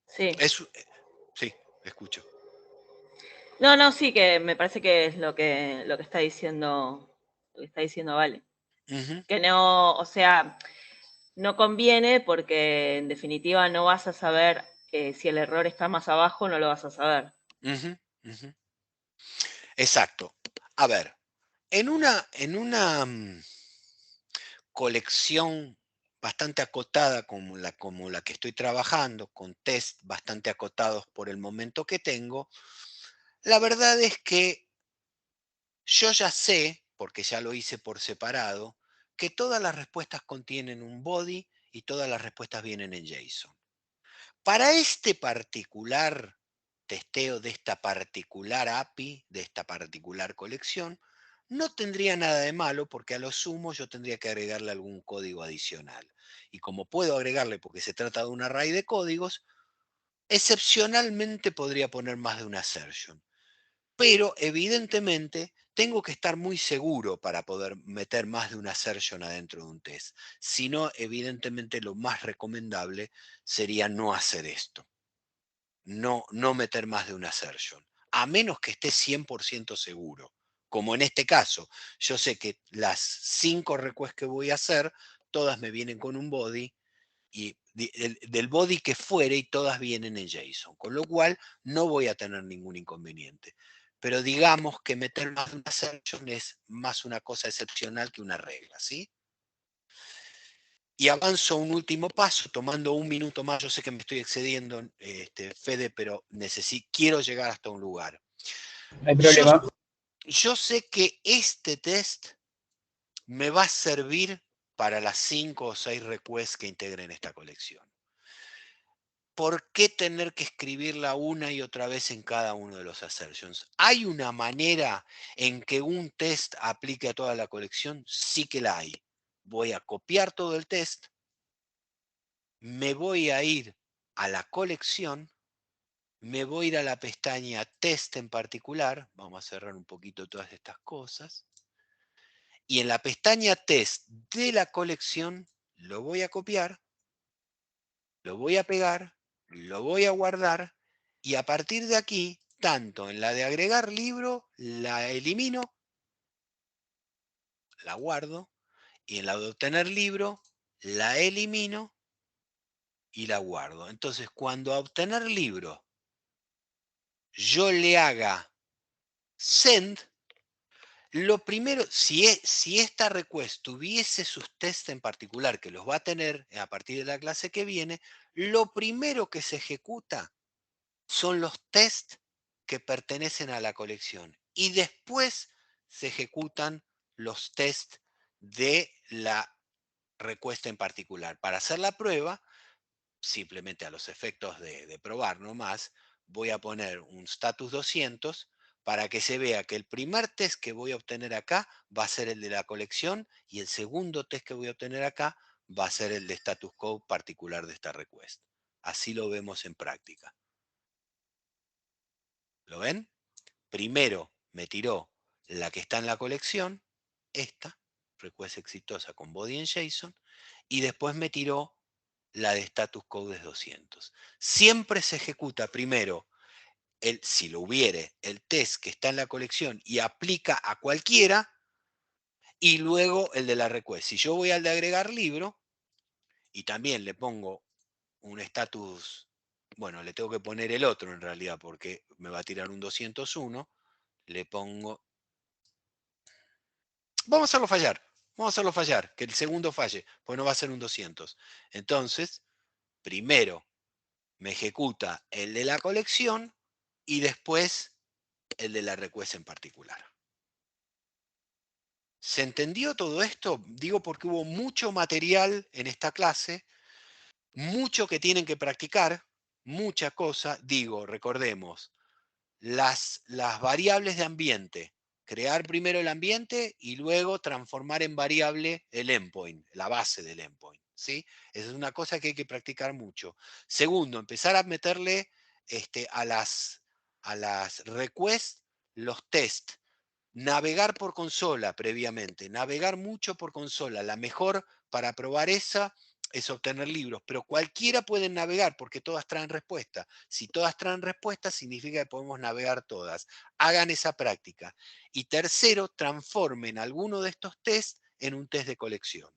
Speaker 3: Sí.
Speaker 2: Sí, escucho.
Speaker 3: No, sí, que me parece que es lo que está diciendo, Vale. Que no, o sea, no conviene porque en definitiva no vas a saber si el error está más abajo, no lo vas a saber.
Speaker 2: Exacto. A ver, en una colección bastante acotada como la que estoy trabajando, con test bastante acotados por el momento que tengo, la verdad es que yo ya sé, porque ya lo hice por separado, que todas las respuestas contienen un body y todas las respuestas vienen en JSON. Para este particular testeo de esta particular API, de esta particular colección, no tendría nada de malo porque a lo sumo yo tendría que agregarle algún código adicional. Y como puedo agregarle porque se trata de un array de códigos, excepcionalmente podría poner más de una assertion. Pero evidentemente tengo que estar muy seguro para poder meter más de una assertion adentro de un test. Si no, evidentemente lo más recomendable sería no hacer esto. No meter más de una assertion. A menos que esté 100% seguro. Como en este caso, yo sé que las 5 requests que voy a hacer, todas me vienen con un body, y del body que fuere, y todas vienen en JSON. Con lo cual, no voy a tener ningún inconveniente. Pero digamos que meter más de una assertion es más una cosa excepcional que una regla, ¿sí? Y avanzo un último paso, tomando un minuto más. Yo sé que me estoy excediendo, Fede, pero quiero llegar hasta un lugar.
Speaker 1: No hay problema.
Speaker 2: Yo sé que este test me va a servir para las 5 o 6 requests que integren esta colección. ¿Por qué tener que escribirla una y otra vez en cada uno de los assertions? ¿Hay una manera en que un test aplique a toda la colección? Sí que la hay. Voy a copiar todo el test, me voy a ir a la colección, me voy a ir a la pestaña test en particular, vamos a cerrar un poquito todas estas cosas, y en la pestaña test de la colección lo voy a copiar, lo voy a pegar, lo voy a guardar, y a partir de aquí, tanto en la de agregar libro, la elimino, la guardo, y en la de obtener libro, la elimino y la guardo. Entonces, cuando a obtener libro yo le haga send, lo primero, si esta request tuviese sus tests en particular, que los va a tener a partir de la clase que viene, lo primero que se ejecuta son los tests que pertenecen a la colección. Y después se ejecutan los tests de la request en particular. Para hacer la prueba, simplemente a los efectos de probar nomás, voy a poner un status 200 para que se vea que el primer test que voy a obtener acá va a ser el de la colección y el segundo test que voy a obtener acá va a ser el de status code particular de esta request. Así lo vemos en práctica. ¿Lo ven? Primero me tiró la que está en la colección, esta, request exitosa con body en JSON, y después me tiró la de status code es 200. Siempre se ejecuta primero, si lo hubiere, el test que está en la colección y aplica a cualquiera, y luego el de la request. Si yo voy al de agregar libro, y también le pongo un status, bueno, le tengo que poner el otro en realidad, porque me va a tirar un 201, le pongo... Vamos a hacerlo fallar, que el segundo falle, pues no va a ser un 200. Entonces, primero me ejecuta el de la colección y después el de la request en particular. ¿Se entendió todo esto? Digo porque hubo mucho material en esta clase, mucho que tienen que practicar, mucha cosa. Digo, recordemos, las variables de ambiente. Crear primero el ambiente y luego transformar en variable el endpoint, la base del endpoint. ¿Sí? Esa es una cosa que hay que practicar mucho. Segundo, empezar a meterle a las requests los tests. Navegar por consola previamente, navegar mucho por consola. La mejor para probar esa es obtener libros, pero cualquiera puede navegar porque todas traen respuesta. Si todas traen respuesta, significa que podemos navegar todas. Hagan esa práctica. Y tercero, transformen alguno de estos tests en un test de colección.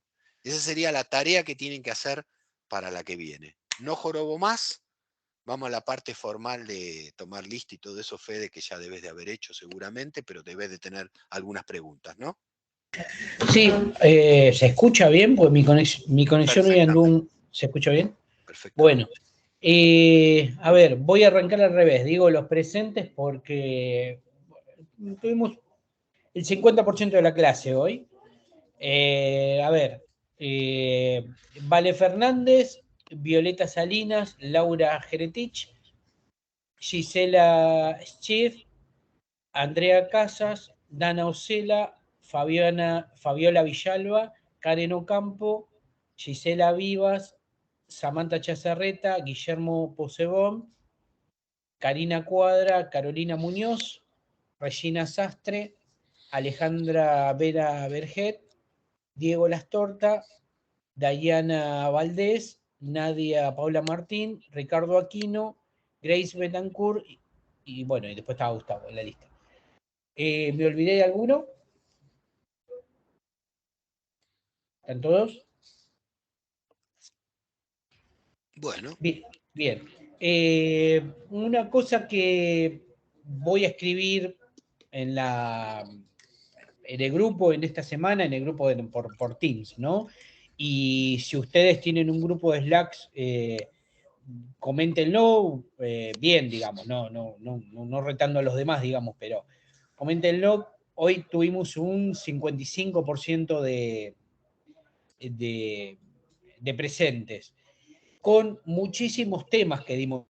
Speaker 2: Esa sería la tarea que tienen que hacer para la que viene. No jorobo más. Vamos a la parte formal de tomar lista y todo eso, Fede, que ya debes de haber hecho seguramente, pero debes de tener algunas preguntas, ¿no?
Speaker 1: Sí, ¿se escucha bien? Pues mi conexión hoy anduvo... ¿Se escucha bien?
Speaker 2: Perfecto.
Speaker 1: Bueno, a ver, voy a arrancar al revés. Digo los presentes porque tuvimos el 50% de la clase hoy. A ver, Vale Fernández, Violeta Salinas, Laura Jeretich, Gisela Schiff, Andrea Casas, Dana Ocela, Fabiola Villalba, Karen Ocampo, Gisela Vivas, Samantha Chazarreta, Guillermo Posebón, Karina Cuadra, Carolina Muñoz, Regina Sastre, Alejandra Vera Berget, Diego Lastorta, Dayana Valdés, Nadia Paula Martín, Ricardo Aquino, Grace Betancourt y bueno, y después estaba Gustavo en la lista. ¿Me olvidé de alguno? ¿Están todos?
Speaker 2: Bueno.
Speaker 1: Bien. Una cosa que voy a escribir en el grupo en esta semana, en el grupo por Teams, ¿no? Y si ustedes tienen un grupo de Slacks, coméntenlo bien, digamos, no retando a los demás, digamos, pero coméntenlo hoy tuvimos un 55% de presentes, con muchísimos temas que dimos